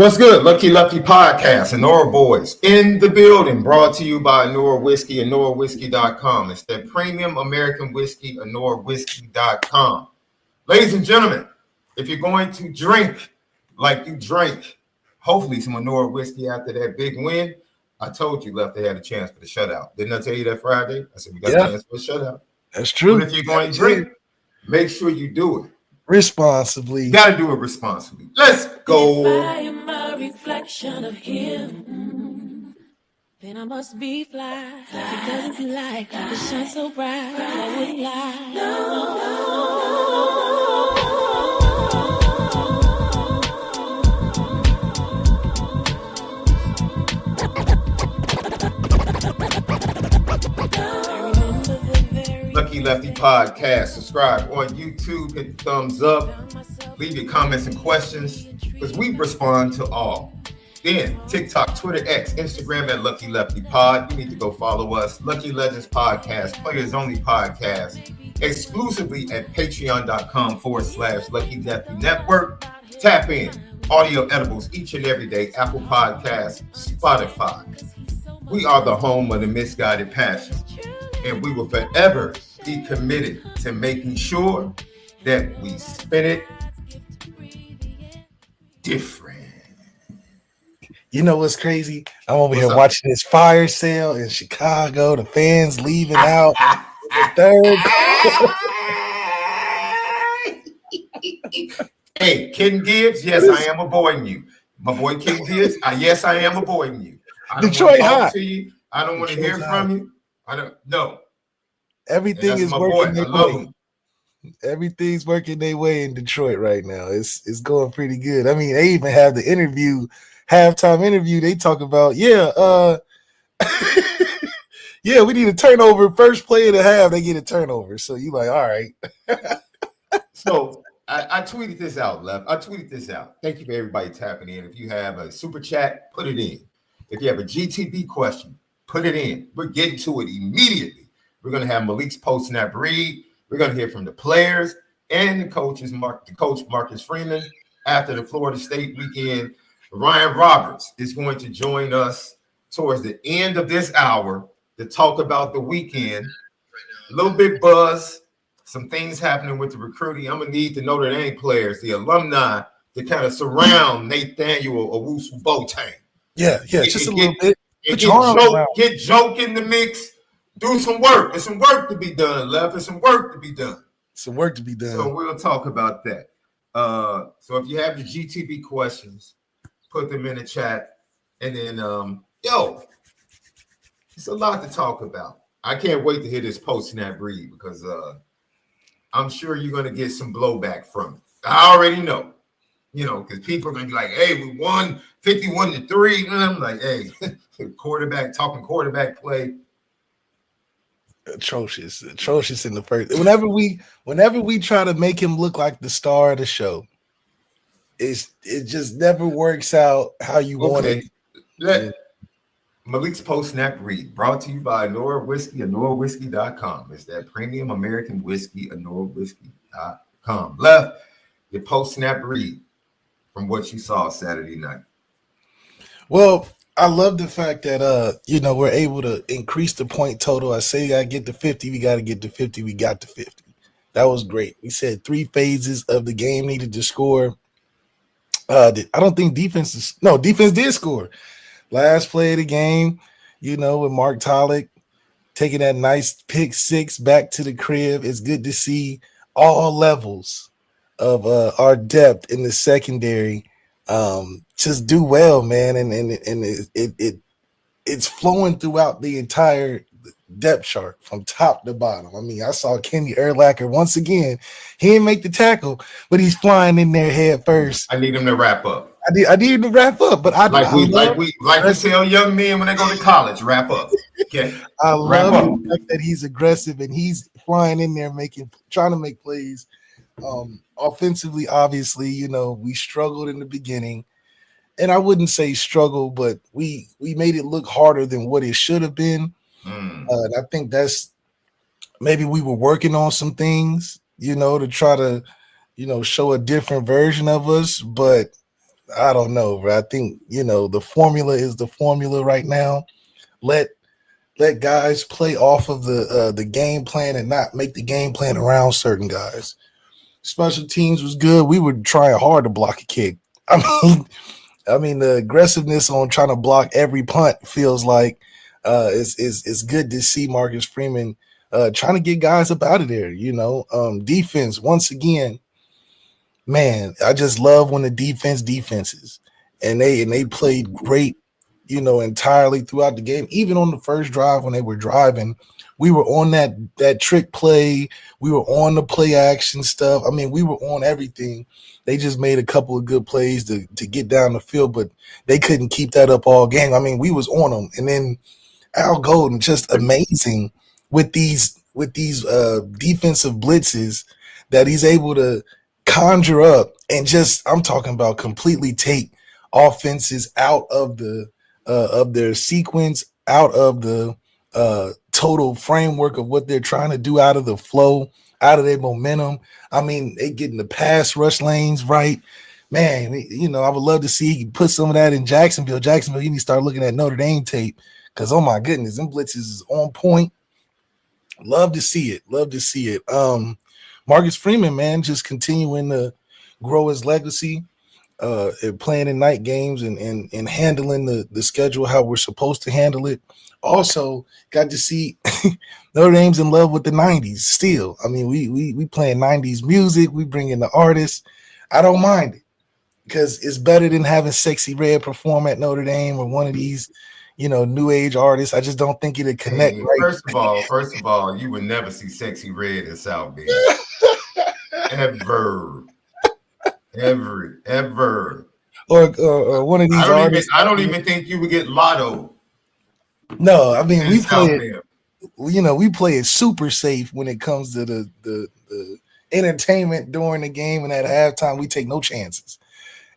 What's good? Lucky Lefty Podcast, Onora Boys in the building, brought to you by Onora Whiskey and NoraWhiskey.com. It's that premium American whiskey, OnoraWhiskey.com. Ladies and gentlemen, if you're going to drink like you drank, hopefully some Onora whiskey after that big win, I told you Lefty had a chance for the shutout. Didn't I tell you that Friday? I said we got a chance for a shutout. That's true. But if you're going to drink, make sure you do it responsibly. You got to do it responsibly. Let's go. If I am a reflection of him, then I must be fly. Because it's like the shine so bright, I wouldn't lie. Lucky Lefty Podcast. Subscribe on YouTube. Hit the thumbs up. Leave your comments and questions because we respond to all. Then TikTok, Twitter, X, Instagram at Lucky Lefty Pod. You need to go follow us. Lucky Legends Podcast, Players Only Podcast, exclusively at patreon.com/Lucky Lefty Network. Tap in. Audio edibles each and every day. Apple Podcasts, Spotify. We are the home of the misguided passion. And we will forever be committed to making sure that we spin it different. You know what's crazy? I'm over here watching this fire sale in Chicago. The fans leaving out the third. Hey, Ken Gibbs, yes, I am avoiding you. My boy Ken Gibbs, yes, I am avoiding you. I don't Detroit hot. To you. I don't want to hear from you. I don't. No. Everything is working their way. Everything's working their way in Detroit right now. It's going pretty good. I mean, they even have the halftime interview. They talk about, yeah, we need a turnover. First play of the half, they get a turnover. So you like, all right. So I tweeted this out, Left. I tweeted this out. Thank you for everybody tapping in. If you have a super chat, put it in. If you have a GTB question, put it in. We're getting to it immediately. We're going to have Malik's post-snap read. We're going to hear from the players and the coaches, coach Marcus Freeman. After the Florida State weekend, Ryan Roberts is going to join us towards the end of this hour to talk about the weekend. A little bit buzz, some things happening with the recruiting. I'm going to need the Notre Dame players, the alumni, to kind of surround Nathaniel Owusu-Boateng. Yeah, just a little bit. Get Joke in the mix. Do some work. There's some work to be done, Left. There's some work to be done. Some work to be done. So we'll talk about that. So if you have your GTB questions, put them in the chat. And then, it's a lot to talk about. I can't wait to hear this post-snap read because I'm sure you're going to get some blowback from it. I already know. Because people are going to be like, hey, we won 51-3. And I'm like, hey, talking quarterback play. Atrocious in the first. Whenever we try to make him look like the star of the show, it just never works out how you want it. Malik's post-snap read, brought to you by Onora Whiskey and NoraWhiskey.com. It's that premium American whiskey, NoraWhiskey.com. Left your post-snap read from what you saw Saturday night. Well, I love the fact that we're able to increase the point total. I say I get to 50, we got to get to 50. We got to 50. That was great. We said 3 phases of the game needed to score. I don't think defense did score. Last play of the game, with Mark Tolick taking that nice pick 6 back to the crib. It's good to see all levels of our depth in the secondary just do well, man, and it's flowing throughout the entire depth chart from top to bottom. I mean, I saw Kenny Urlacher once again. He didn't make the tackle, but he's flying in there head first. I need him to wrap up. I need him to wrap up, but we tell young men when they go to college, wrap up. Okay, I love the fact that he's aggressive and he's flying in there trying to make plays. Offensively, obviously, we struggled in the beginning. And I wouldn't say struggle, but we made it look harder than what it should have been. And I think that's maybe we were working on some things, to try to, show a different version of us. But I don't know, bro. I think the formula is the formula right now. Let guys play off of the game plan and not make the game plan around certain guys. Special teams was good. We were trying hard to block a kick. I mean the aggressiveness on trying to block every punt feels like it's good to see Marcus Freeman trying to get guys up out of there. Defense once again, man. I just love when the defenses and they played great. Entirely throughout the game. Even on the first drive when they were driving, we were on that trick play. We were on the play action stuff. I mean, we were on everything. They just made a couple of good plays to get down the field, but they couldn't keep that up all game. I mean, we was on them. And then Al Golden just amazing with these defensive blitzes that he's able to conjure up and just, I'm talking about, completely take offenses out of their sequence, out of the total framework of what they're trying to do, out of the flow, out of their momentum. I mean, they getting the pass rush lanes right. Man, I would love to see he put some of that in Jacksonville. Jacksonville, you need to start looking at Notre Dame tape because, oh my goodness, them blitzes is on point. Love to see it. Love to see it. Marcus Freeman, man, just continuing to grow his legacy. Playing in night games and handling the schedule how we're supposed to handle it. Also, got to see Notre Dame's in love with the 90s still. I mean, we playing 90s music. We bring in the artists. I don't mind it because it's better than having Sexy Red perform at Notre Dame or one of these, new age artists. I just don't think it'd connect. Hey, right. First of all, you would never see Sexy Red in South Bend. Ever. Or one of these artists. I don't even think you would get Lotto. No, I mean we play it. We play it super safe when it comes to the entertainment during the game, and at halftime we take no chances.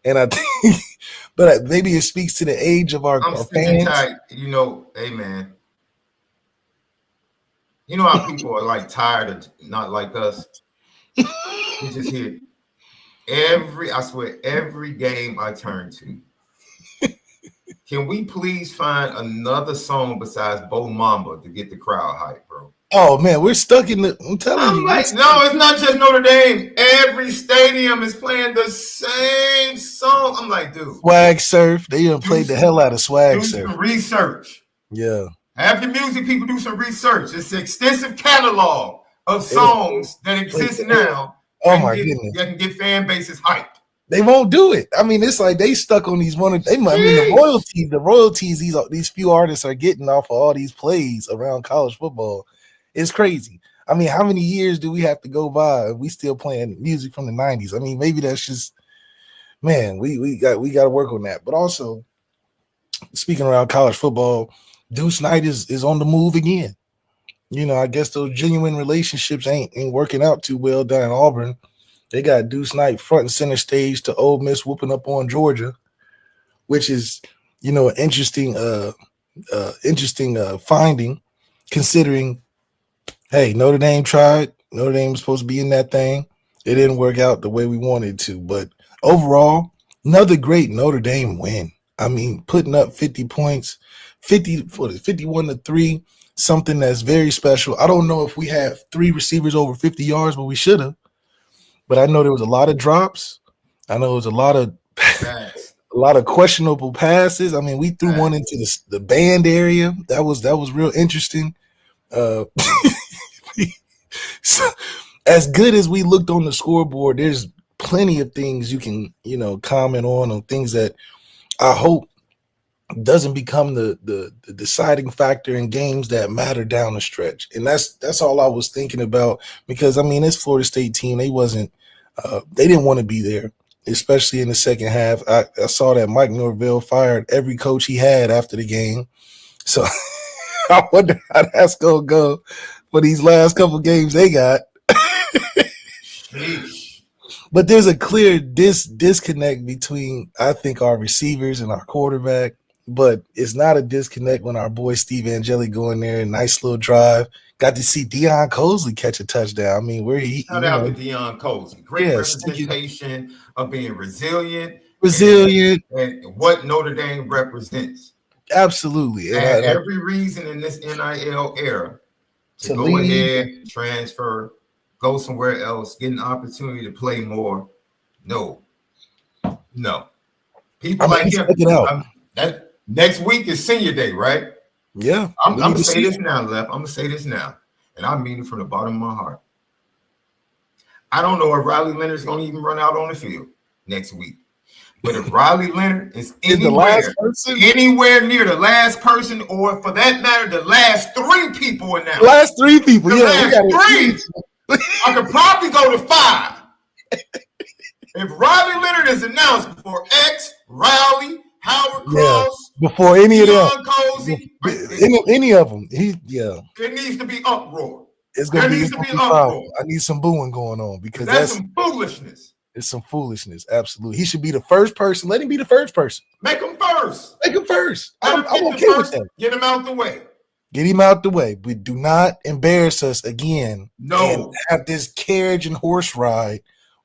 And I think, but maybe it speaks to the age of our fans. Tight, hey man. You know how people are like tired of not like us. You just hear. I swear, every game I turn to. Can we please find another song besides Bo Mamba to get the crowd hype, bro? Oh man, we're stuck in the. I'm telling you. Like, no, it's not just Notre Dame. Every stadium is playing the same song. I'm like, dude. Swag Surf. They even played the hell out of Swag Surf. Do some research. Yeah. Have your music people do some research. It's an extensive catalog of songs that exist now. Oh my goodness! That can get fan bases hyped. They won't do it. I mean, it's like they stuck on these one. The royalties these few artists are getting off of all these plays around college football, it's crazy. I mean, how many years do we have to go by and we still playing music from the 90s? I mean, maybe that's just, man, we got to work on that. But also, speaking around college football, Deuce Knight is on the move again. I guess those genuine relationships ain't working out too well down in Auburn. They got Deuce Knight front and center stage to Ole Miss whooping up on Georgia, which is, an interesting finding, considering, hey, Notre Dame tried. Notre Dame was supposed to be in that thing. It didn't work out the way we wanted to. But overall, another great Notre Dame win. I mean, putting up 50 points, 51-3. Something that's very special. I don't know if we have 3 receivers over 50 yards, but we should have. But I know there was a lot of drops. I know there was a lot of questionable passes. I mean, we threw one into the band area. That was real interesting. So, as good as we looked on the scoreboard, there's plenty of things you can, comment on things that I hope doesn't become the deciding factor in games that matter down the stretch. And that's all I was thinking about, because I mean, this Florida State team, they didn't want to be there, especially in the second half. I saw that Mike Norvell fired every coach he had after the game. So I wonder how that's going to go for these last couple games they got. But there's a clear disconnect between, I think, our receivers and our quarterback. But it's not a disconnect when our boy Steve Angeli go in there, nice little drive. Got to see Deion Colsley catch a touchdown. I mean, shout out to Deion Colsley. Great representation of being resilient, resilient, and what Notre Dame represents. absolutely. And had every reason in this NIL era to go ahead, transfer, go somewhere else, get an opportunity to play more. No. People like him. That next week is senior day, right? Yeah. I'm gonna say this now, Left. I'm gonna say this now, and I mean it from the bottom of my heart. I don't know if Riley Leonard's gonna even run out on the field next week. But if Riley Leonard is anywhere near the last person, or for that matter, the last three people in that. Last three people, the last three, I could probably go to 5. If Riley Leonard is announced before X, Riley, Howard Cross, before any of them, any of them, it needs to be uproar. It's gonna be uproar. I need some booing going on because that's some foolishness. It's some foolishness. Absolutely, he should be the first person. Let him be the first person. Make him first. I'm okay with that. Get him out the way. Get him out the way. But do not embarrass us again. No. And have this carriage and horse ride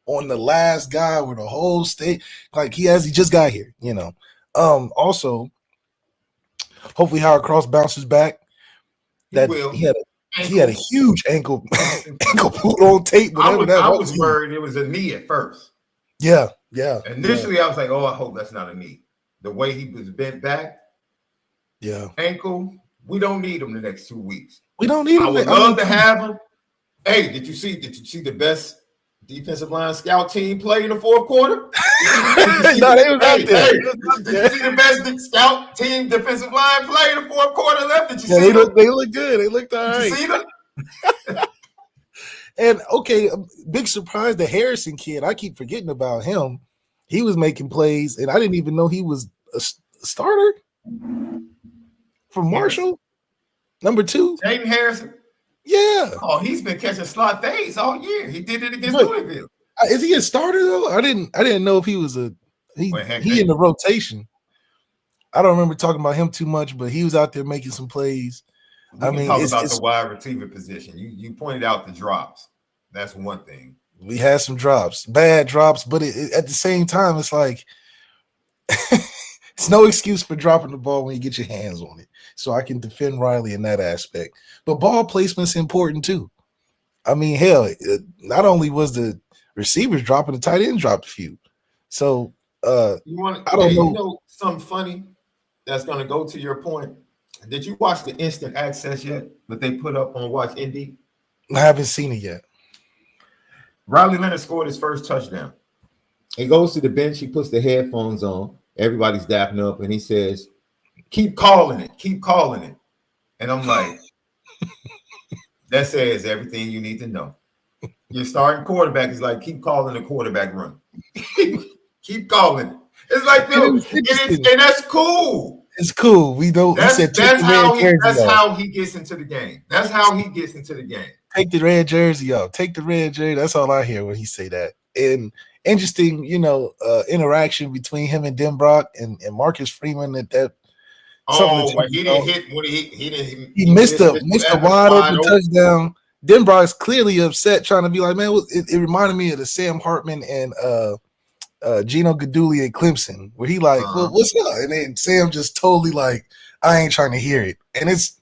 on the last guy with the whole state. Like he just got here, you know. Also, hopefully Howard Cross bounces back. He had a huge ankle pulled on tape. I was worried it was a knee at first. Yeah. Initially, I was like, "Oh, I hope that's not a knee." The way he was bent back, ankle. We don't need him the next 2 weeks. We don't need him. I would love to have him. Hey, did you see the best defensive line scout team play in the fourth quarter? No, they was out there. Did you see the best scout team defensive line play in the fourth quarter left? Did you see they look good. They looked all right. Did you see them? And okay, big surprise, the Harrison kid. I keep forgetting about him. He was making plays, and I didn't even know he was a starter for Marshall. Number 2. Jaden Harrison. Yeah. Oh, he's been catching slot fades all year. He did it against Louisville. Is he a starter though? I didn't know if he was he in the rotation. I don't remember talking about him too much, but he was out there making some plays. Talk about the wide receiver position. You pointed out the drops. That's one thing. We had some drops, bad drops, but at the same time, it's like it's no excuse for dropping the ball when you get your hands on it. So I can defend Riley in that aspect. But ball placement's important too. I mean, hell, not only was the receivers dropping, the tight end dropped a few. So I don't know. You know something funny that's going to go to your point? Did you watch the instant access yet that they put up on Watch Indy? I haven't seen it yet. Riley Leonard scored his first touchdown. He goes to the bench. He puts the headphones on. Everybody's dapping up, and he says, "Keep calling it. Keep calling it." And I'm like, that says everything you need to know. Your starting quarterback is like, keep calling the quarterback run. Keep calling it. It's like, and that's cool. It's cool. We don't. That's how he gets into the game. That's how he gets into the game. Take the red jersey off. Take the red jersey. That's all I hear when he say that. And interesting, interaction between him and Denbrock and Marcus Freeman. He didn't hit when he missed a wide open touchdown. Denbrock's clearly upset, trying to be like, man, it reminded me of the Sam Hartman and Gino Guidugli at Clemson, where he like, well, what's up? And then Sam just totally like, I ain't trying to hear it. And it's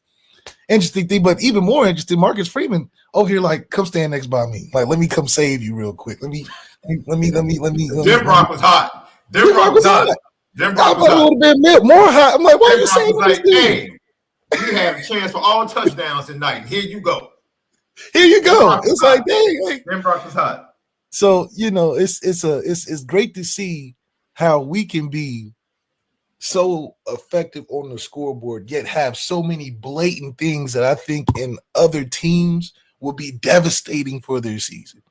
interesting thing, but even more interesting, Marcus Freeman over here like, come stand next by me. Like, let me come save you real quick. Let me. Denbrock was hot. Denbrock was hot. Denbrock would have been more hot. I'm like, why are you saying like, hey, you have a chance for all touchdowns tonight. Here you go. Here you go. It's like, dang. Denbrock was hot. So it's great to see how we can be so effective on the scoreboard, yet have so many blatant things that I think in other teams will be devastating for their season.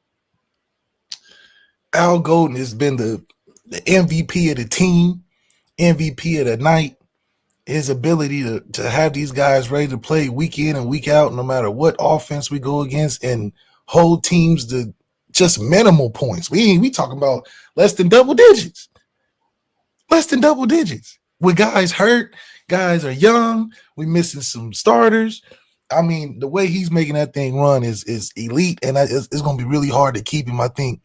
Al Golden has been the MVP of the team, MVP of the night. His ability to have these guys ready to play week in and week out, no matter what offense we go against, and hold teams to just minimal points. We talking about less than double digits. Less than double digits. With guys hurt, guys are young, we missing some starters. I mean, the way he's making that thing run is elite, and it's going to be really hard to keep him, I think,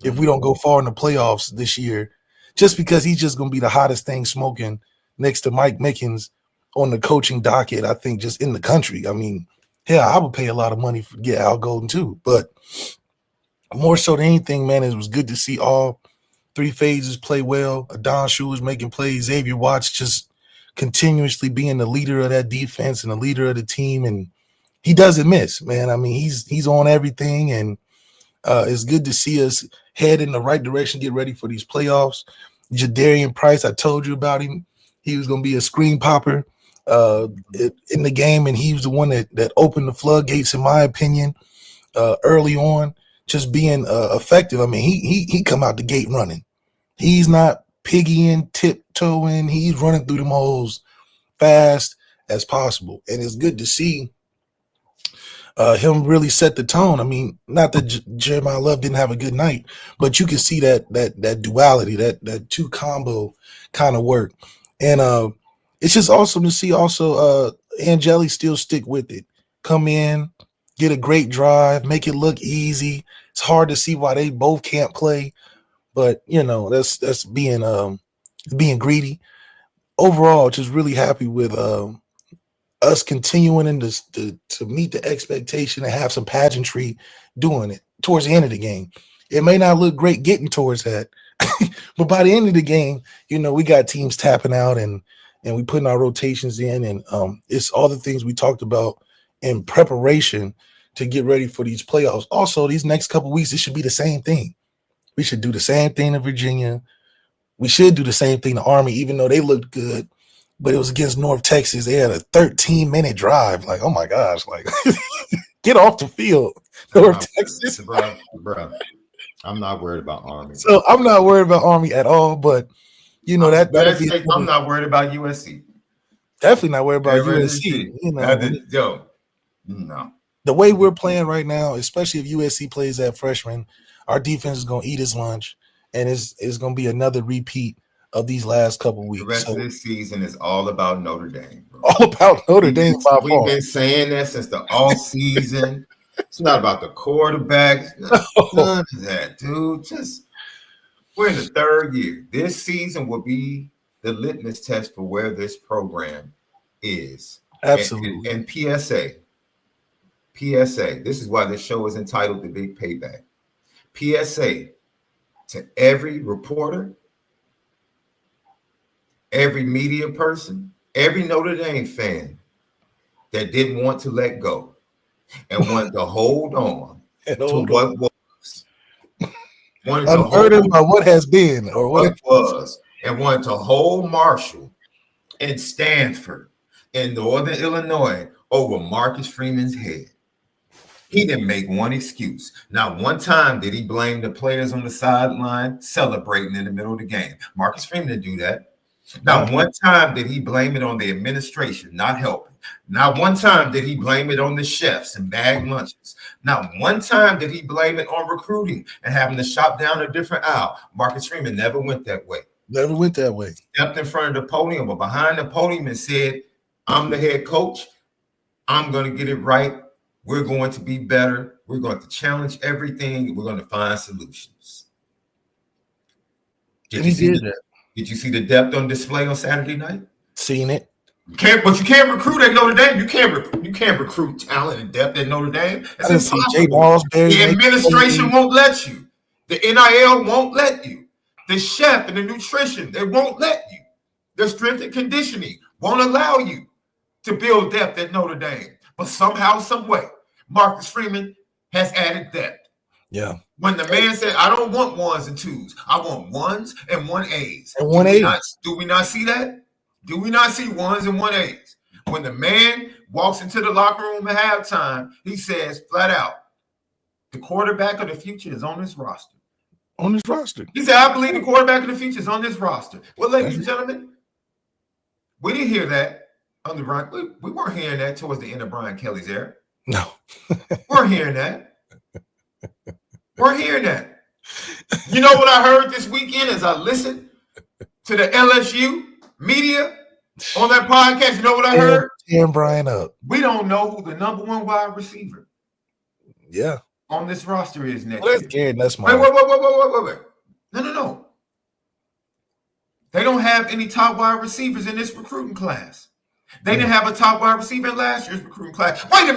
if we don't go far in the playoffs this year. just because he's just going to be the hottest thing smoking next to Mike Mickens on the coaching docket, I think, just in the country. I mean, hell, I would pay a lot of money to get Al Golden too. But more so than anything, man, it was good to see all three phases play well. Adon Schuler's making plays. Xavier Watts just continuously being the leader of that defense and the leader of the team. And he doesn't miss, man. I mean, he's on everything. And it's good to see us head in the right direction, get ready for these playoffs. Jadarian Price, I told you about him. He was going to be a screen popper in the game, and he was the one that opened the floodgates, in my opinion, early on, just being effective. I mean, he come out the gate running. He's not piggying, tiptoeing. He's running through them holes fast as possible, and it's good to see him really set the tone. I mean, not that Jeremiah Love didn't have a good night, but you can see that duality, that two combo kind of work. And it's just awesome to see also Angeli still stick with it. Come in, get a great drive, make it look easy. It's hard to see why they both can't play, but you know, that's being greedy. Overall, just really happy with us continuing to meet the expectation and have some pageantry doing it towards the end of the game. It may not look great getting towards that, but by the end of the game, you know, we got teams tapping out and we putting our rotations in, and it's all the things we talked about in preparation to get ready for these playoffs. Also, these next couple of weeks, it should be the same thing. We should do the same thing to Virginia. We should do the same thing to Army, even though they looked good. But it was against North Texas. They had a 13-minute drive. Like, oh my gosh, like get off the field, North Texas. Bro, I'm not worried about Army. So I'm not worried about Army at all. But you know I'm not worried about USC. Definitely not worried about USC. You know, no. The way we're playing right now, especially if USC plays that freshman, our defense is going to eat his lunch, and it's going to be another repeat of these last couple weeks. The rest of this season is all about Notre Dame. Bro. All about Notre Dame. We've been saying that since the all season. It's not about the quarterbacks. None of that, dude. Just we're in the third year. This season will be the litmus test for where this program is. Absolutely. And PSA. This is why this show is entitled The Big Payback. PSA to every reporter, every media person, every Notre Dame fan that didn't want to let go and wanted to hold on to what was. Unheard of by what has been or what it was. And wanted to hold Marshall and Stanford in Northern Illinois over Marcus Freeman's head. He didn't make one excuse. Not one time did he blame the players on the sideline celebrating in the middle of the game. Marcus Freeman didn't do that. Not one time did he blame it on the administration not helping. Not one time did he blame it on the chefs and bag lunches. Not one time did he blame it on recruiting and having to shop down a different aisle. Marcus Freeman never went that way. Never went that way. Stepped in front of the podium or behind the podium and said, I'm the head coach. I'm going to get it right. We're going to be better. We're going to challenge everything. We're going to find solutions. Did you see the depth on display on Saturday night? Seen it. But you can't recruit at Notre Dame. You can't recruit talent and depth at Notre Dame. It's impossible. The administration won't let you. The NIL won't let you. The chef and the nutrition, they won't let you. The strength and conditioning won't allow you to build depth at Notre Dame. But somehow, some way, Marcus Freeman has added depth. Yeah. When the man said, I don't want ones and twos. I want ones and 1As. And 1A. Do we not see that? Do we not see ones and 1As? When the man walks into the locker room at halftime, he says flat out, the quarterback of the future is on this roster. On this roster. He said, I believe the quarterback of the future is on this roster. Well, ladies and gentlemen, we didn't hear that. Under Brian, we weren't hearing that towards the end of Brian Kelly's era. No. We're hearing that. We're hearing that. You know what I heard this weekend as I listened to the LSU media on that podcast? You know what I heard? Tearing Brian up. We don't know who the number one wide receiver on this roster is next year. That's Wait. No. They don't have any top wide receivers in this recruiting class. They didn't have a top wide receiver in last year's recruiting class. Wait a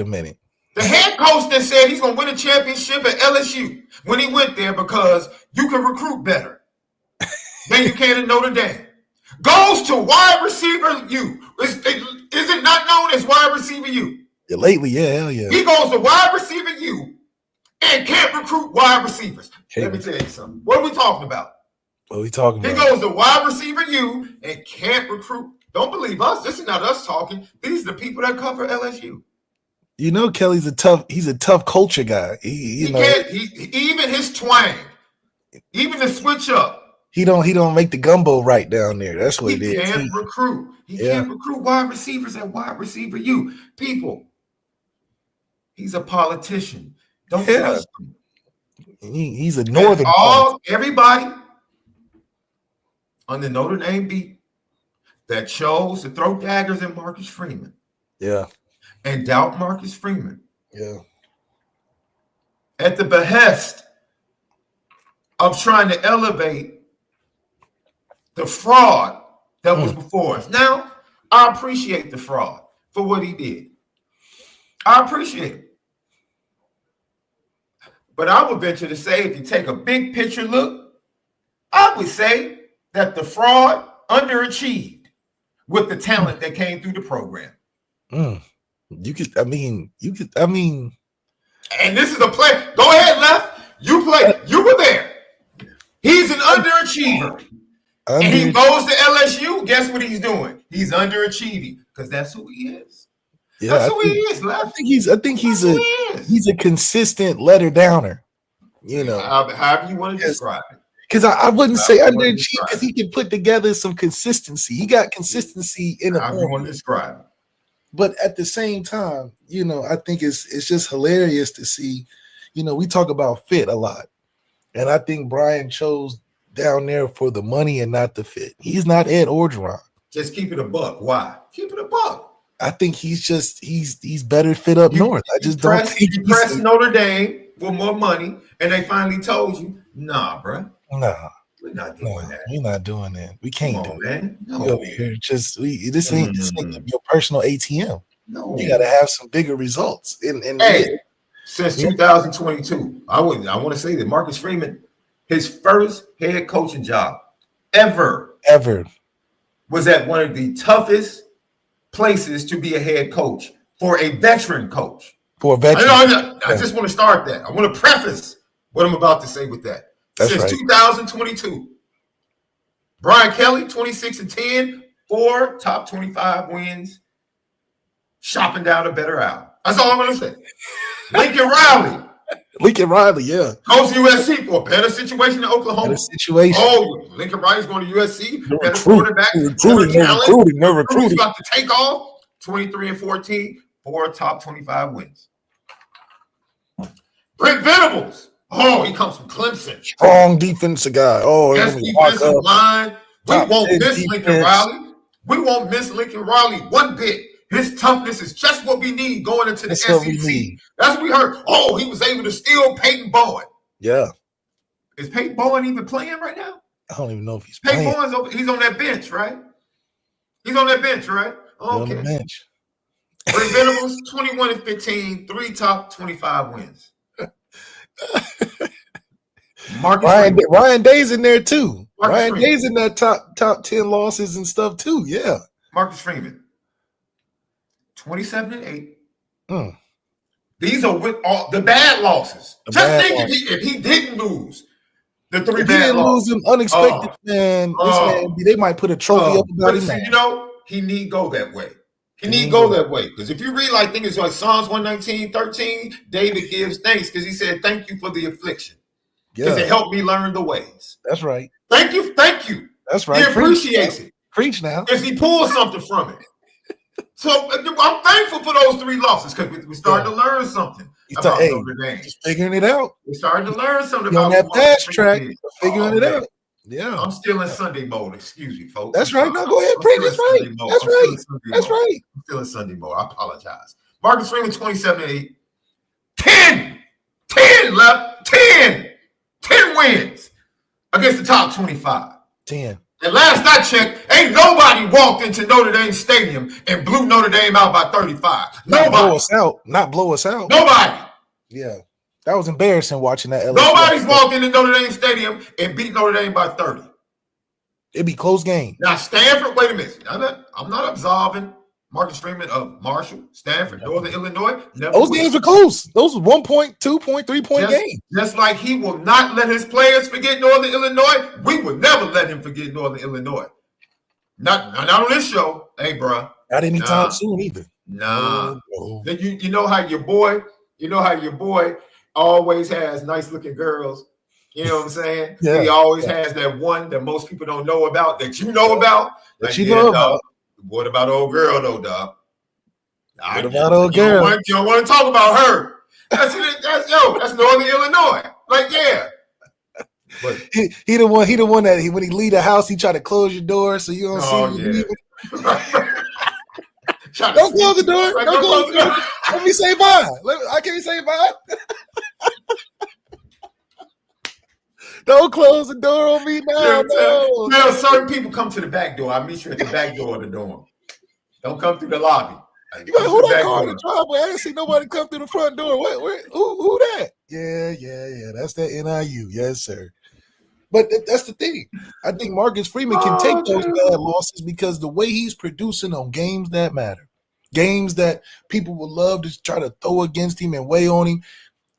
minute. The head coach that said he's going to win a championship at LSU when he went there because you can recruit better than you can in Notre Dame goes to wide receiver U. Is it not known as wide receiver U? Yeah, lately, hell yeah. He goes to wide receiver U and can't recruit wide receivers. Let me tell you something. What are we talking about? What are we talking about? He goes to wide receiver U and can't recruit. Don't believe us. This is not us talking. These are the people that cover LSU. You know, Kelly's a tough culture guy. He Even his twang, even the switch up. He don't make the gumbo right down there. That's what it is. He can't recruit. He can't recruit wide receivers at wide receiver U. People, he's a politician. Don't trust him. He's a northern. Everybody on the Notre Dame beat that chose to throw daggers at Marcus Freeman. Yeah. And doubt Marcus Freeman. Yeah. At the behest of trying to elevate the fraud that was before us. Now, I appreciate the fraud for what he did. I appreciate it. But I would venture to say, if you take a big picture look, I would say that the fraud underachieved with the talent that came through the program. And this is a play. Go ahead, Left. You play. You were there. He's an underachiever. And he goes to LSU. Guess what he's doing? He's underachieving because that's who he is. Yeah, that's who he is, Left. I think he's a consistent letter downer. You know, however you want to describe it. Because I wouldn't say underachieved because he can put together some consistency. He got consistency in a form. You want to describe it. But at the same time, you know, I think it's just hilarious to see, you know, we talk about fit a lot. And I think Brian chose down there for the money and not the fit. He's not Ed Orgeron. Just keep it a buck. Why? Keep it a buck. I think he's better fit up north. I just don't think you pressed Notre Dame for more money, and they finally told you, nah, bro. Nah. We're not doing that. We're not doing that. We can't do man. No, man. This ain't your personal ATM. No, you got to have some bigger results. Since 2022, I want to say that Marcus Freeman, his first head coaching job ever was at one of the toughest places to be a head coach for a veteran coach. I just want to start that. I want to preface what I'm about to say with that. Since 2022, Brian Kelly, 26-10, 4 top 25 wins, shopping down a better hour. That's all I'm going to say. Lincoln Riley, yeah. Goes to USC for a better situation in Oklahoma. Lincoln Riley's going to USC. Better quarterback. No recruiting. About to take off. 23-14, 4 top 25 wins. Brent Venables. He comes from Clemson. Strong defensive guy. Best defensive line. We won't miss Lincoln Riley. We won't miss Lincoln Riley one bit. His toughness is just what we need going into the SEC. That's what we heard. He was able to steal Peyton Bowen. Yeah. Is Peyton Bowen even playing right now? I don't even know if he's playing. Peyton Bowen's he's on that bench, right? He's on that bench, right? Okay. On the bench. Brent Venables, 21-15, 3 top 25 wins. Ryan Day's in there too. Ryan Day's in that top 10 losses and stuff too. Yeah. Marcus Freeman, 27-8. These are with all the bad losses. If he didn't lose the 3 bad losses, lose them unexpected, man. They might put a trophy up about him. You know, he need go that way. He need go that way. Because if you read it's like Psalms 119:13, David gives thanks because he said, "Thank you for the affliction." Because it helped me learn the ways. That's right. Thank you. That's right. He appreciates it. Preach now. Because he pulls something from it. So I'm thankful for those 3 losses because we started to learn something about Notre Dame. Figuring it out. We started to learn something about that fast track. Figuring it out. Yeah. I'm still in Sunday mode. Excuse me, folks. That's right. Now go ahead, preach. That's right. That's right. I'm still in Sunday mode. I apologize. Marcus Freeman, 27-8. 10 left. 10 wins against the top 25. 10. And last I checked, ain't nobody walked into Notre Dame Stadium and blew Notre Dame out by 35. Not Nobody. blow us out. Not blow us out. Nobody. Yeah. That was embarrassing watching that LSU. Nobody's walked into Notre Dame Stadium and beat Notre Dame by 30. It'd be close game. Now, Stanford, wait a minute. I'm not absolving Marcus Freeman of Marshall, Stanford, Northern Illinois. Those games are close. Those are 1 point, 2 point, 3 point games. Just like he will not let his players forget Northern Illinois, we will never let him forget Northern Illinois. Not on this show. Hey, bro. Not anytime soon either. Nah. No. You know how your boy always has nice looking girls. You know what I'm saying? Yeah. He always has that one that most people don't know about, that you know about. That you know about. What about old girl though, dog? What about old girl? You don't want to talk about her. That's Northern Illinois. Like, yeah. But he the one that when he leave the house, he try to close your door so you don't see him. Don't close the door. Don't close the door. Let me say bye. I can't say bye. Don't close the door on me now. No, certain people come to the back door. I meet you at the back door of the dorm. Don't come through the lobby. You like, who that car in the driveway? I didn't see nobody come through the front door. Who that? Yeah. That's that NIU. Yes, sir. But that's the thing. I think Marcus Freeman can take those bad losses because the way he's producing on games that matter, games that people would love to try to throw against him and weigh on him.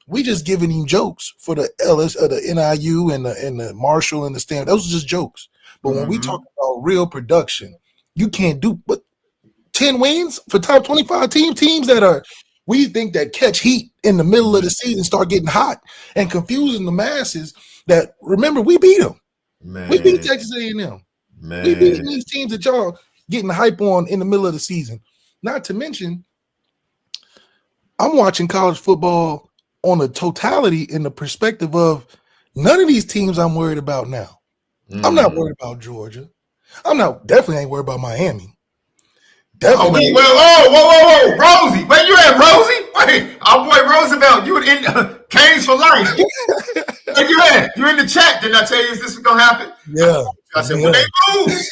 We just giving him jokes for the the NIU and the Marshall and the Stanford. Those are just jokes. But when we talk about real production, you can't do but 10 wins for top 25 teams that are we think that catch heat in the middle of the season, start getting hot and confusing the masses. That remember we beat them. Man. We beat Texas A&M. Man. We beat these teams that y'all getting hype on in the middle of the season. Not to mention, I'm watching college football on the totality in the perspective of none of these teams I'm worried about now. I'm not worried about Georgia. Definitely ain't worried about Miami. Definitely. Whoa, Rosie. Where you at, Rosie? Wait, our boy Roosevelt, you in Canes for life. Where you at? You in the chat. Didn't I tell you this was going to happen? Yeah. I said, when they lose,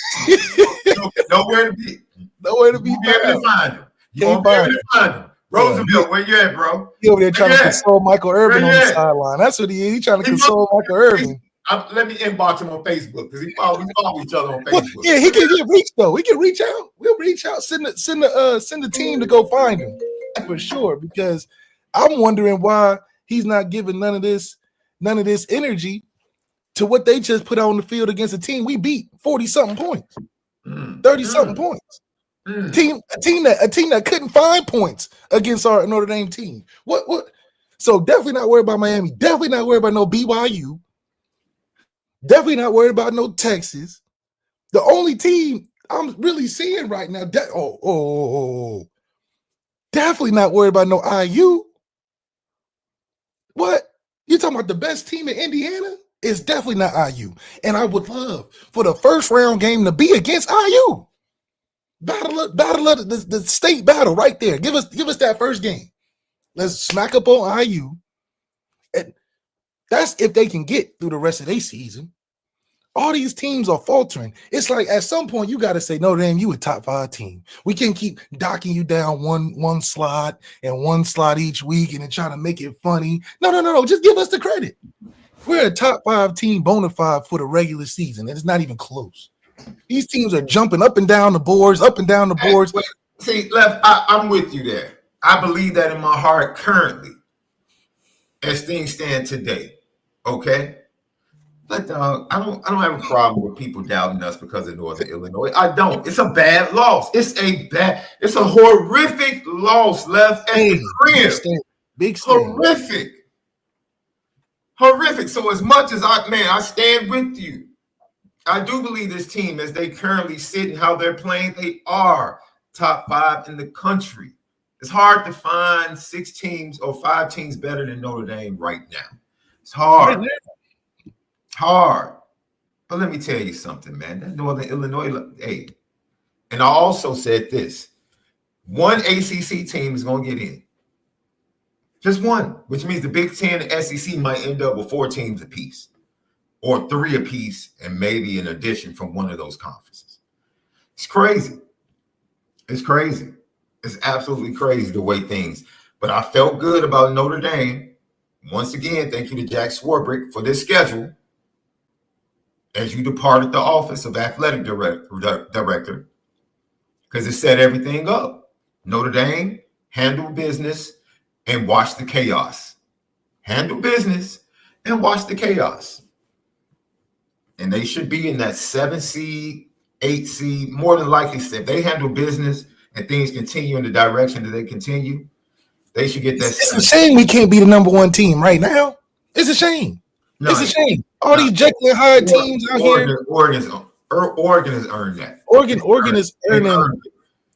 nowhere to be. Nowhere to be found. You won't be able to find him. Roosevelt, where you at, bro? He over there trying to console Michael Irvin on the sideline. That's what he is. He's trying to console Michael Irvin. Let me inbox him on Facebook because we follow each other on Facebook. Well, yeah, he can get reached though. We can reach out. We'll reach out. Send the team to go find him for sure. Because I'm wondering why he's not giving none of this energy to what they just put out on the field against a team we beat 40-something points, 30-something points. A team that couldn't find points against our Notre Dame team. What? So definitely not worried about Miami. Definitely not worried about no BYU. Definitely not worried about no Texas. The only team I'm really seeing right now. Definitely not worried about no IU. What? You talking about the best team in Indiana? It's definitely not IU. And I would love for the first round game to be against IU. Battle of the state battle right there. Give us that first game. Let's smack up on IU. And that's if they can get through the rest of their season. All these teams are faltering. It's like at some point you got to say, Notre Dame, you a top 5 team. We can't keep docking you down one slot and one slot each week and then trying to make it funny. No. Just give us the credit. We're a top 5 team bona fide for the regular season, and it's not even close. These teams are jumping up and down the boards. See, Left, I'm with you there. I believe that in my heart currently, as things stand today. Okay, but I don't have a problem with people doubting us because of Northern Illinois. I don't. It's a bad loss. It's a horrific loss. Left at the crib. Big stand. Horrific. So as much as I stand with you. I do believe this team, as they currently sit and how they're playing, they are top 5 in the country. It's hard to find 6 teams or 5 teams better than Notre Dame right now. It's hard. Hard. But let me tell you something, man. That Northern Illinois, hey. And I also said this. One ACC team is going to get in. Just one, which means the Big Ten and SEC might end up with 4 teams apiece. or 3 apiece, and maybe an addition from one of those conferences. It's crazy. It's crazy. It's absolutely crazy the way things. But I felt good about Notre Dame. Once again, thank you to Jack Swarbrick for this schedule. As you departed the office of athletic director, because it set everything up. Notre Dame, handle business and watch the chaos. Handle business and watch the chaos. And they should be in that 7 seed, 8 seed, more than likely. If they handle business and things continue in the direction that they continue, they should get that. It's a shame we can't be the number 1 team right now. It's a shame. It's a shame. All these Jekyll and Hyde teams out here. Oregon has earned that. Oregon is earning.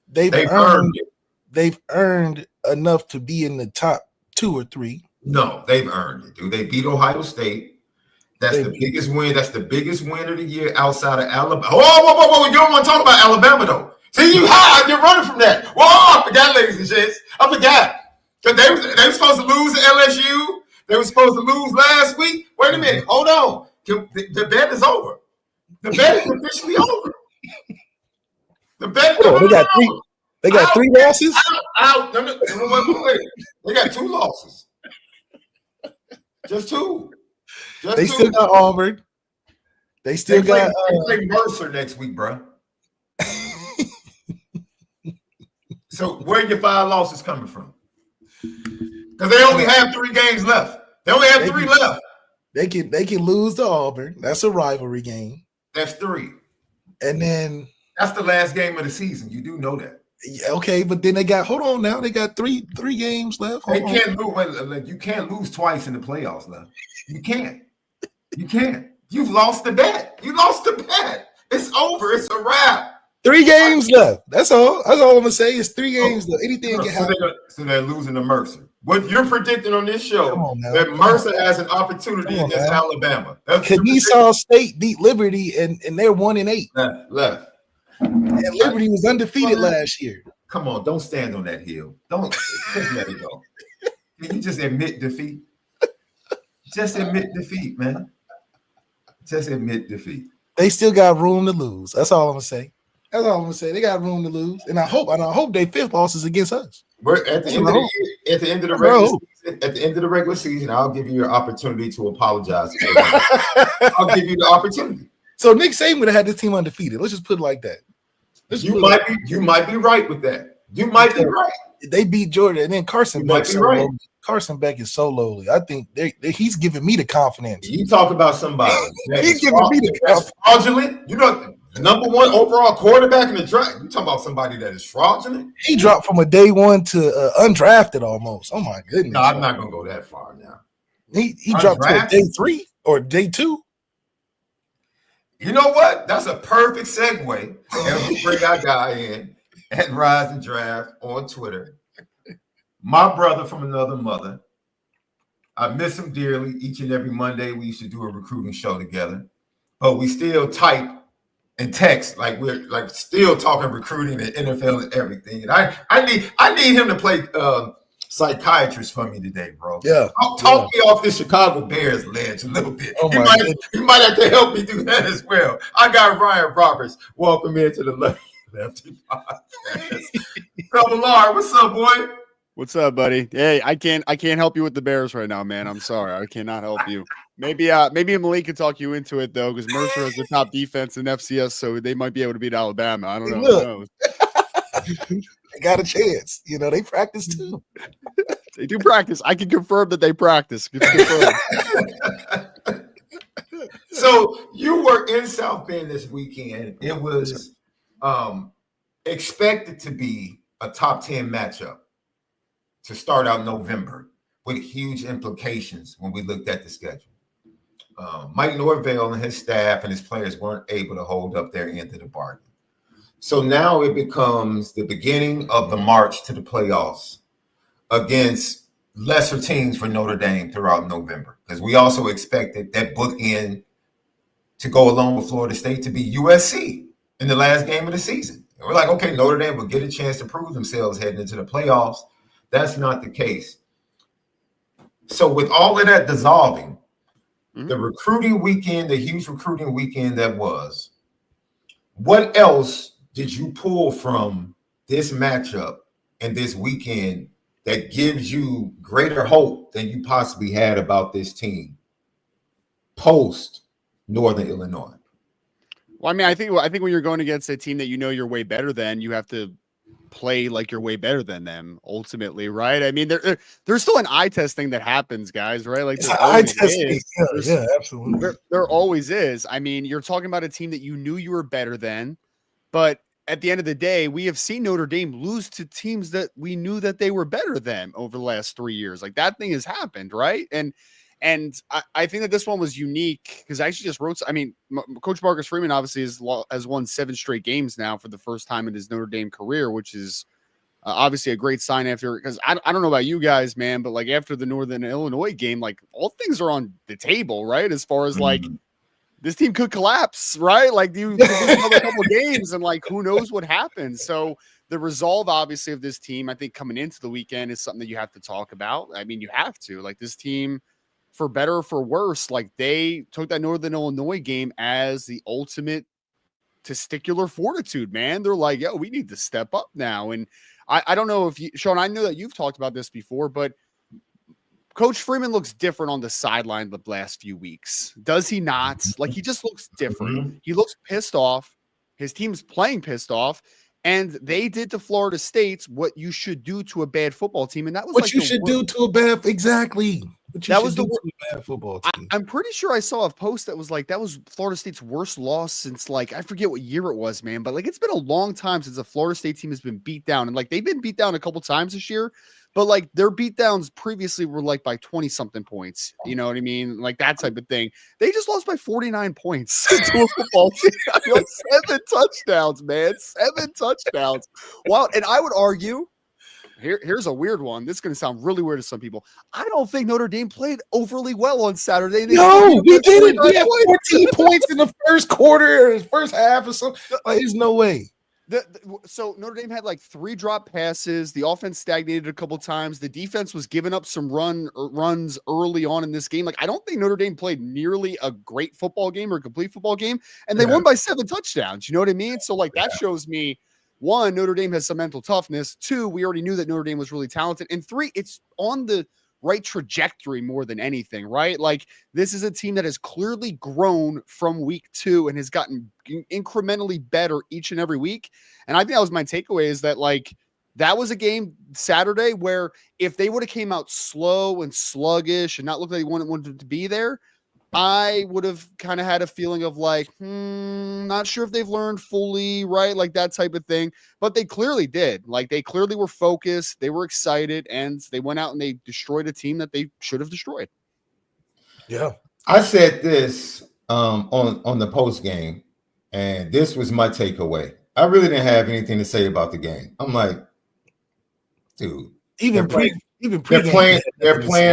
They've earned enough to be in the top 2 or 3. No, they've earned it, dude. They beat Ohio State. That's the biggest win. That's the biggest win of the year outside of Alabama. Whoa. You don't want to talk about Alabama, though. See, you're running from that. Whoa, I forgot, ladies and gents. I forgot. Because they were supposed to lose to LSU. They were supposed to lose last week. Wait a minute. Hold on. The bet is over. The bet is officially over. The bet is over. They got 3 losses? Out. No, wait. They got 2 losses. Just 2. Still got Auburn. They still got. They play Mercer next week, bro. So where are your 5 losses coming from? Because they only have 3 games left. They only have 3 left. They can lose to Auburn. That's a rivalry game. That's 3. And then that's the last game of the season. You do know that. Yeah, okay, but then they got they got three games left. You can't lose twice in the playoffs left. You can't. You've lost the bet. You lost the bet. It's over. It's a wrap. 3 games left. That's all. That's all I'm gonna say. Is 3 games left. Anything can happen. So they're losing to Mercer. What you're predicting on this show that Mercer has an opportunity against Alabama. Kennesaw State beat Liberty and they're 1-8. Left. And Liberty was undefeated last year. Come on, don't stand on that hill. Don't just let it go. Can you just admit defeat? Just admit defeat, man. Just admit defeat. They still got room to lose. That's all I'm gonna say. They got room to lose, and I hope their 5th loss is against us. We're at the end of the regular season. I'll give you your opportunity to apologize. I'll give you the opportunity. So Nick Saban would have had this team undefeated. Let's just put it like that. You might be right with that. You might be right. They beat Georgia, and then Carson Beck. Carson Beck is so lowly. I think he's giving me the confidence. You talk about somebody he's giving me the confidence. Fraudulent. You know, the number 1 overall quarterback in the draft. You talking about somebody that is fraudulent? He dropped from a day 1 to undrafted almost. Oh my goodness! No, I'm not gonna go that far now. He dropped to day 3 or day 2. You know what? That's a perfect segue. And we bring our guy in at Rise and Draft on Twitter. My brother from another mother. I miss him dearly. Each and every Monday, we used to do a recruiting show together. But we still type and text like we're like still talking recruiting and NFL and everything. And I need him to play psychiatrist for me today, bro. Yeah. Talk me off this Chicago Bears ledge a little bit. You might have to help me do that as well. I got Ryan Roberts. Welcome into the Lefty podcast. Lamar, what's up, boy? What's up, buddy? Hey, I can't help you with the Bears right now, man. I'm sorry. I cannot help you. Maybe MALIK can talk you into it though, because Mercer has the top defense in FCS, so they might be able to beat Alabama. I don't know. They got a chance. You know, they practice too. They do practice. I can confirm that they practice. So you were in South Bend this weekend. It was expected to be a top 10 matchup to start out November with huge implications when we looked at the schedule. Mike Norvell and his staff and his players weren't able to hold up their end of the bargain. So now it becomes the beginning of the march to the playoffs against lesser teams for Notre Dame throughout November, because we also expected that bookend to go along with Florida State to be USC in the last game of the season. And we're like, okay, Notre Dame will get a chance to prove themselves heading into the playoffs. That's not the case. So with all of that dissolving, the recruiting weekend, the huge recruiting weekend that was, what else did you pull from this matchup and this weekend that gives you greater hope than you possibly had about this team post Northern Illinois? Well, I mean, I think when you're going against a team that you know you're way better than, you have to play like you're way better than them ultimately, right? I mean, there's still an eye test thing that happens, guys, right? Like there always is. Yeah, absolutely. There always is. I mean, you're talking about a team that you knew you were better than, but at the end of the day, we have seen Notre Dame lose to teams that we knew that they were better than over the last 3 years. Like that thing has happened, right? And I think that this one was unique because I actually just wrote. I mean, Coach Marcus Freeman obviously has won 7 straight games now for the first time in his Notre Dame career, which is obviously a great sign after. Because I don't know about you guys, man, but like after the Northern Illinois game, like all things are on the table, right? As far as like this team could collapse, right? Like you lose another couple of games, and like who knows what happens. So the resolve, obviously, of this team, I think coming into the weekend is something that you have to talk about. I mean, you have to. Like this team, for better or for worse, like they took that Northern Illinois game as the ultimate testicular fortitude, man. They're like, yo, we need to step up now. And I don't know if you, Sean, I know that you've talked about this before, but Coach Freeman looks different on the sideline the last few weeks. Does he not? Like he just looks different. He looks pissed off. His team's playing pissed off. And they did to Florida State what you should do to a bad football team. And that was what like you should do to a bad, exactly. That was the bad football team. I'm pretty sure I saw a post that was like that was Florida State's worst loss since like I forget what year it was, man. But like it's been a long time since a Florida State team has been beat down, and like they've been beat down a couple times this year. But like their beatdowns previously were like by 20 something points, you know what I mean? Like that type of thing. They just lost by 49 points to a football team. I mean, 7 touchdowns, man, 7 touchdowns. Wow, and I would argue. Here's a weird one. This is going to sound really weird to some people. I don't think Notre Dame played overly well on Saturday. No, we didn't. We had 14 points in the first quarter, first half or something. Like, there's no way. So Notre Dame had like 3 drop passes. The offense stagnated a couple times. The defense was giving up some runs early on in this game. Like I don't think Notre Dame played nearly a great football game or a complete football game, and they won by 7 touchdowns. You know what I mean? So like that shows me. 1, Notre Dame has some mental toughness. 2, we already knew that Notre Dame was really talented. And 3, it's on the right trajectory more than anything, right? Like this is a team that has clearly grown from week 2 and has gotten incrementally better each and every week. And I think that was my takeaway is that like that was a game Saturday where if they would have came out slow and sluggish and not look like they wanted to be there, I would have kind of had a feeling of like, not sure if they've learned fully, right? Like that type of thing. But they clearly did. Like they clearly were focused. They were excited, and they went out and they destroyed a team that they should have destroyed. Yeah. I said this on the post game, and this was my takeaway. I really didn't have anything to say about the game. I'm like, dude, they're playing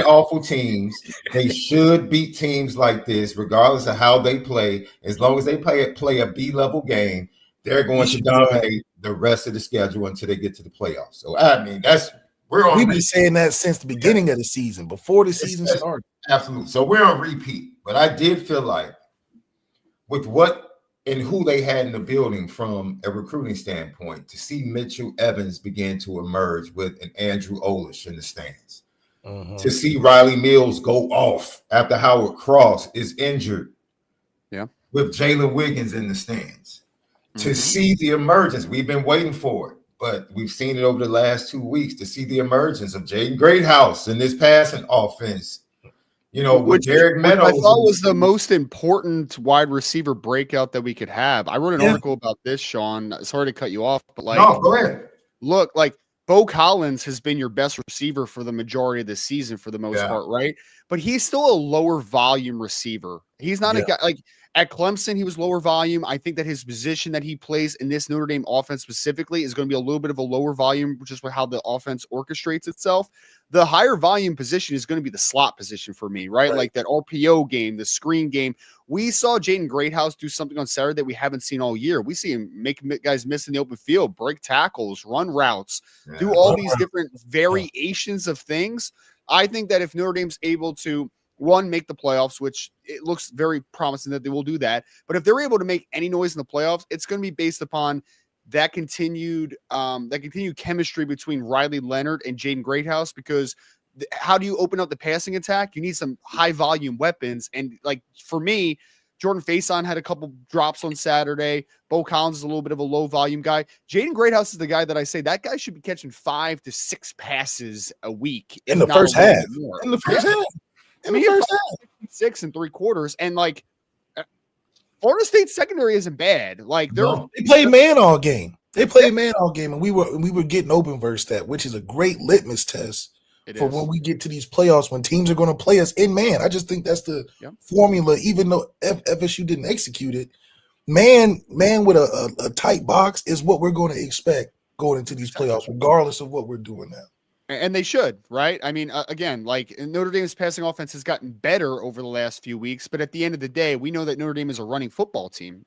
awful teams. They should beat teams like this, regardless of how they play. As long as they play a B-level game, they're going to dominate the rest of the schedule until they get to the playoffs. So I mean, we've been saying that since the beginning of the season, before the season started. Absolutely. So we're on repeat. But I did feel like with what and who they had in the building from a recruiting standpoint, to see Mitchell Evans begin to emerge with an Andrew Olish in the stands, to see Riley Mills go off after Howard Cross is injured, with Jalen Wiggins in the stands, to see the emergence. We've been waiting for it, but we've seen it over the last 2 weeks, to see the emergence of Jaden Greathouse in this passing offense. You know, with Derek Meadows, I thought was the most important wide receiver breakout that we could have. I wrote an article about this, Sean. Sorry to cut you off, but like, no, go ahead. Look, like Bo Collins has been your best receiver for the majority of the season for the most part, right? But he's still a lower volume receiver. He's not a guy like at Clemson, he was lower volume. I think that his position that he plays in this Notre Dame offense specifically is going to be a little bit of a lower volume, which is how the offense orchestrates itself. The higher volume position is going to be the slot position for me, right? Like that RPO game, the screen game. We saw Jaden Greathouse do something on Saturday that we haven't seen all year. We see him make guys miss in the open field, break tackles, run routes, do all these different variations of things. I think that if Notre Dame's able to one, make the playoffs, which it looks very promising that they will do that. But if they're able to make any noise in the playoffs, it's going to be based upon that continued chemistry between Riley Leonard and Jaden Greathouse, because how do you open up the passing attack? You need some high volume weapons. And like for me, Jordan Faison had a couple drops on Saturday. Bo Collins is a little bit of a low volume guy. Jaden Greathouse is the guy that I say that guy should be catching 5 to 6 passes a week in the first half. In the first half. I mean, 6 and 3/4. And like Florida State secondary isn't bad. Like they played man all game. They played man all game, and we were getting open versus that, which is a great litmus test for when we get to these playoffs, when teams are going to play us in man. I just think that's the formula, even though FSU didn't execute it. Man with a tight box is what we're going to expect going into these playoffs, regardless of what we're doing now. And they should, right? I mean, again, like Notre Dame's passing offense has gotten better over the last few weeks, but at the end of the day, we know that Notre Dame is a running football team.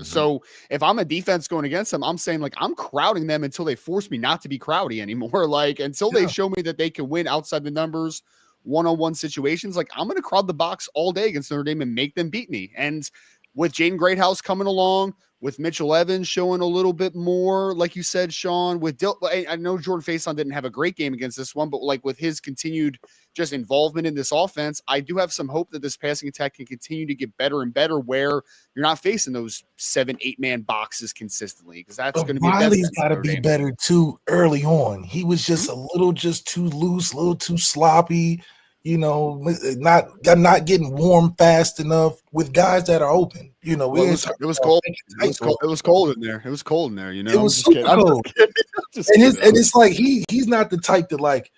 So if I'm a defense going against them, I'm saying like I'm crowding them until they force me not to be crowdy anymore. Like until they show me that they can win outside the numbers, one-on-one situations, like I'm going to crowd the box all day against Notre Dame and make them beat me. And with Jaden Greathouse coming along, with Mitchell Evans showing a little bit more, like you said, Sean, with I know Jordan Faison didn't have a great game against this one, but like with his continued just involvement in this offense, I do have some hope that this passing attack can continue to get better and better, where you're not facing those 7-8 man boxes consistently, because that's going to be Riley's got to be better too early on. He was just a little just too loose, a little too sloppy. You know, not getting warm fast enough with guys that are open. You know, it was cold. It was cold in there. It was cold in there. You know, it was super cold. And it's like he's not the type to like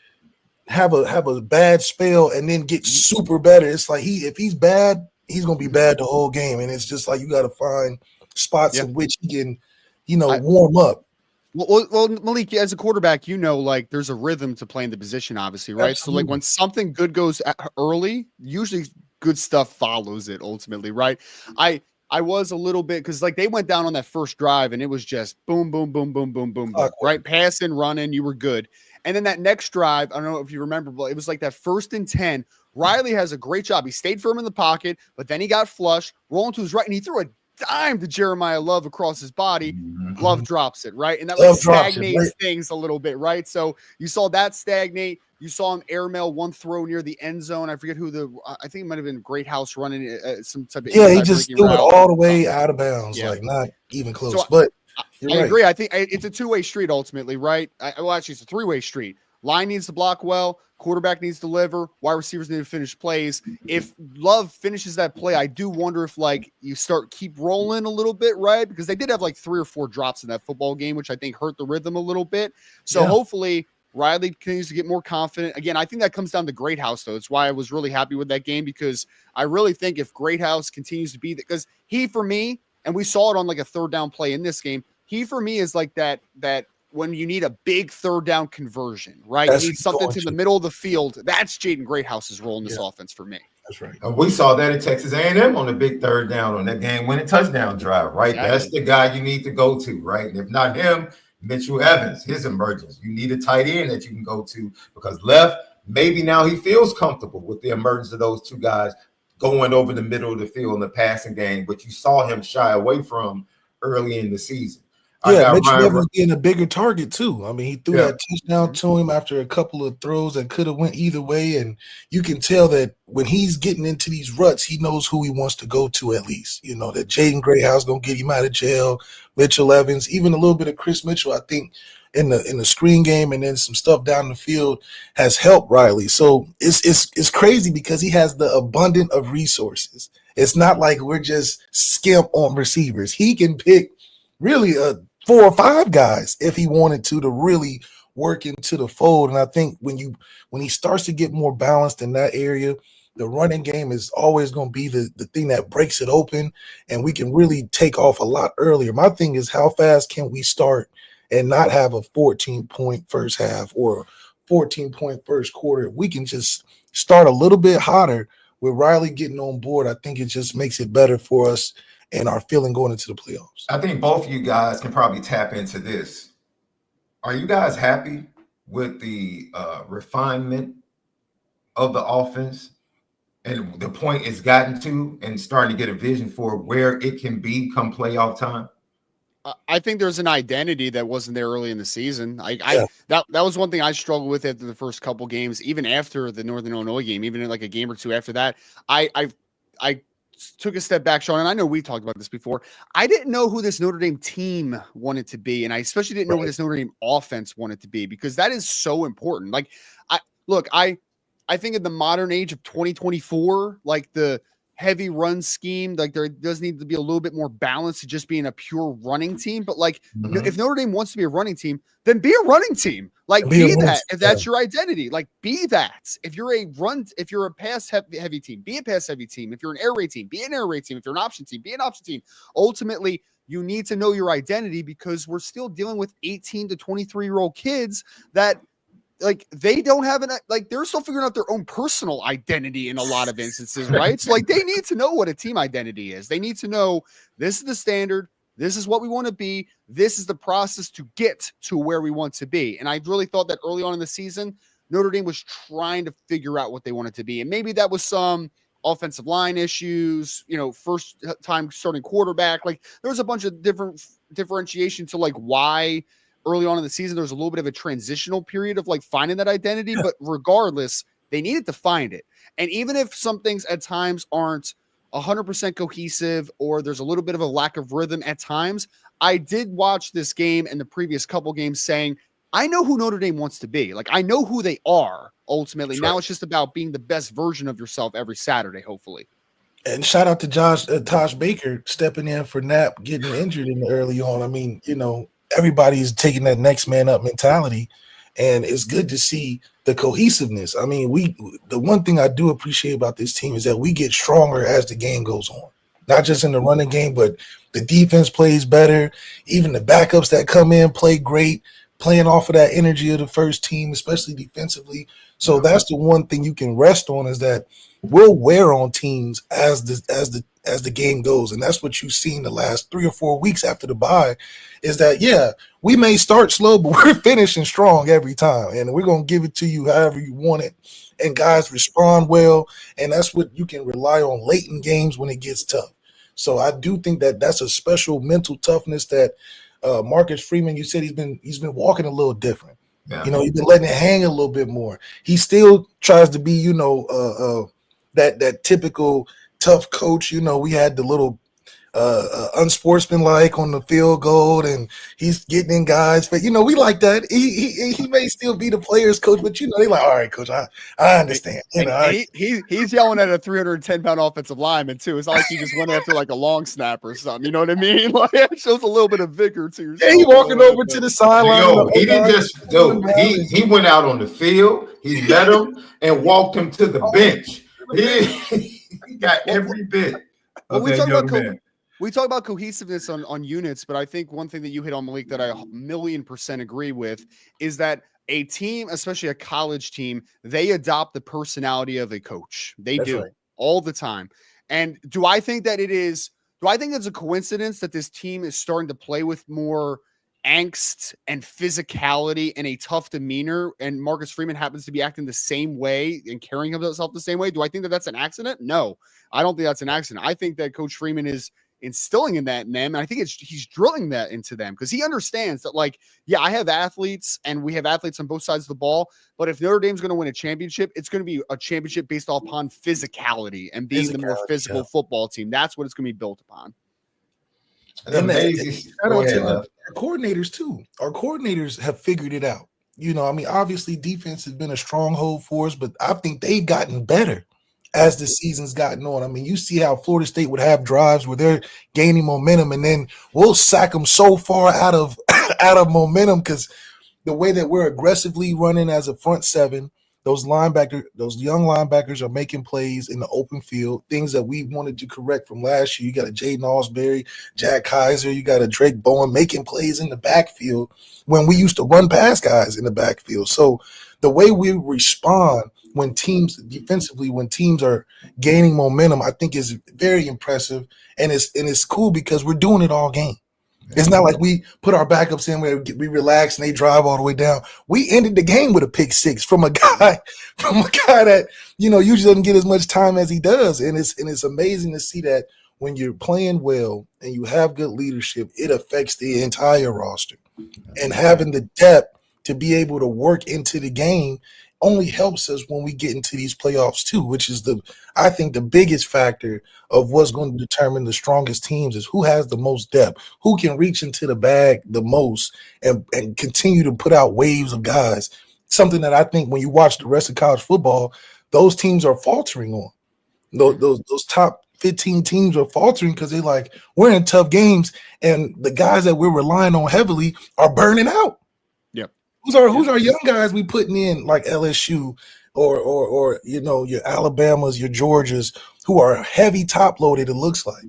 have a bad spell and then get super better. It's like if he's bad, he's gonna be bad the whole game. And it's just like you got to find spots in which he can, warm up. Well, Malik, as a quarterback, like there's a rhythm to playing the position, obviously, right? Absolutely. So like when something good goes early, usually good stuff follows it ultimately, right? I was a little bit, because like they went down on that first drive and it was just boom, boom, boom, boom, boom, boom, boom, right? Passing, running, you were good. And then that next drive, I don't know if you remember, but it was like that 1st and 10. Riley has a great job. He stayed firm in the pocket, but then he got flushed, rolling to his right, and he threw a dime to Jeremiah Love across his body. Love drops it, right? And that like stagnates things a little bit, right? So you saw that stagnate. You saw him airmail one throw near the end zone. I forget who I think it might have been Greathouse running some type of he just threw it all the way out of bounds, like not even close. So but I agree. I think it's a two-way street ultimately, right? Actually, it's a three-way street. Line needs to block well. Quarterback needs to deliver. Wide receivers need to finish plays. If Love finishes that play, I do wonder if like you keep rolling a little bit, right? Because they did have like 3 or 4 drops in that football game, which I think hurt the rhythm a little bit. So hopefully Riley continues to get more confident. Again, I think that comes down to Greathouse, though. It's why I was really happy with that game, because I really think if Greathouse continues to be, because he, for me, and we saw it on like a 3rd down play in this game, he for me is like that when you need a big 3rd down conversion, right? You need something to the middle of the field. That's Jaden Greathouse's role in this offense for me. That's right. We saw that in Texas A&M on the big 3rd down on that game-winning touchdown drive, right? Exactly. That's the guy you need to go to, right? And if not him, Mitchell Evans, his emergence. You need a tight end that you can go to, because Left, maybe now he feels comfortable with the emergence of those 2 guys going over the middle of the field in the passing game, but you saw him shy away from early in the season. Yeah, Mitchell Evans being a bigger target too. I mean, he threw that touchdown to him after a couple of throws that could have went either way, and you can tell that when he's getting into these ruts, he knows who he wants to go to at least. That Jaden Greathouse gonna get him out of jail. Mitchell Evans, even a little bit of Chris Mitchell, I think in the screen game, and then some stuff down the field has helped Riley. So it's crazy because he has the abundance of resources. It's not like we're just skimp on receivers. He can pick really 4 or 5 guys if he wanted to really work into the fold. And I think when he starts to get more balanced in that area, the running game is always going to be the thing that breaks it open, and we can really take off a lot earlier. My thing is, how fast can we start and not have a 14-point first half or 14-point first quarter? We can just start a little bit hotter with Riley getting on board. I think it just makes it better for us and our feeling going into the playoffs. I think both of you guys can probably tap into this. Are you guys happy with the refinement of the offense? and the point it's gotten to, and starting to get a vision for where it can be come playoff time? I think there's an identity that wasn't there early in the season. Yeah. That was one thing I struggled with after the first couple games, even after the Northern Illinois game, even in like a game or two after that. I took a step back, Sean, and I know we talked about this before. I didn't know who this Notre Dame team wanted to be, and I especially didn't know what this Notre Dame offense wanted to be, because that is so important. Like, I think in the modern age of 2024, like the heavy run scheme, like there does need to be a little bit more balance to just being a pure running team. But like, if Notre Dame wants to be a running team, then be a running team. Like, be that. If that's your identity, like, be that. If you're a pass heavy team, be a pass heavy team. If you're an air raid team, be an air raid team. If you're an option team, be an option team. Ultimately, you need to know your identity, because we're still dealing with 18 to 23-year-old kids that, like, they don't have they're still figuring out their own personal identity in a lot of instances, right? So like, they need to know what a team identity is. They need to know, this is the standard. This is what we want to be. This is the process to get to where we want to be. And I really thought that early on in the season, Notre Dame was trying to figure out what they wanted to be. And maybe that was some offensive line issues, first time starting quarterback. Like, there was a bunch of different differentiation to like why early on in the season there was a little bit of a transitional period of like finding that identity. But regardless, they needed to find it. And even if some things at times aren't 100% cohesive, or there's a little bit of a lack of rhythm at times, I did watch this game and the previous couple games saying, I know who Notre Dame wants to be. Like, I know who they are ultimately. Now it's just about being the best version of yourself every Saturday, hopefully. And shout out to Tosh Baker stepping in for Knapp, getting injured in the early on. I mean, everybody's taking that next man up mentality, and it's good to see the cohesiveness. I mean, the one thing I do appreciate about this team is that we get stronger as the game goes on, not just in the running game, but the defense plays better. Even the backups that come in play great, playing off of that energy of the first team, especially defensively. So that's the one thing you can rest on, is that we'll wear on teams as the game goes. And that's what you've seen the last 3 or 4 weeks after the bye, is that, yeah, we may start slow, but we're finishing strong every time. And we're going to give it to you however you want it. And guys respond well. And that's what you can rely on late in games when it gets tough. So I do think that that's a special mental toughness that Marcus Freeman, you said he's been walking a little different. Yeah. He's been letting it hang a little bit more. He still tries to be, that typical tough coach. We had the little unsportsmanlike on the field goal, and he's getting in guys. But we like that. He may still be the players' coach, but they like, all right, coach, I understand. He's yelling at a 310-pound offensive lineman too. It's not like he just went after like a long snap or something. You know what I mean? Like, it shows a little bit of vigor to yourself. Yeah, he walking over to the sideline. He didn't just he went out on the field. He met him and walked him to the bench. He got every bit. We talk about cohesiveness on units, but I think one thing that you hit on, Malik, that I 1,000,000% agree with is that a team, especially a college team, they adopt the personality of a coach. They do all the time. And do I think it's a coincidence that this team is starting to play with more angst and physicality and a tough demeanor, and Marcus Freeman happens to be acting the same way and carrying himself the same way? Do I think that that's an accident? No, I don't think that's an accident. I think that Coach Freeman is instilling in them, and I think he's drilling that into them, because he understands that, like, yeah, I have athletes, and we have athletes on both sides of the ball, but if Notre Dame's going to win a championship, it's going to be a championship based upon physicality and being the more physical football team. That's what it's going to be built upon. And our coordinators too. Our coordinators have figured it out. Obviously defense has been a stronghold for us, but I think they've gotten better as the season's gotten on. You see how Florida State would have drives where they're gaining momentum, and then we'll sack them so far out of momentum, because the way that we're aggressively running as a front seven, those young linebackers are making plays in the open field, things that we wanted to correct from last year. You got a Jaden Ausberry, Jack Kaiser, you got a Drake Bowen making plays in the backfield when we used to run past guys in the backfield. So the way we respond when teams are gaining momentum, I think is very impressive. And it's cool because we're doing it all game. It's not like we put our backups in where we relax and they drive all the way down. We ended the game with a pick six from a guy that usually doesn't get as much time as he does, and it's amazing to see that when you're playing well and you have good leadership, it affects the entire roster. And having the depth to be able to work into the game only helps us when we get into these playoffs too, which is I think the biggest factor of what's going to determine the strongest teams is who has the most depth, who can reach into the bag the most and continue to put out waves of guys. Something that I think when you watch the rest of college football, those teams are faltering on. Those top 15 teams are faltering because they're like, we're in tough games and the guys that we're relying on heavily are burning out. Who's our young guys we putting in like LSU or your Alabamas, your Georgias, who are heavy top loaded, it looks like.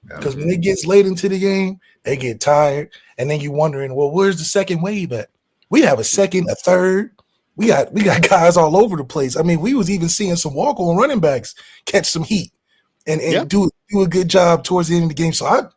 Because when it gets late into the game, they get tired. And then you're wondering, well, where's the second wave at? We have a second, a third. We got guys all over the place. I mean, we was even seeing some walk-on running backs catch some heat and do a good job towards the end of the game. So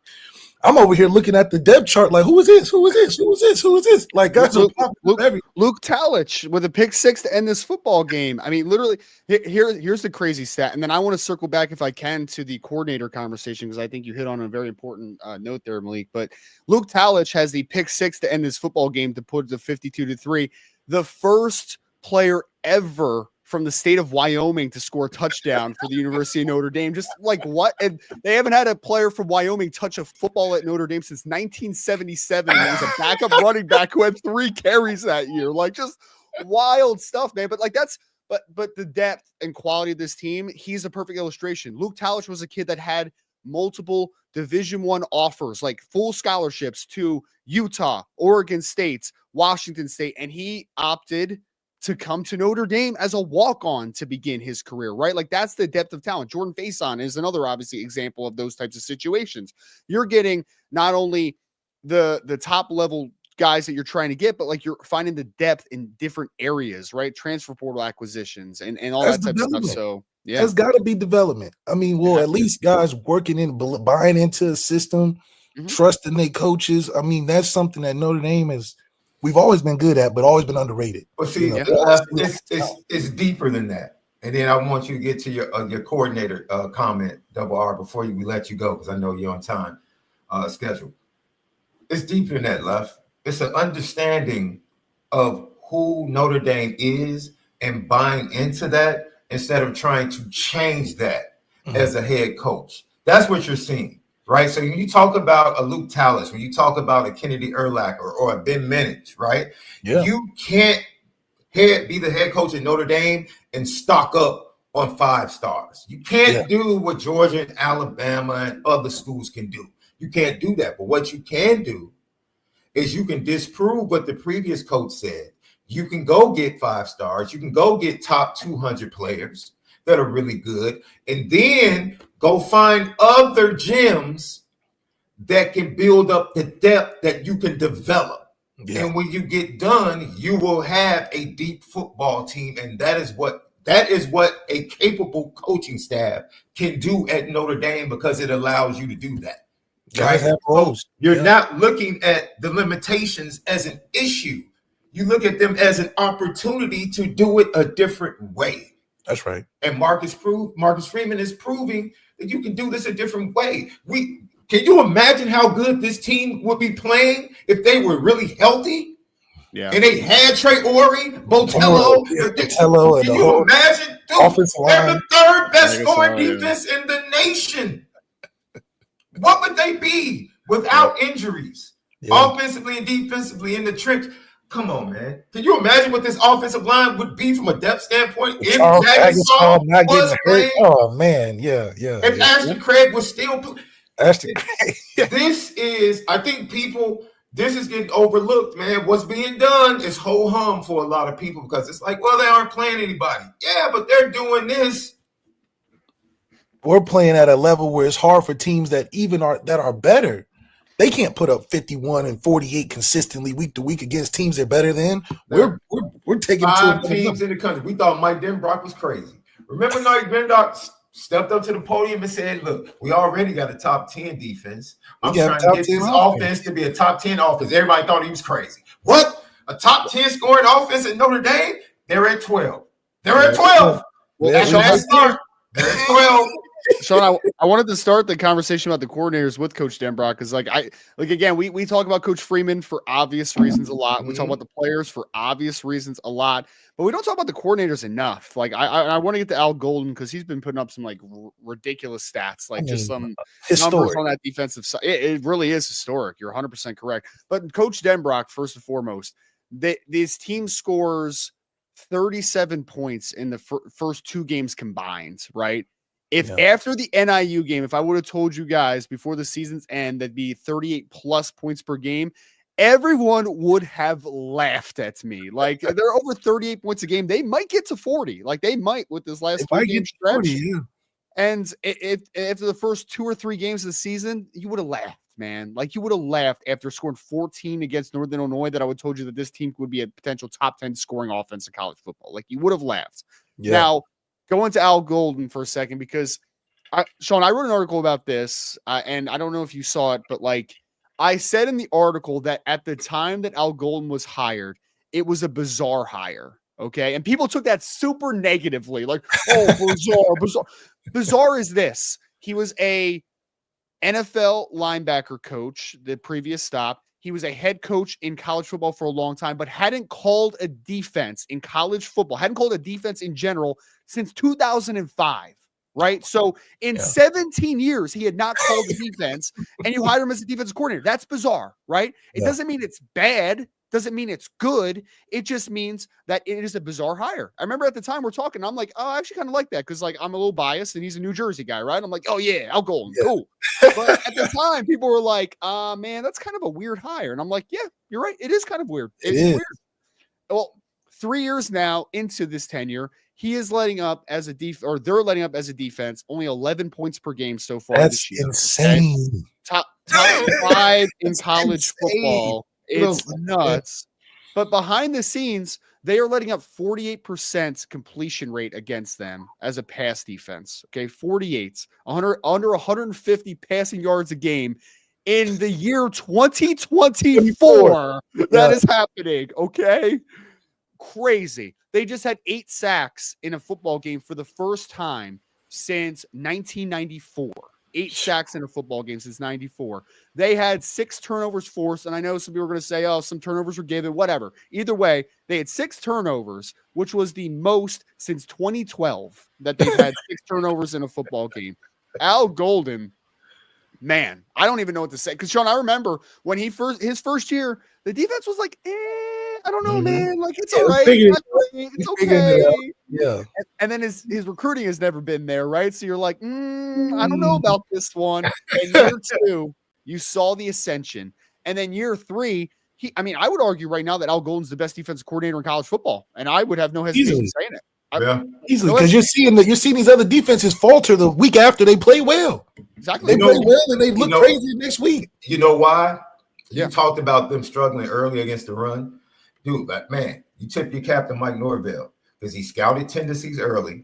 I'm over here looking at the depth chart like, who is this? Who is this? Who is this? Who is this? Like, guys are Luke Talich with a pick six to end this football game. I mean, literally, here's the crazy stat. And then I want to circle back, if I can, to the coordinator conversation, because I think you hit on a very important note there, Malik. But Luke Talich has the pick six to end this football game to put it to 52-3. The first player ever from the state of Wyoming to score a touchdown for the University of Notre Dame. Just like what? And they haven't had a player from Wyoming touch a football at Notre Dame since 1977. He was a backup running back who had 3 carries that year. Like, just wild stuff, man. But like but the depth and quality of this team, he's a perfect illustration. Luke Talich was a kid that had multiple Division I offers, like full scholarships to Utah, Oregon State, Washington State, and he opted to come to Notre Dame as a walk-on to begin his career, right? Like, that's the depth of talent. Jordan Faison is another, obviously, example of those types of situations. You're getting not only the top level guys that you're trying to get, but like you're finding the depth in different areas, right? Transfer portal acquisitions and all that type of stuff. So yeah, there's got to be development. I mean, well, at least guys working in, buying into a system, trusting their coaches. I mean, that's something that Notre Dame we've always been good at, but always been underrated. But see, it's deeper than that. And then I want you to get to your coordinator comment, Double R, before we let you go, because I know you're on time schedule. It's deeper than that, Left. It's an understanding of who Notre Dame is and buying into that instead of trying to change that as a head coach. That's what you're seeing. Right. So when you talk about a Luke Talich, when you talk about a Kennedy Urlacher or a Ben Minich, right? Yeah. You can't be the head coach at Notre Dame and stock up on 5 stars. You can't do what Georgia and Alabama and other schools can do. You can't do that. But what you can do is you can disprove what the previous coach said. You can go get 5 stars. You can go get top 200 players that are really good, and then go find other gems that can build up the depth that you can develop. Yeah. And when you get done, you will have a deep football team, and that is what a capable coaching staff can do at Notre Dame, because it allows you to do that. Right? So you're not looking at the limitations as an issue. You look at them as an opportunity to do it a different way. That's right. And Marcus Freeman is proving that you can do this a different way. Can you imagine how good this team would be playing if they were really healthy? Yeah. And they had Trey Ori, Botello. Can you imagine? Dude, they're the 3rd best scoring defense in the nation. What would they be without injuries? Offensively and defensively in the trench. Come on, man. Can you imagine what this offensive line would be from a depth standpoint if Jackson was playing? Oh, man. Yeah. If Ashton Craig was still Ashton Craig. I think this is getting overlooked, man. What's being done is ho-hum for a lot of people, because it's like, well, they aren't playing anybody. Yeah, but they're doing this. We're playing at a level where it's hard for teams that are better. They can't put up 51 and 48 consistently week to week against teams they're better than. We're taking 5 teams in the country. We thought Mike Denbrock was crazy. Remember Mike Denbrock stepped up to the podium and said, look, we already got a top 10 defense. I'm We got trying to top get 10 this offense. offense to be a top 10 offense. Everybody thought he was crazy. What? A top 10 scoring offense at Notre Dame? They're at 12. They're at 12. Well, Yeah, After that start, they're at 12. Sean, I wanted to start the conversation about the coordinators with Coach Denbrock because, again, we talk about Coach Freeman for obvious reasons a lot. We talk about the players for obvious reasons a lot, but we don't talk about the coordinators enough. Like, I want to get to Al Golden because he's been putting up some ridiculous stats, just some numbers on that defensive side. It really is historic. You're 100% correct. But Coach Denbrock, first and foremost, this team scores 37 points in the first 2 games combined, right? If after the NIU game, if I would have told you guys before the season's end that'd be 38 plus points per game, everyone would have laughed at me. Like, they're over 38 points a game. They might get to 40. Like, they might with this last 3-game stretch. 40, yeah. And if after the first 2 or 3 games of the season, you would have laughed, man. Like, you would have laughed after scoring 14 against Northern Illinois that I would have told you that this team would be a potential top 10 scoring offense in college football. Like, you would have laughed. Yeah. Now, go into Al Golden for a second because, Sean, I wrote an article about this, and I don't know if you saw it, but I said in the article that at the time that Al Golden was hired, it was a bizarre hire, okay? And people took that super negatively, like, oh, bizarre. Bizarre is this. He was a NFL linebacker coach, the previous stop. He was a head coach in college football for a long time, but hadn't called a defense in college football, hadn't called a defense in general since 2005, right? So in 17 years, he had not called a defense, and you hire him as a defensive coordinator. That's bizarre, right? It doesn't mean it's bad. Doesn't mean it's good. It just means that it is a bizarre hire. I remember at the time we're talking, I'm like, oh, I actually kind of like that because I'm a little biased and he's a New Jersey guy, right? I'm like, oh yeah, Al Golden, cool. But at the time, people were like, man, that's kind of a weird hire. And I'm like, yeah, you're right. It is kind of weird. It's weird. Well, 3 years now into this tenure, he is letting up as a they're letting up as a defense only 11 points per game so far. That's this year. insane. Okay? Top 5 in college football. It's nuts. But behind the scenes, they are letting up 48% completion rate against them as a pass defense. Okay, 48, under 150 passing yards a game in the year 2024. That is happening. Okay, crazy. They just had 8 sacks in a football game for the first time since 1994. 8 sacks in a football game since 94. They had 6 turnovers forced. And I know some people are going to say, oh, some turnovers were given, whatever. Either way, they had 6 turnovers, which was the most since 2012 that they've had 6 turnovers in a football game. Al Golden, man, I don't even know what to say. Because, Sean, I remember when his first year, the defense was like, I don't know, man. Like, it's all right. It's okay. Yeah. And then his recruiting has never been there, right? So you're like, I don't know about this one. And year 2, you saw the ascension. And then year 3, I would argue right now that Al Golden's the best defensive coordinator in college football. And I would have no hesitation in saying it. Easily, because you're seeing these other defenses falter the week after they play well. Exactly. They play well and they look crazy next week. You know why? You talked about them struggling early against the run. Dude, man, you tip your captain Mike Norvell because he scouted tendencies early,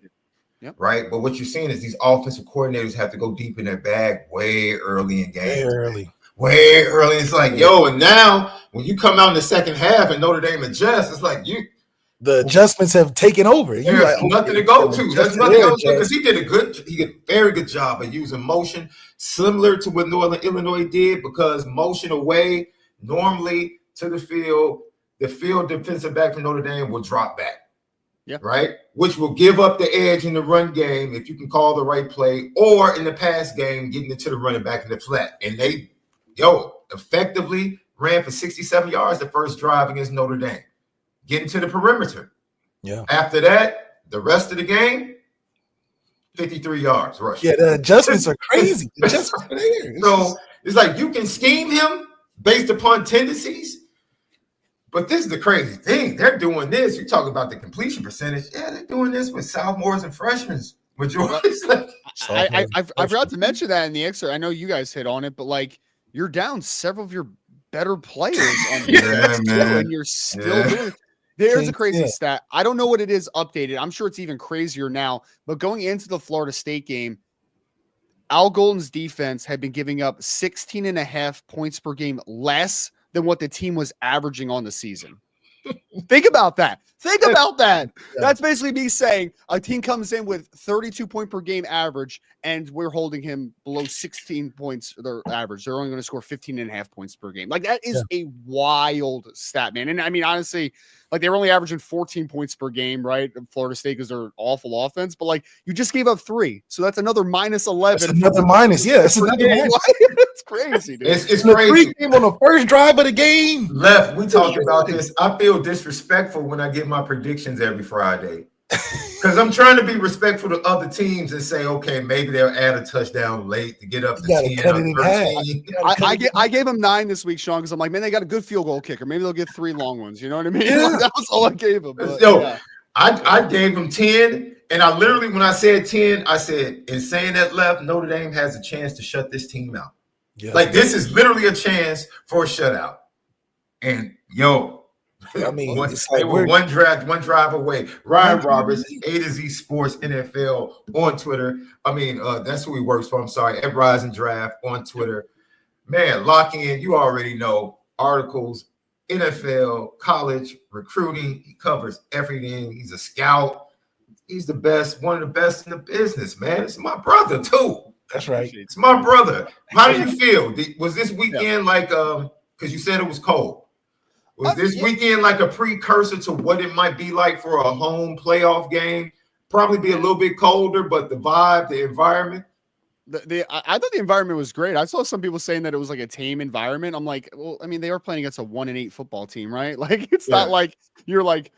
right? But what you're seeing is these offensive coordinators have to go deep in their bag way early in games. Way early. It's like, and now when you come out in the second half and Notre Dame adjusts, it's like the adjustments have taken over. There's nothing to go to. There's nothing to go to because he did a very good job of using motion, similar to what Northern Illinois did, because motion away normally to the field defensive back from Notre Dame will drop back. Right? Which will give up the edge in the run game if you can call the right play, or in the pass game, getting it to the running back in the flat. And they, effectively ran for 67 yards the first drive against Notre Dame, getting to the perimeter. After that, the rest of the game, 53 yards rush. The adjustments are crazy. So it's like you can scheme him based upon tendencies. But this is the crazy thing. They're doing this. You're talking about the completion percentage. Yeah, they're doing this with sophomores and freshmen. I forgot to mention that in the excerpt. I know you guys hit on it, but you're down several of your better players on defense, and you're still doing it. There's a crazy stat. I don't know what it is updated. I'm sure it's even crazier now. But going into the Florida State game, Al Golden's defense had been giving up 16.5 points per game less than what the team was averaging on the season. Think about that. Think about that. Yeah. That's basically me saying a team comes in with 32 point per game average, and we're holding him below 16 points their average. They're only going to score 15.5 points per game. Like, that is a wild stat, man. And I mean, honestly, like, they were only averaging 14 points per game, right? Florida State, because they're awful offense. But like, you just gave up 3. So that's another minus 11. That's another minus. Yeah, it's another minus. It's crazy, dude. It's crazy. Came on the first drive of the game. Left, we talked about this. I feel disrespectful when I get my predictions every Friday. Because I'm trying to be respectful to other teams and say, okay, maybe they'll add a touchdown late to get up to 10. I gave them 9 this week, Sean, because I'm like, man, they got a good field goal kicker. Maybe they'll get 3 long ones. You know what I mean? Yeah. Like, that was all I gave them. But, I gave them 10. And I literally, when I said 10, I said, in saying that, Left, Notre Dame has a chance to shut this team out. Yeah. Like, this is literally a chance for a shutout. And, I mean, they were one drive away. Ryan Roberts, A to Z Sports NFL on Twitter. I mean, that's who he works for. I'm sorry, at Rising Draft on Twitter. Man, lock in. You already know articles, NFL, college, recruiting. He covers everything. He's a scout. He's the best, one of the best in the business, man. It's my brother too. That's right. It's my brother. How do you feel? Was this weekend like? Because you said it was cold. Was this weekend like a precursor to what it might be like for a home playoff game? Probably be a little bit colder, but the vibe, the environment. I thought the environment was great. I saw some people saying that it was like a tame environment. I'm like, well, I mean, they are playing against a 1-8 football team, right? Like, it's not like you're like,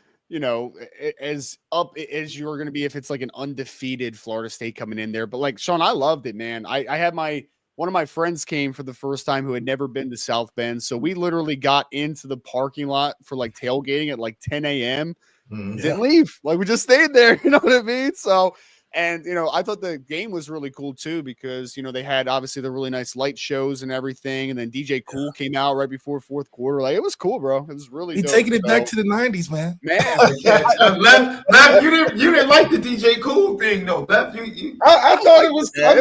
as up as you're going to be if it's like an undefeated Florida State coming in there. But like, Sean, I loved it, man. I had one of my friends came for the first time who had never been to South Bend. So we literally got into the parking lot for like tailgating at like 10 a.m. Didn't leave. Like, we just stayed there. You know what I mean? So, and, I thought the game was really cool too, because, they had obviously the really nice light shows and everything. And then DJ Cool came out right before fourth quarter. Like, it was cool, bro. It was really dope. Taking it back to the 90s, man. Left, you didn't like the DJ Cool thing, though. Left, I thought it was, I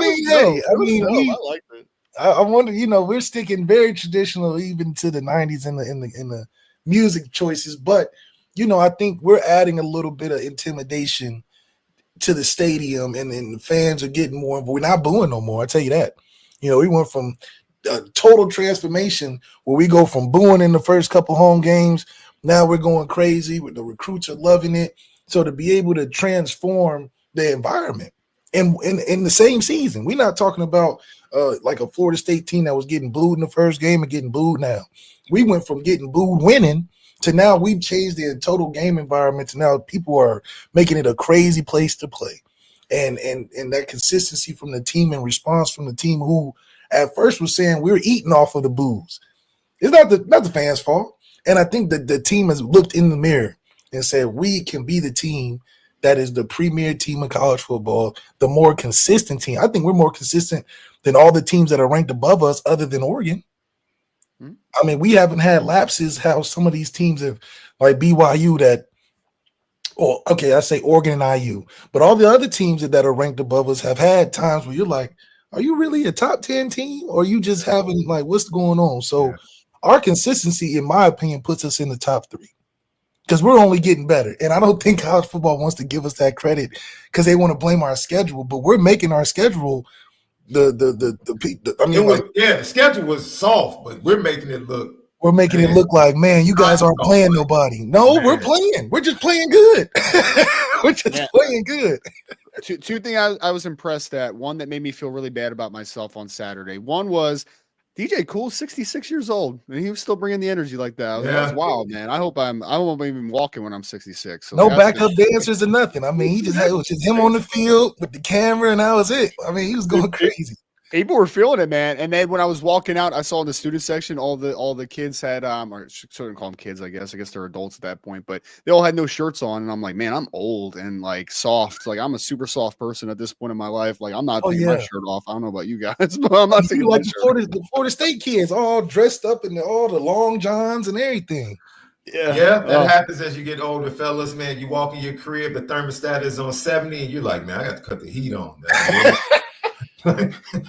liked it. I wonder, we're sticking very traditional even to the 90s in the music choices. But, I think we're adding a little bit of intimidation to the stadium, and the fans are getting more. We're not booing no more. I tell you that. We went from a total transformation where we go from booing in the first couple home games. Now we're going crazy. The recruits are loving it. So to be able to transform the environment in the same season, we're not talking about like a Florida State team that was getting booed in the first game and getting booed now. We went from getting booed winning to now we've changed the total game environment to now people are making it a crazy place to play. And that consistency from the team and response from the team who at first was saying we're eating off of the boos. It's not the fans' fault. And I think that the team has looked in the mirror and said we can be the team that is the premier team in college football, the more consistent team. I think we're more consistent than all the teams that are ranked above us other than Oregon. I mean, we haven't had lapses how some of these teams have, like BYU I say Oregon and IU, but all the other teams that are ranked above us have had times where you're like, are you really a top 10 team, or are you just having like, what's going on? So our consistency, in my opinion, puts us in the top 3 because we're only getting better. And I don't think college football wants to give us that credit because they want to blame our schedule, but we're making our schedule the schedule was soft, but we're making it look. We're making it look like, man, you guys aren't playing nobody. No, we're playing. We're just playing good. We're just playing good. Two things I was impressed at. One that made me feel really bad about myself on Saturday. One was DJ Cool, 66 years old, and he was still bringing the energy like that. That's wild, man. I won't even walking when I'm 66. So no backup dancers or nothing. I mean, it was just him on the field with the camera, and that was it. I mean, he was going crazy. People were feeling it, man. And then when I was walking out, I saw in the student section all the kids had or shouldn't call them kids, I guess they're adults at that point, but they all had no shirts on, and I'm like, man, I'm old and like soft. Like, I'm a super soft person at this point in my life. Like, I'm not taking my shirt off. I don't know about you guys, but I'm not taking like the Florida State kids all dressed up in all the long johns and everything. Yeah, that happens as you get older, fellas. Man, you walk in your crib, the thermostat is on 70, and you're like, man, I got to cut the heat on.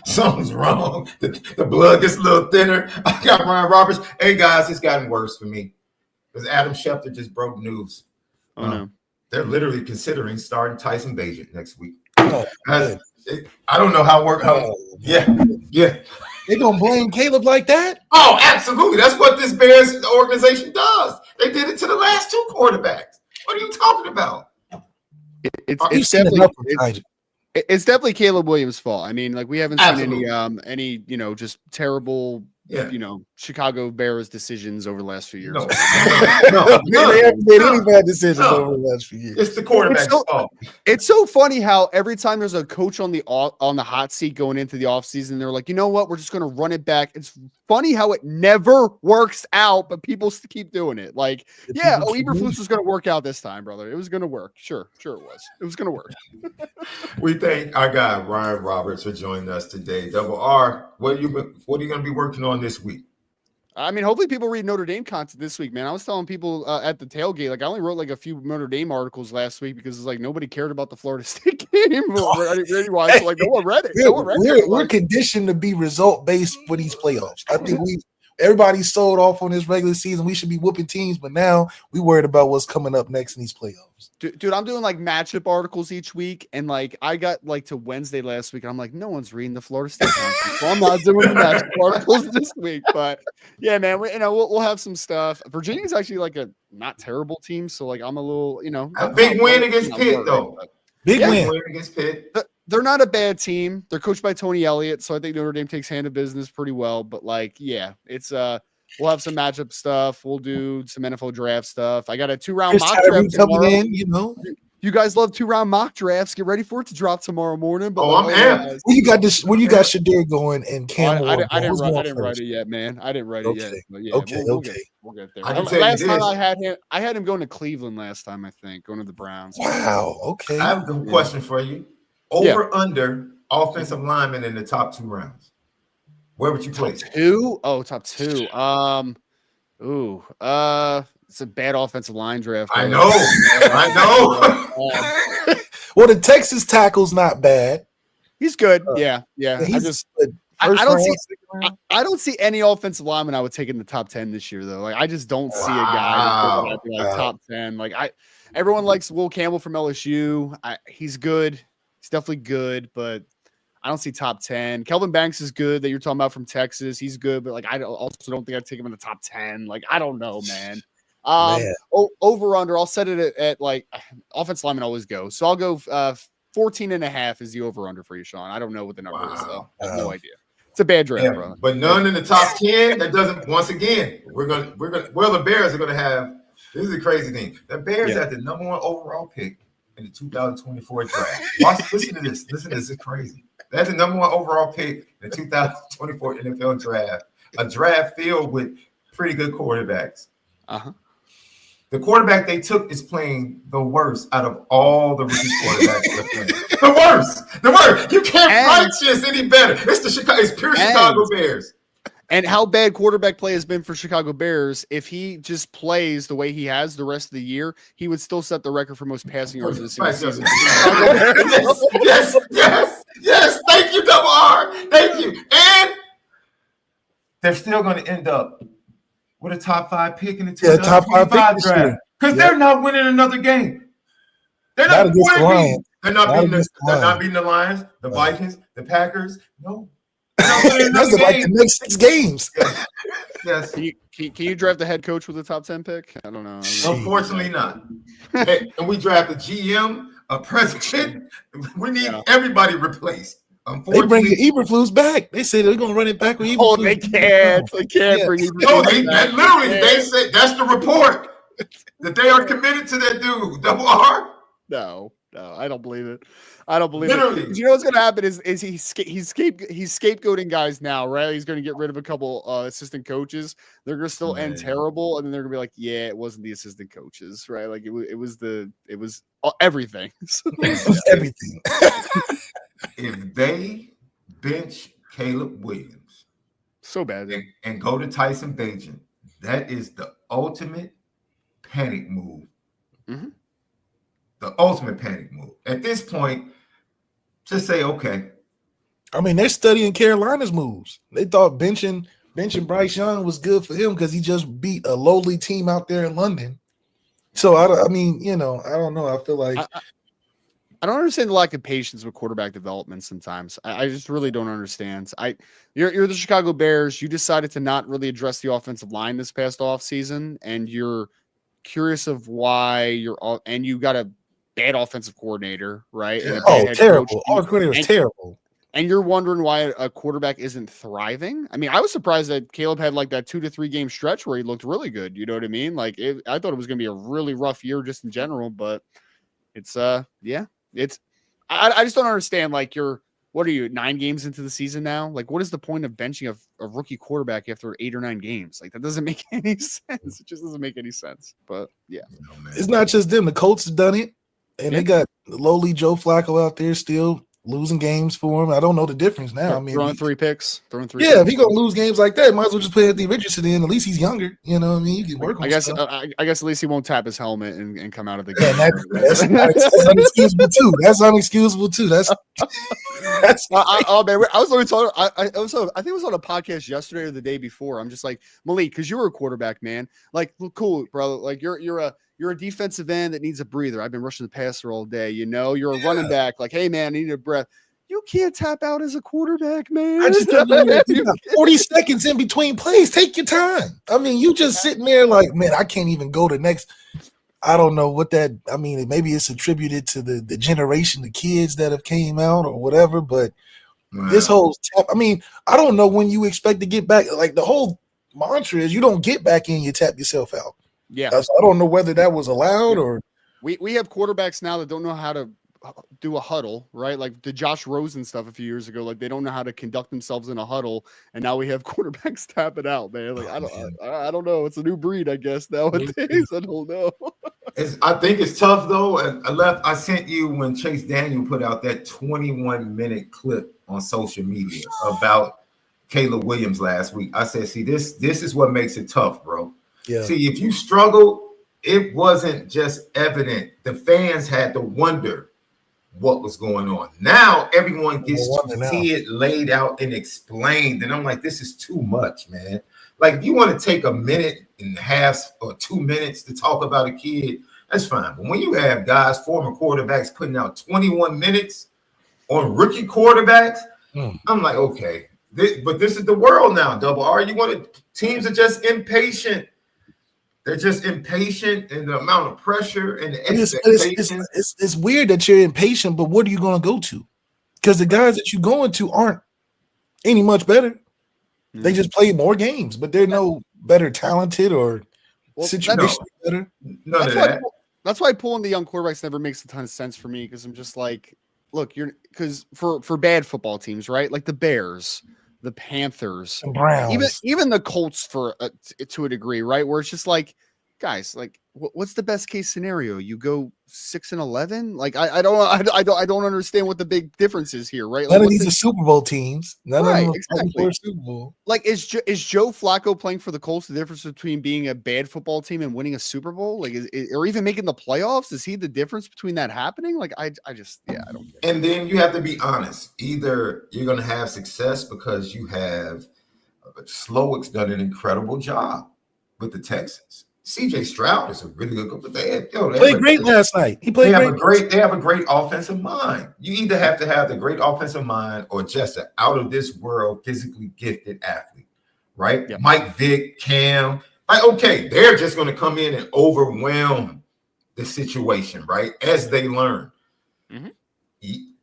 Something's wrong. The blood gets a little thinner. I got Ryan Roberts. Hey, guys, it's gotten worse for me because Adam Schefter just broke news. Oh, no. They're literally considering starting Tyson Bagent next week. Oh, I don't know how work. Yeah. They gonna blame Caleb like that? Oh, absolutely. That's what this Bears organization does. They did it to the last two quarterbacks. What are you talking about? It's definitely Caleb Williams' fault. I mean, like we haven't seen any just terrible Chicago Bears decisions over the last few years. No, they haven't made any bad decisions over the last few years. It's the quarterback's fault. It's so funny how every time there's a coach on the hot seat going into the offseason, they're like, you know what, we're just going to run it back. It's funny how it never works out, but people keep doing it. Like, Eberflus was going to work out this time, brother. It was going to work. Sure it was. It was going to work. We thank our guy Ryan Roberts for joining us today. Double R, what are you going to be working on this week? I mean, hopefully people read Notre Dame content this week, man. I was telling people at the tailgate, like I only wrote like a few Notre Dame articles last week because it's like nobody cared about the Florida State game. So like no one read it. We're conditioned to be result based for these playoffs. I think everybody sold off on this regular season. We should be whooping teams, but now we worried about what's coming up next in these playoffs. Dude, I'm doing like matchup articles each week, and like I got like to Wednesday last week, and I'm like, no one's reading the Florida State conference, so I'm not doing the matchup articles this week. But yeah, man, we'll have some stuff. Virginia's actually like a not terrible team, so like I'm a little, a big win against Pitt though. Big win against Pitt. They're not a bad team. They're coached by Tony Elliott, so I think Notre Dame takes hand of business pretty well. But like, yeah, it's we'll have some matchup stuff. We'll do some NFL draft stuff. I got a 2-round mock draft coming in. You guys love 2-round mock drafts. Get ready for it to drop tomorrow morning. But I'm amped. When you got Shadir going and Campbell. I didn't write it yet, man. I didn't write it yet. But yeah, we'll get there. Last time I had him going to Cleveland last time, I think, going to the Browns. Wow. Okay. I have a question for you. Over/under offensive linemen in the top 2 rounds. Where would you place? Top 2? Oh, top 2. It's a bad offensive line draft. I know. Well, the Texas tackle's not bad. He's good. Yeah. I don't see any offensive lineman I would take in the top 10 this year, though. Like, I just don't see a guy that's like top 10. Like, everyone likes Will Campbell from LSU. He's good. He's definitely good, but I don't see top 10. Kelvin Banks is good that you're talking about from Texas. He's good, but like I also don't think I'd take him in the top 10. Like, I don't know, man. Over under, I'll set it at like offensive lineman always go. So I'll go 14.5 is the over under for you, Sean. I don't know what the number is though. I have no idea. It's a bad draft, brother. But none in the top 10. That doesn't. Once again, the Bears are gonna have. This is the crazy thing. The Bears had the number 1 overall pick in the 2024 draft. Listen to this. This is crazy. That's the number 1 overall pick in the 2024 NFL draft. A draft filled with pretty good quarterbacks. The quarterback they took is playing the worst out of all the rookie quarterbacks. The worst. You can't write this any better. It's pure Chicago Bears. And how bad quarterback play has been for Chicago Bears, if he just plays the way he has the rest of the year, he would still set the record for most passing yards in a single season. Yes. Thank you, Double R. Thank you. And they're still going to end up with a top 5 pick in the 2025 draft because they're not winning another game. They're not winning. They're not beating the Lions, the Vikings, the Packers. No. That's like the next 6 games. Yes. Can you draft the head coach with a top 10 pick? I don't know. Unfortunately not. And we draft a GM, a president. We need everybody replaced. They bring Eberflus back. They say they're going to run it back with Eberflus. Oh, they can't bring Eberflus back. Literally, they said that's the report that they are committed to that dude. Double R? No, I don't believe it. Literally. You know what's going to happen is he's scapegoating guys now, right? He's going to get rid of a couple assistant coaches. They're going to still end terrible, and then they're going to be like, yeah, it wasn't the assistant coaches, right? Like it was everything. Everything. If they bench Caleb Williams so bad and go to Tyson Bagent, that is the ultimate panic move. Mm-hmm. The ultimate panic move. At this point, just say, okay. I mean, they're studying Carolina's moves. They thought benching Bryce Young was good for him because he just beat a lowly team out there in London. So I mean, I don't know. I feel like I don't understand the lack of patience with quarterback development sometimes. I just really don't understand. You're the Chicago Bears. You decided to not really address the offensive line this past offseason, and you're curious of why and you got a bad offensive coordinator, right? And a bad head terrible. coach. Our coordinator was terrible. And you're wondering why a quarterback isn't thriving. I mean, I was surprised that Caleb had like that 2 to 3 game stretch where he looked really good. You know what I mean? Like I thought it was going to be a really rough year just in general, but it's I just don't understand. Like what are you 9 games into the season now? Like what is the point of benching a rookie quarterback after 8 or 9 games? Like that doesn't make any sense. It just doesn't make any sense. But yeah, it's not just them. The Colts have done it, and they got lowly Joe Flacco out there still losing games for him. I don't know the difference now. I mean, throwing 3 picks. Yeah, if he gonna lose games like that, might as well just put Anthony Richardson in. At least he's younger. You know what I mean? You can work on. I guess at least he won't tap his helmet and come out of the game. Yeah, that's unexcusable too. That's unexcusable too. That's oh man, I was only talking. I think it was on a podcast yesterday or the day before. I'm just like, Malik, because you were a quarterback, man. Like, cool, brother. Like you're a defensive end that needs a breather. I've been rushing the passer all day. You're a running back. Like, hey man, I need a breath. You can't tap out as a quarterback, man. I just don't know. 40 seconds in between plays. Take your time. I mean, you just sitting there like, man, I can't even go to next. I don't know what that. I mean, maybe it's attributed to the generation, the kids that have came out or whatever. But this whole tap. I mean, I don't know when you expect to get back. Like the whole mantra is you don't get back in, you tap yourself out. Yeah, so I don't know whether that was allowed or we have quarterbacks now that don't know how to do a huddle, right? Like the Josh Rosen stuff a few years ago, like they don't know how to conduct themselves in a huddle, and now we have quarterbacks tap it out, man. Like I don't know. It's a new breed, I guess nowadays. I don't know. I think it's tough though. I sent you when Chase Daniel put out that 21-minute clip on social media about Caleb Williams last week. I said, see, this is what makes it tough, bro. Yeah. See, if you struggle, it wasn't just evident. The fans had to wonder what was going on. Now everyone gets to see it laid out and explained. And I'm like, this is too much, man. Like, if you want to take a minute and a half or 2 minutes to talk about a kid, that's fine. But when you have guys, former quarterbacks, putting out 21 minutes on rookie quarterbacks, I'm like, okay. But this is the world now, Double R. Teams are just impatient. They're just impatient in the amount of pressure and the expectations. It's weird that you're impatient, but what are you going to go to? Because the guys that you're going to aren't any much better. They just play more games, but they're no better talented or situationally better. None of that. That's why pulling the young quarterbacks never makes a ton of sense for me, because I'm just like, look, because for bad football teams, right? Like the Bears, the Panthers, the Browns, even the Colts to a degree, right? Where it's just like, guys, like what's the best case scenario? You go 6-11? Like I don't understand what the big difference is here, right? Like, none of these are Super Bowl teams. None of them are exactly. for Super Bowl. Like is Joe Flacco playing for the Colts the difference between being a bad football team and winning a Super Bowl? Like or even making the playoffs? Is he the difference between that happening? Like I don't get it. And then you have to be honest. Either you're going to have success because you have Slowick's done an incredible job with the Texans. CJ Stroud is a really good, but they played great last night. He played They have a great offensive mind. You either have to have the great offensive mind or just an out of this world physically gifted athlete, right? Yep. Mike Vick, Cam, like, okay, they're just going to come in and overwhelm the situation, right? As they learn.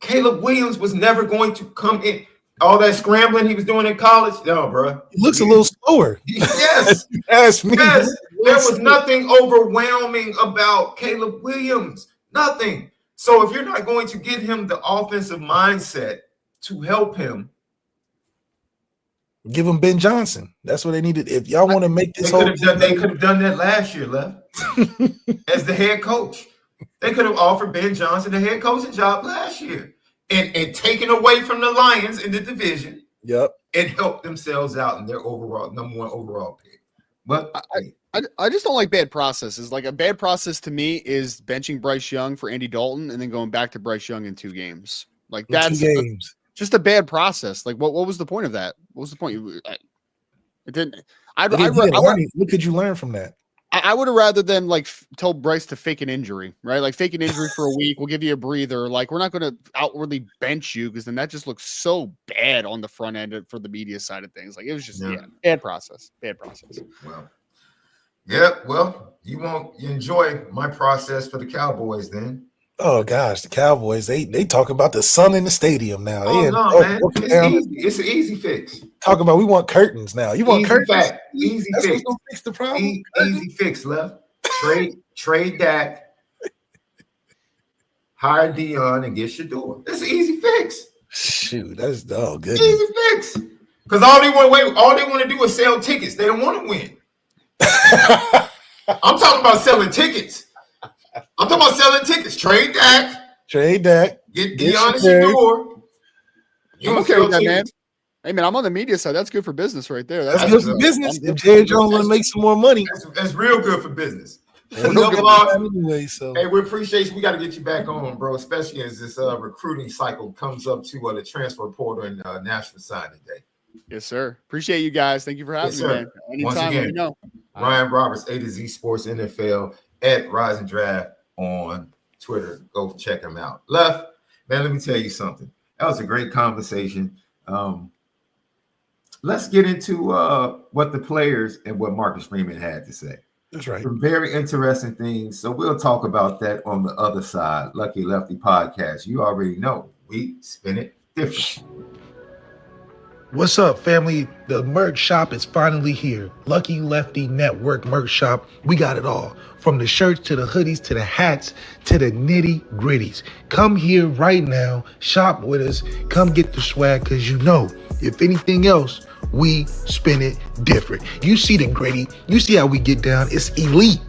Caleb Williams was never going to come in. All that scrambling he was doing in college, no, bro. He looks a little slower. Yes, that's me. Yes, there was nothing overwhelming about Caleb Williams. Nothing. So if you're not going to get him the offensive mindset to help him, give him Ben Johnson. That's what they needed. If y'all want to make this they could have done that last year, Left, as the head coach. They could have offered Ben Johnson the head coaching job last year. And taken away from the Lions in the division. Yep. And help themselves out in their number one overall pick. But I just don't like bad processes. Like a bad process to me is benching Bryce Young for Andy Dalton and then going back to Bryce Young in 2 games. Like that's just a bad process. Like what was the point of that? What was the point? It didn't. What could you learn from that? I would have rather than like told Bryce to fake an injury, right? Like fake an injury for a week. We'll give you a breather. Like we're not going to outwardly bench you because then that just looks so bad on the front end for the media side of things. Like it was just bad process. Bad process. Well, yeah. Well, you won't enjoy my process for the Cowboys then. Oh gosh, the Cowboys, they talk about the sun in the stadium now. Oh no, man. It's an easy fix. Talking about we want curtains now. You want curtains? Easy That's fix. what's gonna fix the problem. Easy fix, Left. Trade Dak. Hire Dion and get Shador. That's an easy fix. Shoot, that's good. Easy fix. Because all they want to do is sell tickets. They don't want to win. I'm talking about selling tickets. I'm talking about selling tickets. Trade Dak. Get Dion and Shador. I'm okay with that, man. Hey, man, I'm on the media side. That's good for business right there. That's good for business. If Jerry Jones want to make some more money. That's real good for business. Anyway, so. Hey, we appreciate you. We got to get you back on, bro, especially as this recruiting cycle comes up to the transfer portal and National Signing Day. Yes, sir. Appreciate you guys. Thank you for having me, man. Anytime, once again, let me know. Ryan Roberts, A to Z Sports NFL at Rise and Draft on Twitter. Go check him out. Left, man, let me tell you something. That was a great conversation. Let's get into what the players and what Marcus Freeman had to say. That's right. Some very interesting things. So we'll talk about that on the other side. Lucky Lefty podcast. You already know we spin it different. What's up, family? The merch shop is finally here. Lucky Lefty Network merch shop. We got it all. From the shirts to the hoodies to the hats to the nitty gritties. Come here right now. Shop with us. Come get the swag because you know, if anything else, we spin it different. You see the gritty. You see how we get down. It's elite.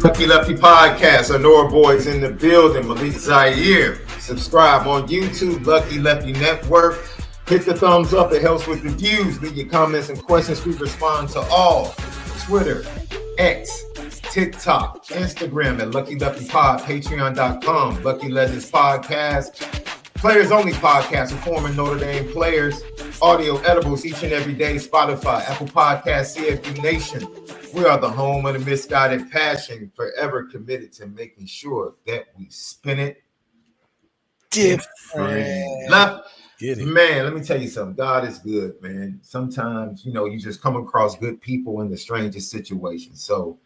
Lucky Lefty podcast. Onora boys in the building. Malik ZAIRE. Subscribe on YouTube. Lucky Lefty Network. Hit the thumbs up. It helps with the views. Leave your comments and questions. We respond to all. Twitter, X, TikTok, Instagram at Lucky Lefty Pod. Patreon.com. Lucky Legends Podcast. Players only podcast for former Notre Dame players. Audio edibles each and every day. Spotify, Apple Podcasts, CFB Nation. We are the home of the misguided passion, forever committed to making sure that we spin it different. Man, let me tell you something. God is good, man. Sometimes, you just come across good people in the strangest situations. So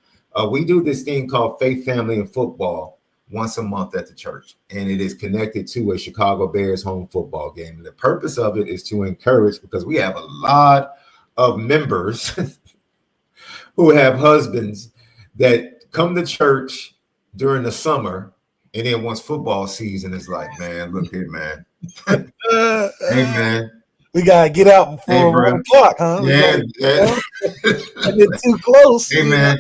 we do this thing called Faith, Family, and Football once a month at the church, and it is connected to a Chicago Bears home football game. And the purpose of it is to encourage, because we have a lot of members who have husbands that come to church during the summer, and then once football season is like, man, look here, man. Hey, man. We got to get out before 1 o'clock, huh? Yeah. Get too close. Hey, man.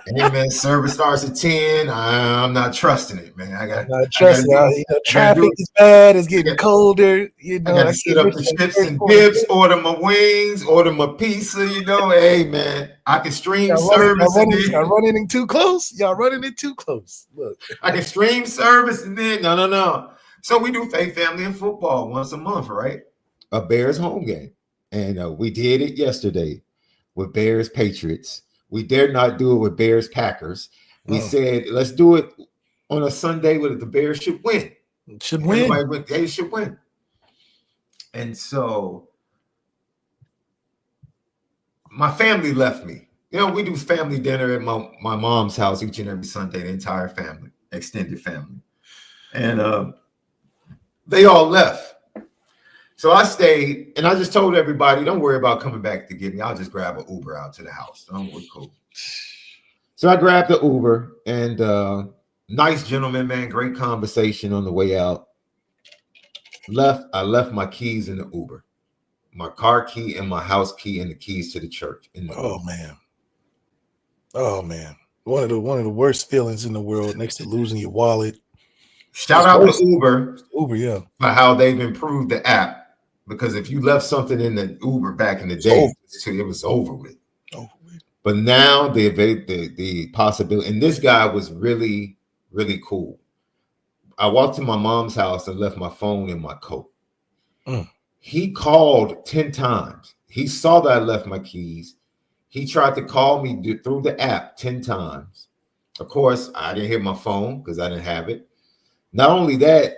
Hey, man, service starts at 10. I'm not trusting it, man. I got to trust it. Traffic is bad. It's getting colder. I got to sit up the chips and dips, order my wings, order my pizza, Hey, man, I can stream service. Y'all running in too close. Look. I can stream service and then, no. So we do Faith, Family, and Football once a month, right? A Bears home game. And we did it yesterday with Bears Patriots. We dared not do it with Bears Packers. We said, let's do it on a Sunday where the Bears should win. They should win. And so my family left me. We do family dinner at my mom's house each and every Sunday, the entire family, extended family. And they all left. So I stayed, and I just told everybody, don't worry about coming back to get me. I'll just grab an Uber out to the house. Don't worry, cool. So I grabbed the Uber, and nice gentleman, man, great conversation on the way out. I left my keys in the Uber, my car key and my house key and the keys to the church in the Oh Uber. man. Oh man. One of the worst feelings in the world next to losing your wallet. Shout out to Uber. Uber, yeah. For how they've improved the app. Because if you left something in the Uber back in the day, it was over with. But now the possibility, and this guy was really, really cool. I walked to my mom's house and left my phone in my coat. He called 10 times. He saw that I left my keys. He tried to call me through the app 10 times. Of course, I didn't hear my phone because I didn't have it. Not only that,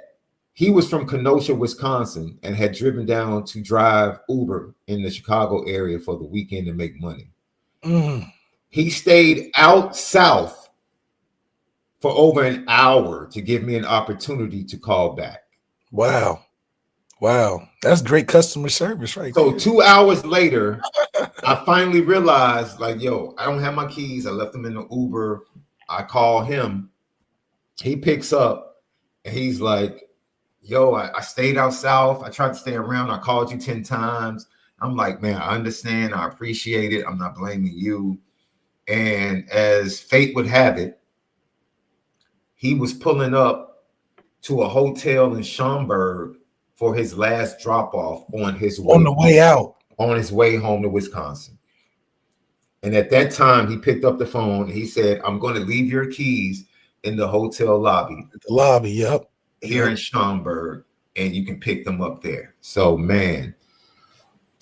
he was from Kenosha, Wisconsin, and had driven down to drive Uber in the Chicago area for the weekend to make money. He stayed out south for over an hour to give me an opportunity to call back. Wow. That's great customer service, right? So 2 hours later, I finally realized, like, yo, I don't have my keys. I left them in the Uber. I call him. He picks up and he's like, yo, I stayed out south. I tried to stay around. I called you 10 times. I'm like, man, I understand. I appreciate it. I'm not blaming you. And as fate would have it, he was pulling up to a hotel in Schaumburg for his last drop off on his way on his way home to Wisconsin. And at that time, he picked up the phone. And he said, I'm going to leave your keys in the hotel lobby. The lobby, yep. Here in Schaumburg, and you can pick them up there. So, man,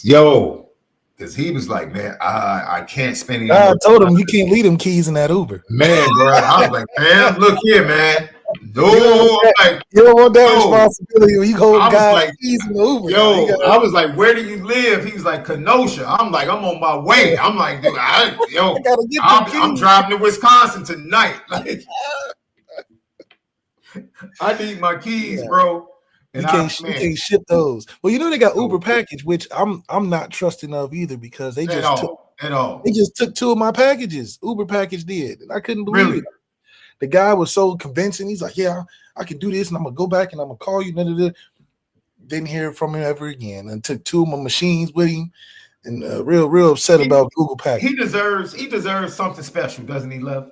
yo, because he was like, man, I can't spend any I more told time. him you can't leave them keys in that Uber. Man, bro, I was like, man, look here, man. No, like, you don't want that responsibility when you hold guys like, keys in the Uber. Yo, I was like, where do you live? He was like, Kenosha. I'm like, I'm on my way. I'm like, dude, I'm driving to Wisconsin tonight. Like, I need my keys, bro. And you can't ship those. Well, you know they got Uber package, which I'm not trusting of either because they just took 2 of my packages. Uber package did, and I couldn't believe it. The guy was so convincing. He's like, yeah, I can do this, and I'm gonna go back and I'm gonna call you. Didn't hear from him ever again, and took 2 of my machines with him, and real upset about Google package. He deserves something special, doesn't he, Lev?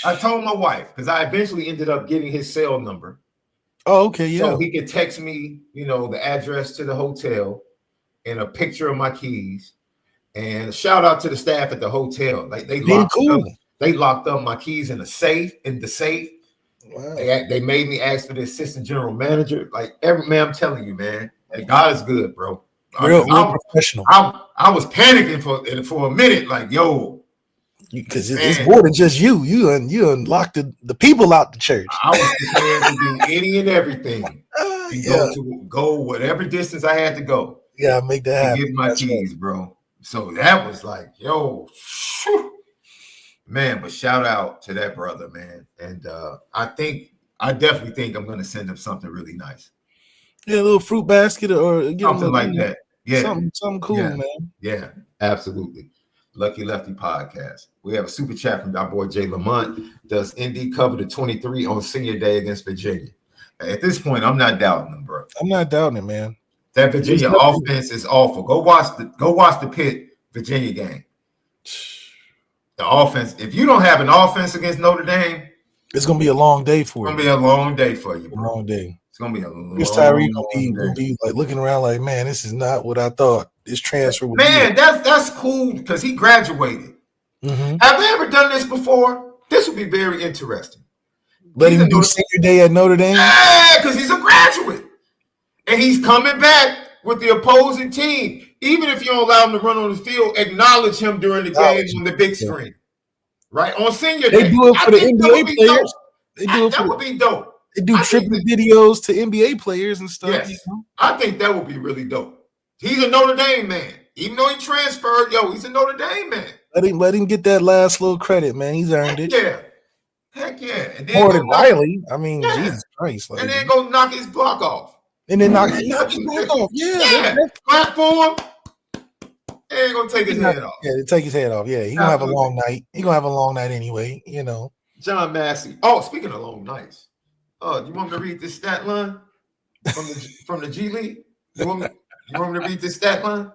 I told my wife because I eventually ended up getting his cell number. Oh, okay, yeah. So he could text me, the address to the hotel and a picture of my keys. And shout out to the staff at the hotel. Like they locked up my keys in the safe. Wow. They made me ask for the assistant general manager. Like man, I'm telling you, man, God is good, bro. Real professional. I was panicking for a minute, like, yo. Because it's more than just you. You unlocked the people out the church. I was prepared to do any and everything. Go whatever distance I had to go. Yeah, make that happen. Give my keys, bro. So that was like, yo, man. But shout out to that brother, man. And I definitely think I'm gonna send him something really nice. Yeah, a little fruit basket or something like that. Yeah, something cool, man. Yeah, absolutely. Lucky Lefty podcast. We have a super chat from our boy Jay Lamont. Does Indy cover the 23 on senior day against Virginia? At this point, I'm not doubting them, bro. I'm not doubting it, man. That Virginia offense is awful. Go watch the Pitt Virginia game. The offense. If you don't have an offense against Notre Dame, it's gonna be a long day for you. It's gonna be a long day for you, bro. A long day. It's gonna be a long day. Tyree gonna be like looking around like, man, this is not what I thought. This transfer would be. That's cool because he graduated. Mm-hmm. Have they ever done this before? This would be very interesting. Let him do senior day at Notre Dame? Yeah, because he's a graduate. And he's coming back with the opposing team. Even if you don't allow him to run on the field, acknowledge him during the game on the big screen. Right? On senior day. They do it for the NBA players. That would be dope. They do triple videos to NBA players and stuff. Yes. I think that would be really dope. He's a Notre Dame man. Even though he transferred, he's a Notre Dame man. Let him get that last little credit, man. He's earned it. Yeah. Heck yeah. And more than Riley. I mean, Jesus Christ. And then go knock his block off. And then knock his block off. Yeah. Platform. He ain't gonna take his head off. Yeah, take his head off. Yeah, he's gonna have a long night. He's gonna have a long night anyway, John Massey. Oh, speaking of long nights. Oh, you want me to read this stat line? from the G League? You want me to read this stat line?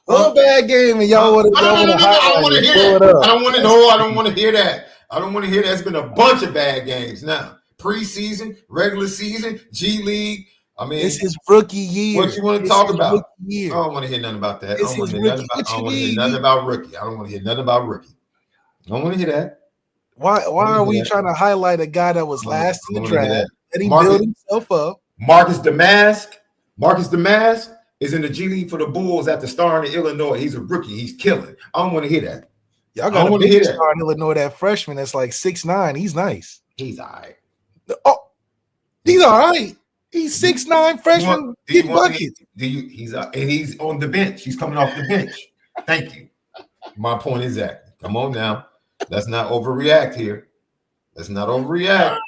One bad game and y'all want to I don't want to hear that. I don't want to know. I don't want to hear that. I don't want to hear that. It's been a bunch of bad games now. Preseason, regular season, G League. I mean, it's his rookie year. What you want to talk about? I I don't want to hear nothing about that. I It's don't want his to hear rookie. nothing about rookie. I don't want to hear nothing about rookie. I don't want to hear that. Why are we trying to highlight a guy that was last in the draft? That he built himself up. Marcus Damask is in the G League for the Bulls after starring in Illinois. He's a rookie. He's killing. I don't want to hear that. Y'all got a big star in Illinois, that freshman that's like 6'9". He's nice. He's all right. Oh, he's all right. He's 6'9" freshman. Get buckets. He's on the bench. He's coming off the bench. Thank you. My point is that. Come on now. Let's not overreact here. Let's not overreact.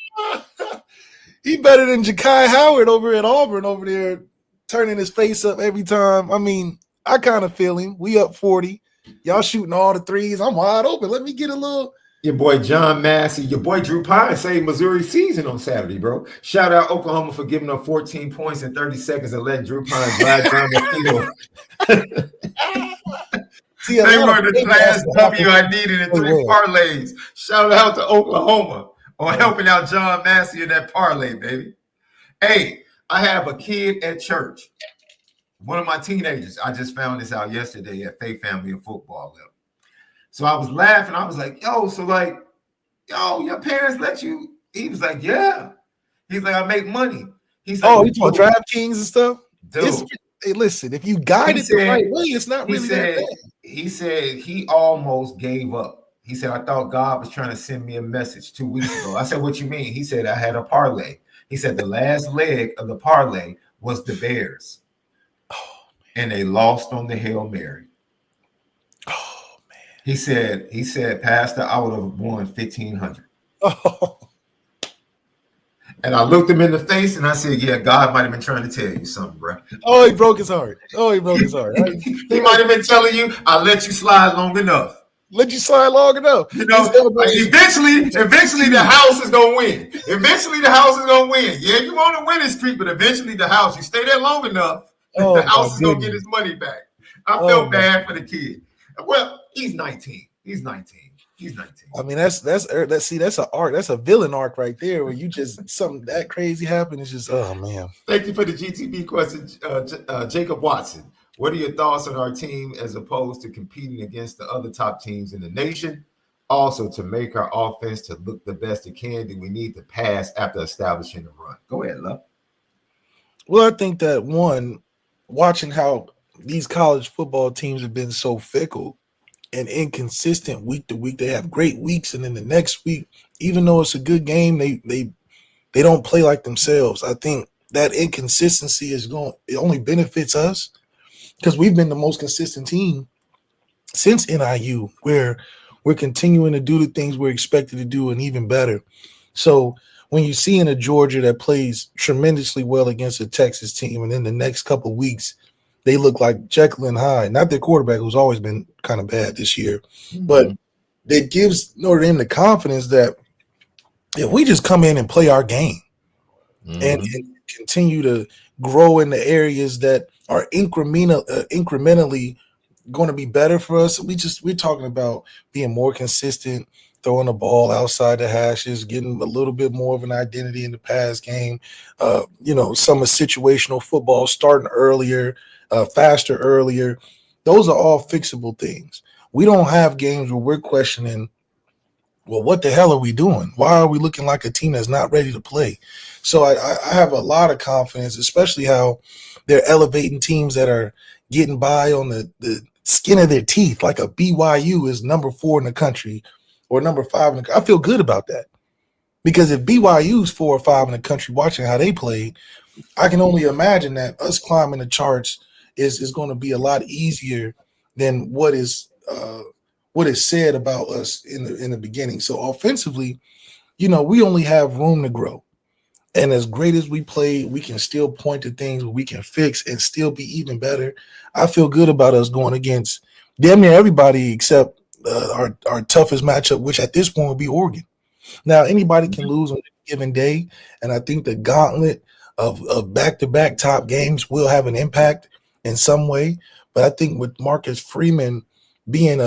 He better than Ja'Kai Howard over at Auburn over there, turning his face up every time. I mean, I kind of feel him. We up 40. Y'all shooting all the threes. I'm wide open. Let me get a little. Your boy John Massey, your boy Drew Pine saved Missouri's season on Saturday, bro. Shout out Oklahoma for giving up 14 points in 30 seconds and letting Drew Pine glide down the field. They were the last W I needed in 3 parlays. Shout out to Oklahoma on helping out John Massey in that parlay, baby. Hey, I have a kid at church. One of my teenagers. I just found this out yesterday at Faith Family and Football level. So I was laughing. I was like, your parents let you? He was like, yeah. He's like, I make money. He's like, you want DraftKings and stuff? Dude. Hey, listen, if you guide it the right way, it's not really that bad. He said he almost gave up. He said, I thought God was trying to send me a message 2 weeks ago. I said, what you mean? He said, I had a parlay. He said, the last leg of the parlay was the Bears. And they lost on the Hail Mary. Oh, man. He said, Pastor, I would have won $1,500. Oh. And I looked him in the face and I said, yeah, God might have been trying to tell you something, bro. Oh, he broke his heart. He He might have been telling you, I let you slide long enough. Let you slide long enough. You know, eventually the house is going to win. Eventually the house is going to win. Yeah, you want to win this streak, but eventually the house, you stay there long enough, the house is going to get his money back. I felt bad for the kid. Well, he's 19. He's 19. I mean, that's an arc. That's a villain arc right there where you just something that crazy happened. It's just, oh man. Thank you for the GTB question, Jacob Watson. What are your thoughts on our team as opposed to competing against the other top teams in the nation? Also, to make our offense to look the best it can, do we need to pass after establishing the run? Go ahead, Love. Well, I think that one, watching how these college football teams have been so fickle and inconsistent week to week. They have great weeks, and then the next week, even though it's a good game, they don't play like themselves. I think that inconsistency it only benefits us because we've been the most consistent team since NIU, where we're continuing to do the things we're expected to do and even better. So when you see in a Georgia that plays tremendously well against a Texas team, and then the next couple of weeks they look like Jekyll and Hyde, not their quarterback, who's always been kind of bad this year, but it gives Notre Dame the confidence that if we just come in and play our game and continue to grow in the areas that are incrementally going to be better for us, we're talking about being more consistent, throwing the ball outside the hashes, getting a little bit more of an identity in the pass game, some of situational football starting earlier, faster earlier. Those are all fixable things. We don't have games where we're questioning, well, what the hell are we doing? Why are we looking like a team that's not ready to play? So I have a lot of confidence, especially how they're elevating teams that are getting by on the skin of their teeth, like a BYU is number 4 in the country or number 5 in the country. I feel good about that because if BYU's 4 or 5 in the country, watching how they played, I can only imagine that us climbing the charts is going to be a lot easier than what is said about us in the beginning. So offensively, we only have room to grow. And as great as we play, we can still point to things we can fix and still be even better. I feel good about us going against damn near everybody except our toughest matchup, which at this point would be Oregon. Now, anybody can lose on a given day, and I think the gauntlet of back-to-back top games will have an impact in some way. But I think with Marcus Freeman being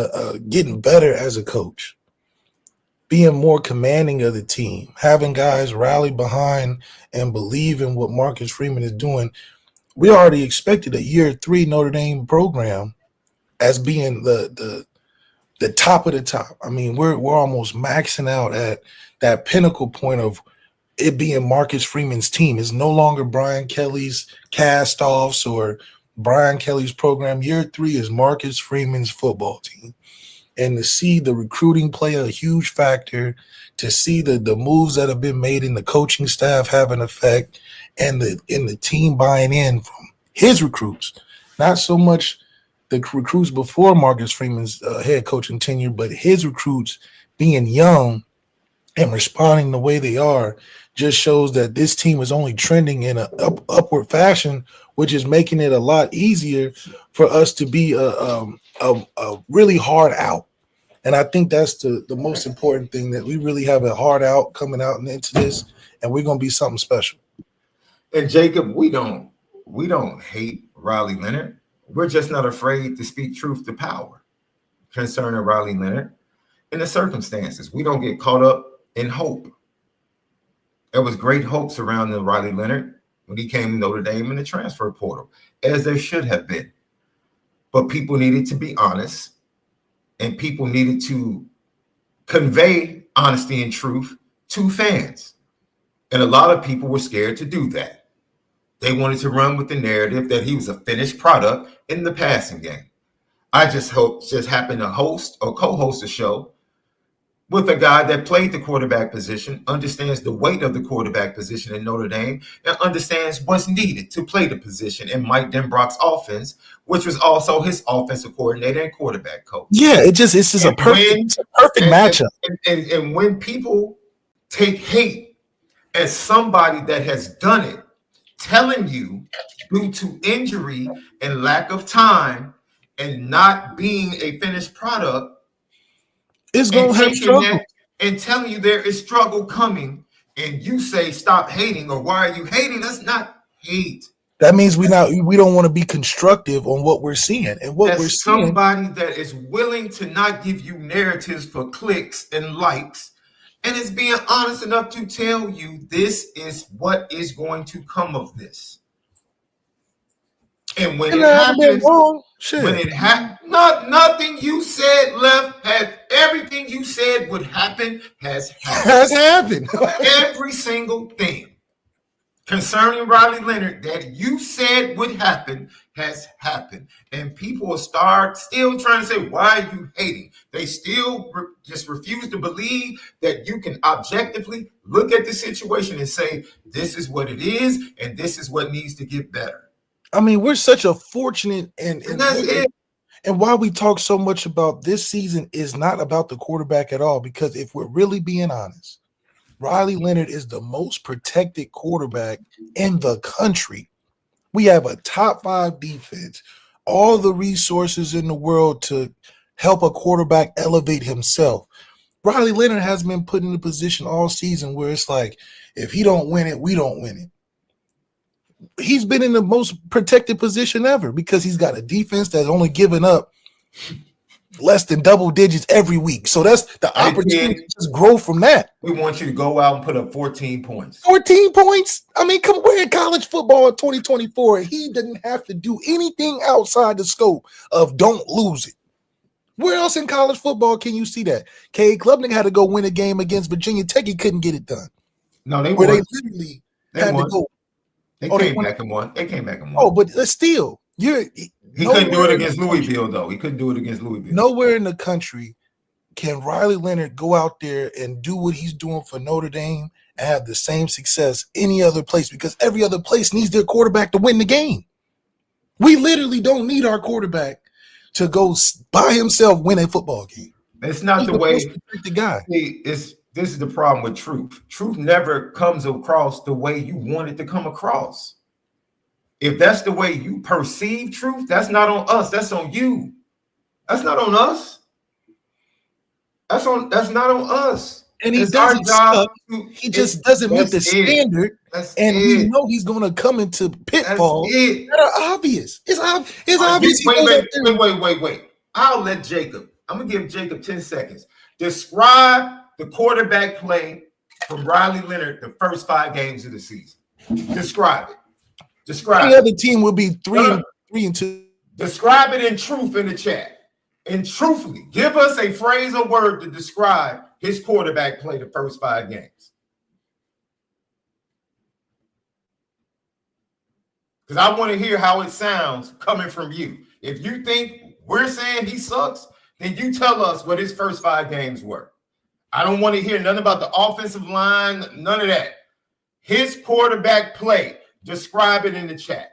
getting better as a coach, being more commanding of the team, having guys rally behind and believe in what Marcus Freeman is doing, we already expected a year 3 Notre Dame program as being the top of the top. I mean, we're almost maxing out at that pinnacle point of it being Marcus Freeman's team. It's no longer Brian Kelly's cast-offs or Brian Kelly's program. Year 3 is Marcus Freeman's football team. And to see the recruiting play a huge factor, to see the moves that have been made in the coaching staff have an effect, and the team buying in from his recruits, not so much the recruits before Marcus Freeman's head coaching tenure, but his recruits being young and responding the way they are, just shows that this team is only trending in an upward fashion, which is making it a lot easier for us to be a really hard out. And I think that's the most important thing, that we really have a hard out coming out and into this, and we're going to be something special. And Jacob, we don't hate Riley Leonard. We're just not afraid to speak truth to power concerning Riley Leonard in the circumstances. We don't get caught up in hope. There was great hope surrounding Riley Leonard when he came to Notre Dame in the transfer portal, as there should have been. But people needed to be honest, and people needed to convey honesty and truth to fans. And a lot of people were scared to do that. They wanted to run with the narrative that he was a finished product in the passing game. I just happened to host or co-host a show with a guy that played the quarterback position, understands the weight of the quarterback position in Notre Dame, and understands what's needed to play the position in Mike Denbrock's offense, which was also his offensive coordinator and quarterback coach. Yeah, it's just a perfect matchup. And when people take hate as somebody that has done it, telling you due to injury and lack of time and not being a finished product, it's going to have struggle. And telling you there is struggle coming, and you say stop hating, or why are you hating? That's not hate. That means we don't want to be constructive on what we're seeing. And what we're seeing, somebody that is willing to not give you narratives for clicks and likes, and is being honest enough to tell you this is what is going to come of this. And when it happens, nothing you said left had everything you said would happen has happened. Every single thing concerning Riley Leonard that you said would happen has happened. And people will still trying to say, why are you hating? They still just refuse to believe that you can objectively look at the situation and say, this is what it is, and this is what needs to get better. I mean, we're such a fortunate and that's it. And why we talk so much about this season is not about the quarterback at all, because if we're really being honest, Riley Leonard is the most protected quarterback in the country. We have a top 5 defense, all the resources in the world to help a quarterback elevate himself. Riley Leonard has been put in a position all season where it's like, if he don't win it, we don't win it. He's been in the most protected position ever because he's got a defense that's only given up less than double digits every week. So that's the opportunity to just grow from that. We want you to go out and put up 14 points. 14 points? I mean, we're in college football in 2024. He didn't have to do anything outside the scope of don't lose it. Where else in college football can you see that? Cade Klubnik had to go win a game against Virginia Tech. He couldn't get it done. No, they won. They literally had to go. They came back and won. Oh, but still, he couldn't do it against Louisville, though. He couldn't do it against Louisville. Nowhere in the country can Riley Leonard go out there and do what he's doing for Notre Dame and have the same success any other place, because every other place needs their quarterback to win the game. We literally don't need our quarterback to go by himself win a football game. It's not the way. The guy. This is the problem with truth. Truth never comes across the way you want it to come across. If that's the way you perceive truth, that's not on us. That's on you. That's not on us. That's not on us. and he It's our doesn't job. suck. He just doesn't meet the standard, and we know he's going to come into pitfalls that are obvious. It's obvious. Wait. I'll let Jacob. I'm gonna give Jacob 10 seconds. Describe the quarterback play from Riley Leonard the first 5 games of the season. Describe it. Describe. Any other team will be 3-2. Describe it in truth in the chat. And truthfully, give us a phrase or word to describe his quarterback play the first 5 games. Because I want to hear how it sounds coming from you. If you think we're saying he sucks, then you tell us what his first 5 games were. I don't want to hear nothing about the offensive line, none of that. His quarterback play, describe it in the chat.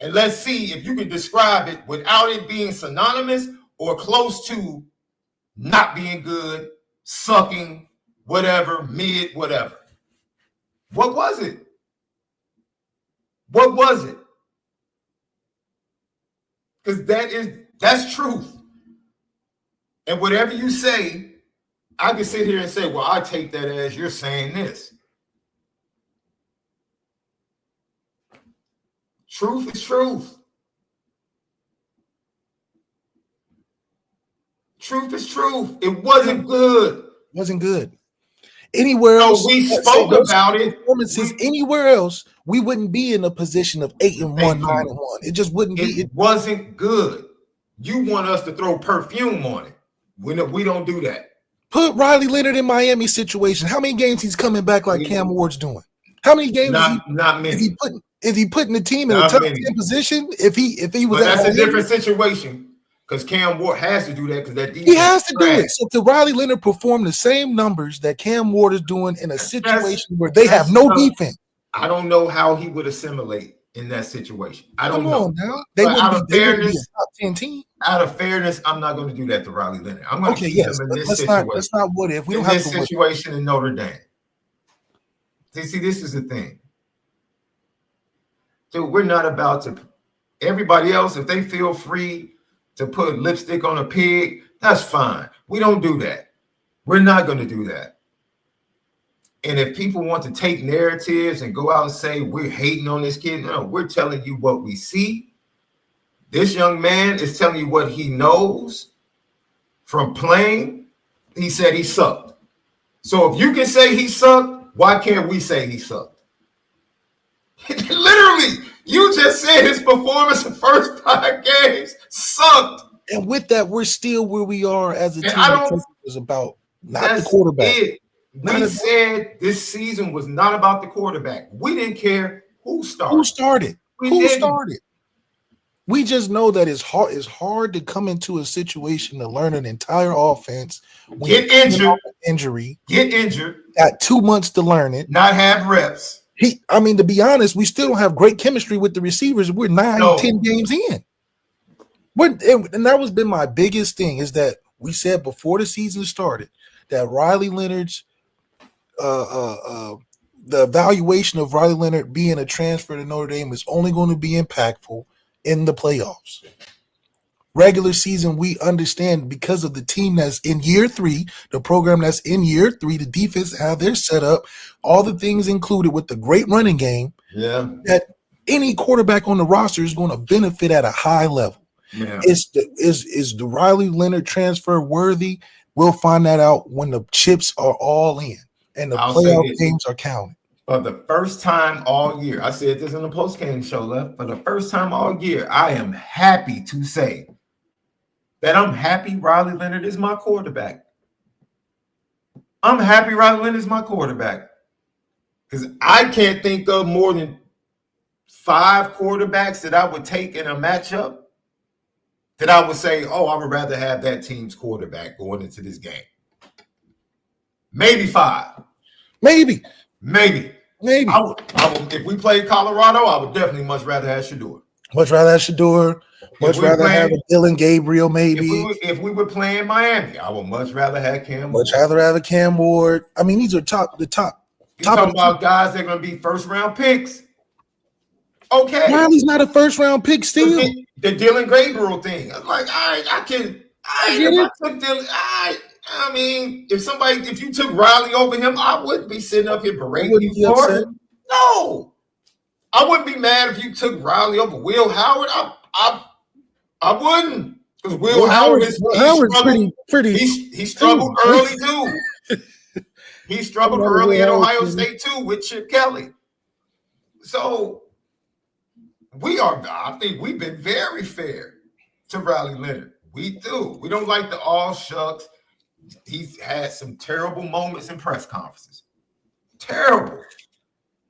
And let's see if you can describe it without it being synonymous or close to not being good, sucking, whatever, mid, whatever. What was it? What was it? Because that's truth. And whatever you say, I can sit here and say, well, I take that as you're saying this. Truth is truth. Truth is truth. It wasn't good. Wasn't good. Anywhere else, we spoke about it. Performances anywhere else, we wouldn't be in a position of 8-1, 9-1. It just wouldn't be. It wasn't good. You want us to throw perfume on it. We don't do that. Put Riley Leonard in Miami situation. How many games he's coming back like Cam Ward's doing? How many games? Not many. Is he putting the team in a top 10 position? If he was, but that's a different situation because Cam Ward has to do that because that defense he has to do it. So if Riley Leonard perform the same numbers that Cam Ward is doing in a situation where they have no defense, I don't know how he would assimilate in that situation. I don't know. Now. They wouldn't be a top 10 team. Out of fairness, I'm not going to do that to Riley Leonard. I'm going to keep him in this situation. Let's not what if we don't have this situation in Notre Dame. See, this is the thing. Dude, we're not about to. Everybody else, if they feel free to put lipstick on a pig, that's fine. We don't do that. We're not going to do that. And if people want to take narratives and go out and say we're hating on this kid, no, we're telling you what we see. This young man is telling you what he knows from playing. He said he sucked. So if you can say he sucked, why can't we say he sucked? Literally, you just said his performance the first 5 games sucked. And with that, we're still where we are as a team. Is about not the quarterback. We said this season was not about the quarterback. We didn't care who started. Who started? We just know that it's hard to come into a situation to learn an entire offense. Get injured. Get injured. Got 2 months to learn it. Not have reps. To be honest, we still don't have great chemistry with the receivers. We're 9-10 games in. And that was been my biggest thing is that we said before the season started that Riley Leonard's the evaluation of Riley Leonard being a transfer to Notre Dame is only going to be impactful in the playoffs. Regular season, we understand because of the team that's in year 3, the program that's in year 3, the defense, how they're set up, all the things included with the great running game, that any quarterback on the roster is going to benefit at a high level. Yeah. Is the Riley Leonard transfer worthy? We'll find that out when the chips are all in and the playoff games are counted. For the first time all year, I said this in the post-game show, Left. For the first time all year, I am happy to say that I'm happy Riley Leonard is my quarterback. I'm happy Riley Leonard is my quarterback because I can't think of more than 5 quarterbacks that I would take in a matchup that I would say, oh, I would rather have that team's quarterback going into this game. Maybe 5. Maybe. I would, if we played Colorado, I would definitely much rather have Shedeur. Much rather have Shedeur. Much rather have a Dylan Gabriel, maybe. If we were playing Miami, I would much rather have Cam Ward. Much rather have a Cam Ward. I mean, these are top. You're talking about guys that are going to be first-round picks. Okay. Riley's not a first-round pick still. The Dylan Gabriel thing. I'm like, I took Dylan. I mean, if you took Riley over him, I wouldn't be sitting up here berating you for upset. it. No, I wouldn't be mad if you took Riley over Will Howard. I wouldn't, because Will Howard he struggled early too. He struggled early at Ohio State too with Chip Kelly. So I think we've been very fair to Riley Leonard. We do. We don't like the all shucks. He's had some terrible moments in press conferences. Terrible.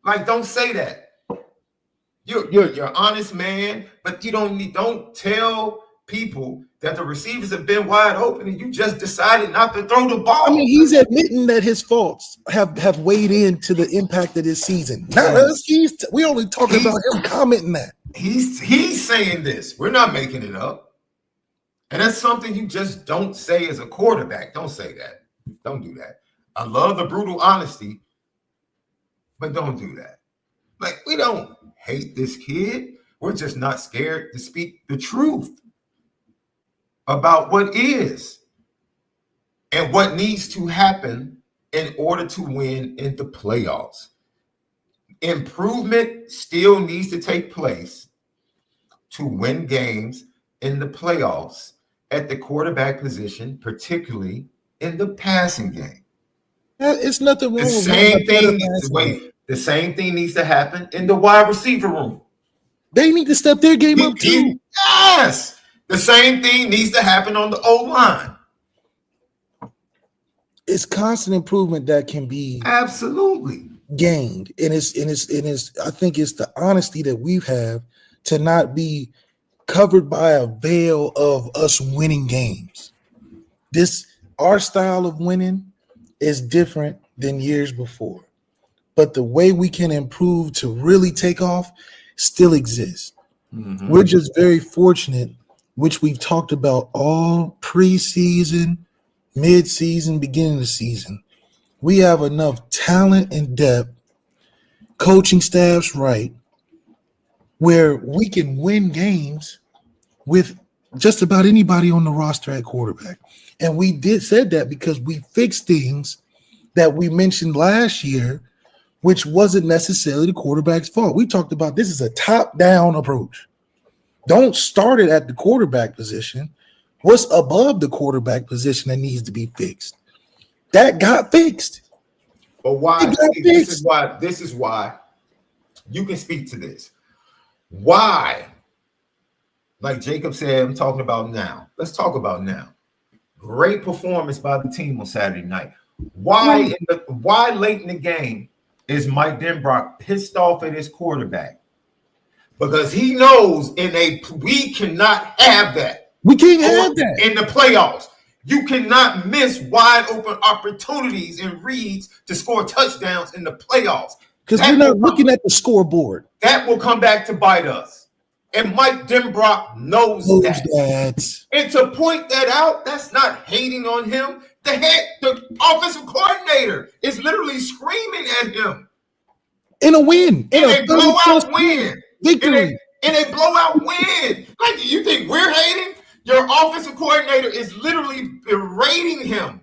Like, don't say that. You're an honest man, but you don't tell people that the receivers have been wide open and you just decided not to throw the ball. I mean, he's admitting that his faults have weighed into the impact of this season. Not us. We only talking about him commenting that. He's saying this. We're not making it up. And that's something you just don't say as a quarterback. Don't say that. Don't do that. I love the brutal honesty, but don't do that. Like, we don't hate this kid. We're just not scared to speak the truth about what is and what needs to happen in order to win in the playoffs. Improvement still needs to take place to win games in the playoffs at the quarterback position, particularly in the passing game. It's nothing wrong. The same thing needs to happen in the wide receiver room. They need to step their game up too. Yes. The same thing needs to happen on the O-line. It's constant improvement that can be absolutely gained. And it's I think it's the honesty that we've had to not be covered by a veil of us winning games. Our style of winning is different than years before, but the way we can improve to really take off still exists. Mm-hmm. We're just very fortunate, which we've talked about all preseason, mid-season, beginning of the season. We have enough talent and depth, coaching staffs right, where we can win games with just about anybody on the roster at quarterback. And we said that because we fixed things that we mentioned last year, which wasn't necessarily the quarterback's fault. We talked about this is a top-down approach. Don't start it at the quarterback position. What's above the quarterback position that needs to be fixed? That got fixed. But why? This is why you can speak to this. Why? Like Jacob said, I'm talking about now. Let's talk about now. Great performance by the team on Saturday night. Why late in the game is Mike Denbrock pissed off at his quarterback? Because he knows we cannot have that. We can't have that in the playoffs. You cannot miss wide open opportunities and reads to score touchdowns in the playoffs. Because we're not looking at the scoreboard. That will come back to bite us. And Mike Denbrock knows that. And to point that out, that's not hating on him. The offensive coordinator is literally screaming at him. In a win. In a blowout win. Victory. In a blowout win. Like, you think we're hating? Your offensive coordinator is literally berating him.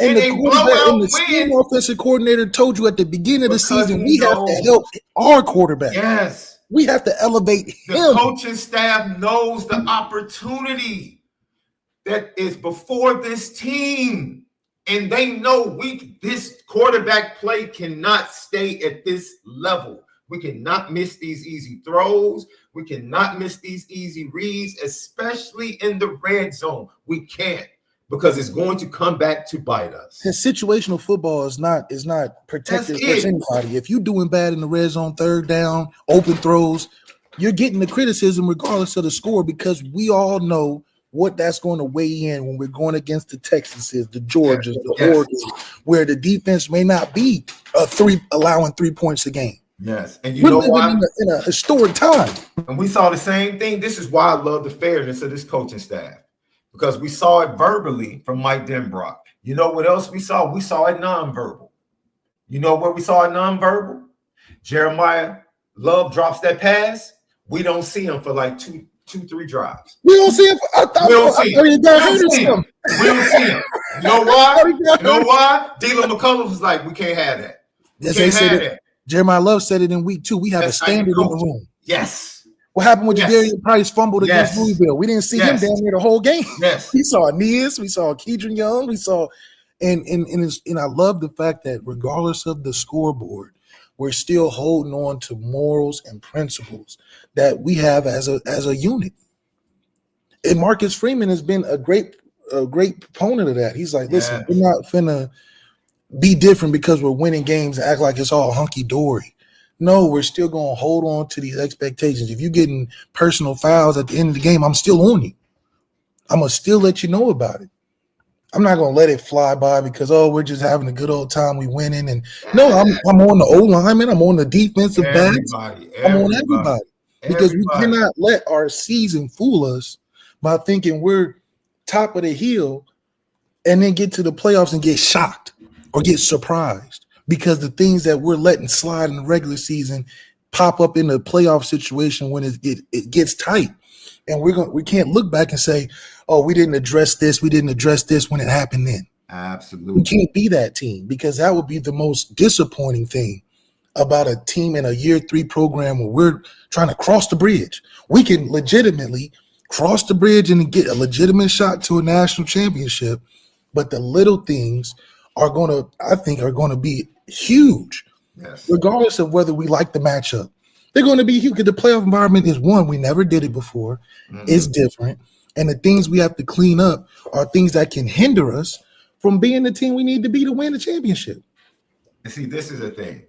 And the offensive coordinator told you at the beginning of the season, we have to help our quarterback. Yes. We have to elevate him. The coaching staff knows the opportunity that is before this team. And they know this quarterback play cannot stay at this level. We cannot miss these easy throws. We cannot miss these easy reads, especially in the red zone. We can't, because it's going to come back to bite us. His situational football is not protected against anybody. If you're doing bad in the red zone, third down, open throws, you're getting the criticism regardless of the score, because we all know what that's going to weigh in when we're going against the Texases, the Georgias, the Oregons, where the defense may not be allowing 3 points a game. Yes, and we're living in a historic time. And we saw the same thing. This is why I love the fairness of this coaching staff, because we saw it verbally from Mike Denbrock. You know what else we saw? We saw it nonverbal. You know where we saw it nonverbal? Jeremiah Love drops that pass. We don't see him for like 2-3 drives. We don't see him. I thought We don't see him. he got hurt or something. We don't see him. You know why? You know why? Dylan McCullough was like, we can't have that. We can't have that. Jeremiah Love said it in week 2. We have a standard in the room. Yes. What happened when Jadarian Price fumbled against Louisville? We didn't see him down there the whole game. Yes. We saw Aeneas. We saw Kedron Young. We saw, and I love the fact that regardless of the scoreboard, we're still holding on to morals and principles that we have as a unit. And Marcus Freeman has been a great proponent of that. He's like, listen, we're not finna be different because we're winning games and act like it's all hunky-dory. No, we're still going to hold on to these expectations. If you're getting personal fouls at the end of the game, I'm still on you. I'm going to still let you know about it. I'm not going to let it fly by because, we're just having a good old time. We winning. And no, I'm on the O-lineman. I'm on the defensive backs. I'm on everybody. Because we cannot let our season fool us by thinking we're top of the hill and then get to the playoffs and get shocked or get surprised. Because the things that we're letting slide in the regular season pop up in the playoff situation when it gets tight, and we can't look back and say, "Oh, we didn't address this when it happened then." Absolutely, we can't be that team because that would be the most disappointing thing about a team in a year 3 program where we're trying to cross the bridge. We can legitimately cross the bridge and get a legitimate shot to a national championship, but the little things are going to be huge, regardless of whether we like the matchup. They're going to be huge because the playoff environment is one. We never did it before. It's different. And the things we have to clean up are things that can hinder us from being the team we need to be to win the championship. And see, this is a thing.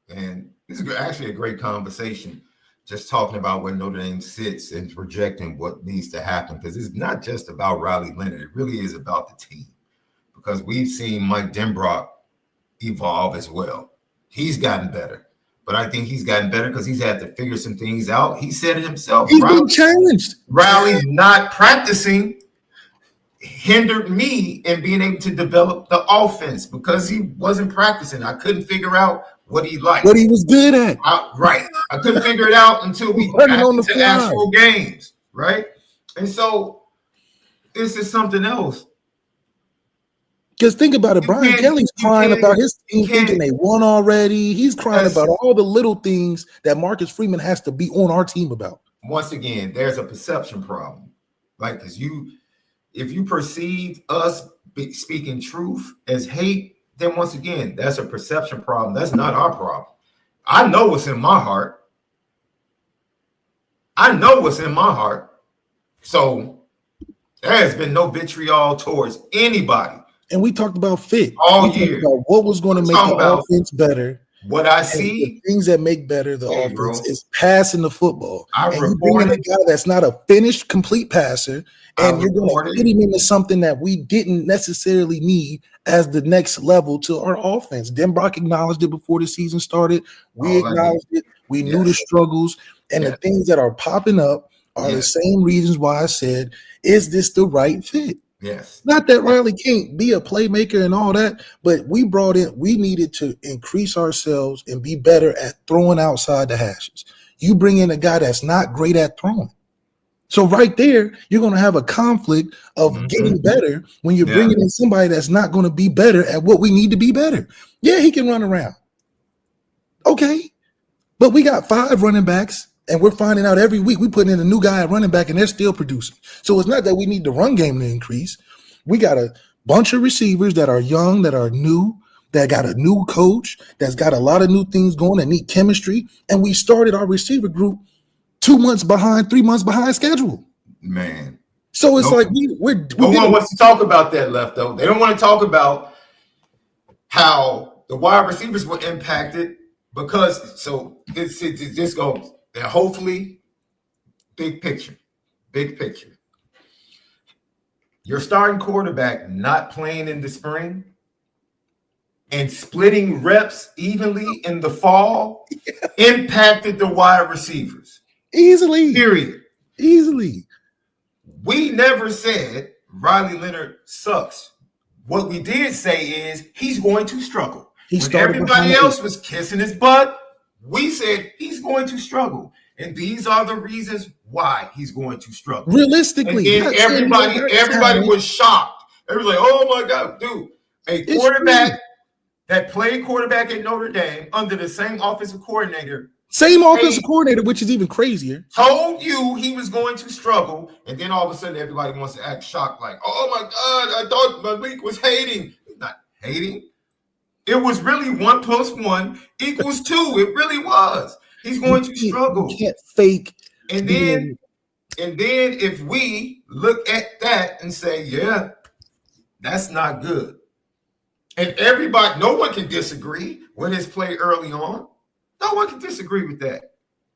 And this is actually a great conversation, just talking about where Notre Dame sits and projecting what needs to happen. Because it's not just about Riley Leonard. It really is about the team. Because we've seen Mike Denbrock evolve as well. He's gotten better, but I think he's gotten better because he's had to figure some things out. He said it himself. He's been challenged. Riley's not practicing hindered me in being able to develop the offense because he wasn't practicing. I couldn't figure out what he liked. What he was good at. Right. I couldn't figure it out until we got to actual games. Right. And so this is something else. Because think about it, Brian Kelly's crying about his team thinking they won already. He's crying about all the little things that Marcus Freeman has to be on our team about. Once again, there's a perception problem. Like, because if you perceive us speaking truth as hate, then once again, that's a perception problem. That's not our problem. I know what's in my heart. So there has been no vitriol towards anybody. And we talked about fit all year. About what was going to make the offense better. What I see, the things that make better the offense is passing the football. I and you bring in a guy that's not a finished, complete passer, and you're going to get him into something that we didn't necessarily need as the next level to our offense. Denbrock acknowledged it before the season started. We acknowledged it. We knew the struggles, and the things that are popping up are the same reasons why I said, is this the right fit? Yes. Not that Riley can't be a playmaker and all that, but we needed to increase ourselves and be better at throwing outside the hashes. You bring in a guy that's not great at throwing. So right there, you're going to have a conflict of getting better when you're bringing in somebody that's not going to be better at what we need to be better. Yeah, he can run around. Okay. But we got 5 running backs. And we're finding out every week we put in a new guy at running back and they're still producing. So it's not that we need the run game to increase. We got a bunch of receivers that are young, that are new, that got a new coach, that's got a lot of new things going that need chemistry. And we started our receiver group 3 months behind schedule. Man. So it's like no one wants to talk about that left, though. They don't want to talk about how the wide receivers were impacted because this goes. And hopefully, big picture. Your starting quarterback not playing in the spring and splitting reps evenly in the fall impacted the wide receivers. Easily. Period. Easily. We never said Riley Leonard sucks. What we did say is he's going to struggle. When everybody else was kissing his butt, we said he's going to struggle. And these are the reasons why he's going to struggle. Realistically, and then everybody was shocked. Everybody was like, oh my God, dude. A quarterback that played quarterback at Notre Dame under the same offensive coordinator. Same offensive coordinator, which is even crazier. Told you he was going to struggle, and then all of a sudden everybody wants to act shocked, like, oh my God, I thought Malik was hating. He's not hating. It was really 1 + 1 = 2. It really was. He's going to struggle. You can't fake. And then if we look at that and say, yeah, that's not good. And everybody, no one can disagree with his play early on. No one can disagree with that.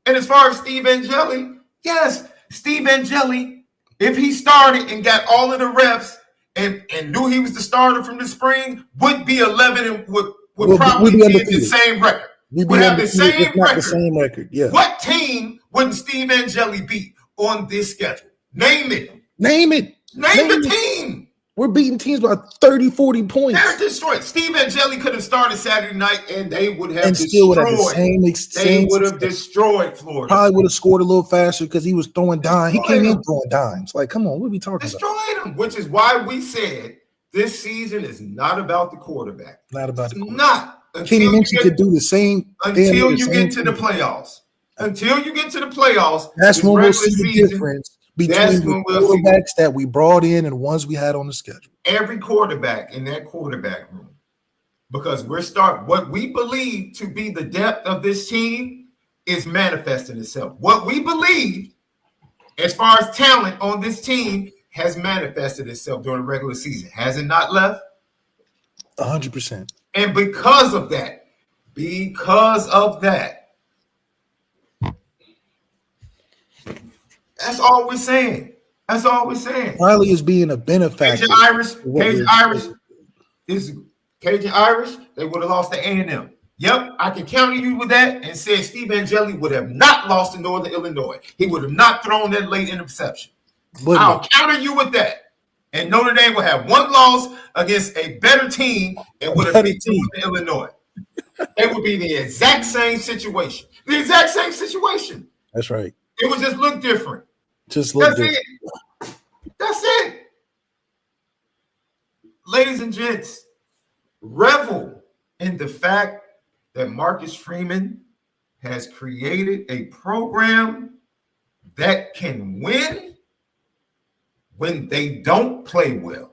And as far as Steve Angeli, yes, Steve Angeli, if he started and got all of the reps and knew he was the starter from the spring, would be 11 and would probably be the same record. Would have the same record. The same record. Yeah. What team wouldn't Steve Angeli beat on this schedule? Name it. Name it. Name the team. We're beating teams by 30, 40 points. They're destroyed. Steve Angeli could have started Saturday night, and they would have destroyed. They would have destroyed Florida. Probably would have scored a little faster because he was throwing dimes. He came in throwing dimes. Like, come on, what are we talking about? Destroyed them, which is why we said this season is not about the quarterback. Not about the quarterback. Not. Kenny Minchey could do the same until you get to the playoffs. Until you get to the playoffs, that's when we'll see the difference between the quarterbacks that we brought in and ones we had on the schedule. Every quarterback in that quarterback room, because what we believe to be the depth of this team is manifesting itself. What we believe as far as talent on this team has manifested itself during the regular season. Has it not, Left? 100%. And because of that, that's all we're saying. That's all we're saying. Riley is being a benefactor. Cajun Irish, they would have lost to A&M. Yep, I can counter you with that and say Steve Angeli would have not lost to Northern Illinois. He would have not thrown that late interception. I'll counter you with that. And Notre Dame will have one loss against a better team and would have beat Illinois. It would be the exact same situation. The exact same situation. That's right. It would just look different. Just look different. That's it. Ladies and gents, revel in the fact that Marcus Freeman has created a program that can win when they don't play well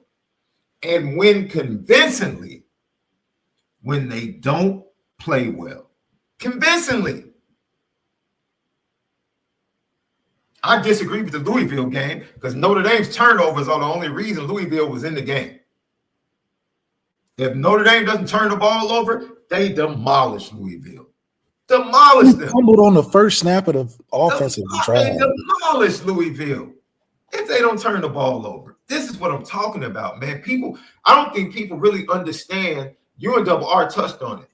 and win convincingly when they don't play well. Convincingly. I disagree with the Louisville game because Notre Dame's turnovers are the only reason Louisville was in the game. If Notre Dame doesn't turn the ball over, they demolish Louisville. Demolish them. Fumbled on the first snap of the offensive drive. They demolish Louisville if they don't turn the ball over. This is what I'm talking about, man. I don't think people really understand. You and Double R touched on it.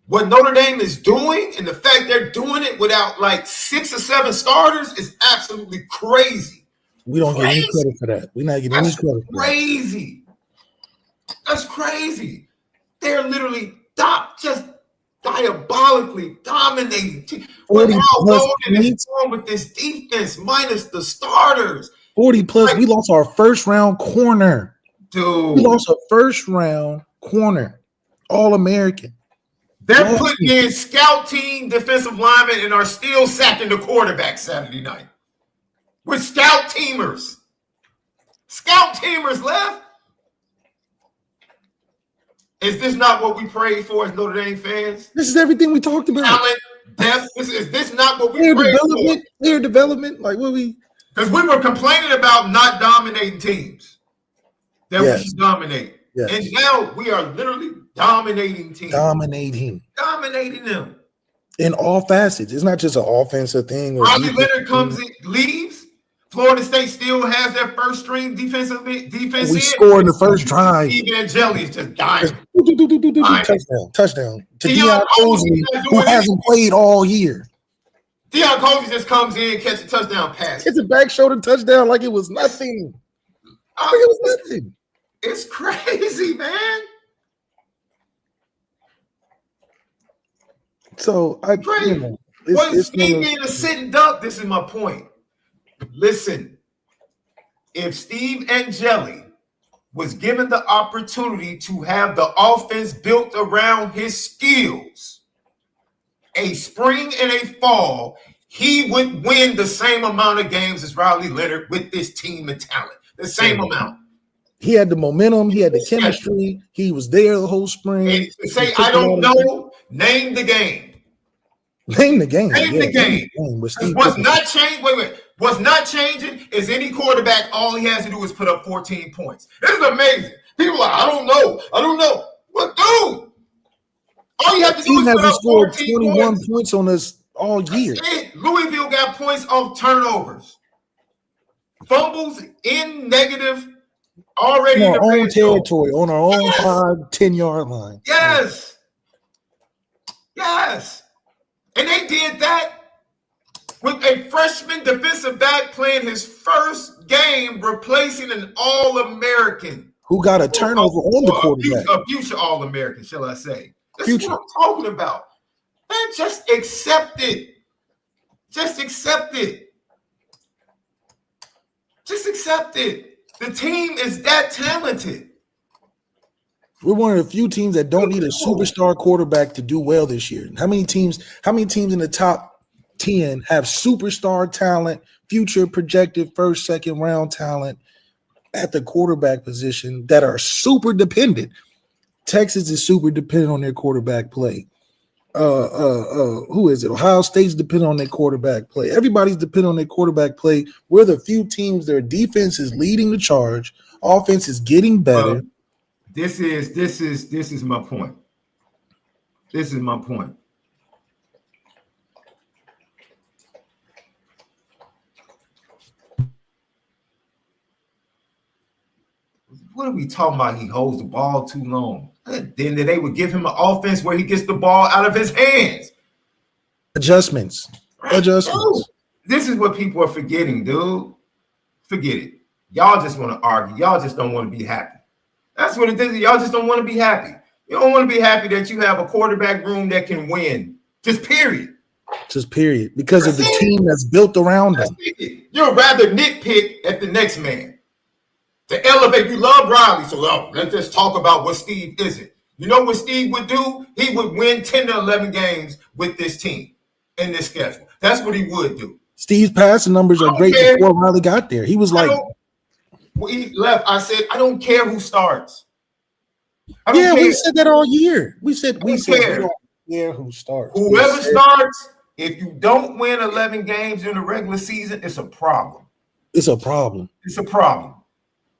What Notre Dame is doing and the fact they're doing it without like 6 or 7 starters is absolutely crazy. We don't get any credit for that. We're not getting any credit for that. Crazy. That's crazy. They're literally just diabolically dominating. With this defense minus the starters. 40+. We lost our first round corner. Dude. We lost a first round corner. All-American. They're putting in scout team defensive linemen and are still sacking the quarterback Saturday night. With scout teamers. Scout teamers left. Is this not what we prayed for as Notre Dame fans? This is everything we talked about. Talent, depth. Is this not what we prayed for? Player development. Like what we... Because we were complaining about not dominating teams. That we should dominate. Yes. And now we are literally dominating teams. Dominating them. In all facets. It's not just an offensive thing. Riley Leonard comes in, leaves. Florida State still has their first string defense. We scored in the first drive. Steve Angeli is just dying. Touchdown. To Deion Cosley, who hasn't played all year. Deion Cosley just comes in, catch a touchdown pass. It's a back shoulder touchdown like it was nothing. Like it was nothing. It's crazy, man. So It's Steve being a sitting duck, this is my point. Listen, if Steve Angeli was given the opportunity to have the offense built around his skills, a spring and a fall, he would win the same amount of games as Riley Leonard with this team and talent. The same amount. He had the momentum. He had the chemistry. He was there the whole spring. Say, I don't know. Name the game. Name the game. Name the game. What's not changing? What's not changing is any quarterback, all he has to do is put up 14 points. This is amazing. People are like, I don't know. Well, dude, all you have to do is put up 21 points on us all year. Louisville got points off turnovers. Fumbles in negative already in our own territory, on our own 5-10-yard line. Yes. And they did that with a freshman defensive back playing his first game, replacing an All-American. Who got a turnover on the quarterback. A future All-American, shall I say. This is what I'm talking about. Man, just accept it. Just accept it. The team is that talented. We're one of the few teams that don't need a superstar quarterback to do well this year. How many teams in the top 10 have superstar talent, future projected first, second round talent at the quarterback position that are super dependent? Texas is super dependent on their quarterback play. Who is it? Ohio State's dependent on their quarterback play. Everybody's dependent on their quarterback play. We're the few teams, their defense is leading the charge. Offense is getting better. This is my point. What are we talking about? He holds the ball too long. Then they would give him an offense where he gets the ball out of his hands. Adjustments. Dude, this is what people are forgetting, dude. Forget it. Y'all just want to argue. Y'all just don't want to be happy. That's what it is. Y'all just don't want to be happy. You don't want to be happy that you have a quarterback room that can win. Just period. Because of the team that's built around them. You'd rather nitpick at the next man. To elevate, you love Riley, so let's just talk about what Steve isn't. You know what Steve would do? He would win 10 to 11 games with this team in this schedule. That's what he would do. Steve's passing numbers are great before Riley got there. He was like, when he left, I said, I don't care who starts. We said that all year. We said we don't care who starts. Whoever starts, if you don't win 11 games in the regular season, it's a problem.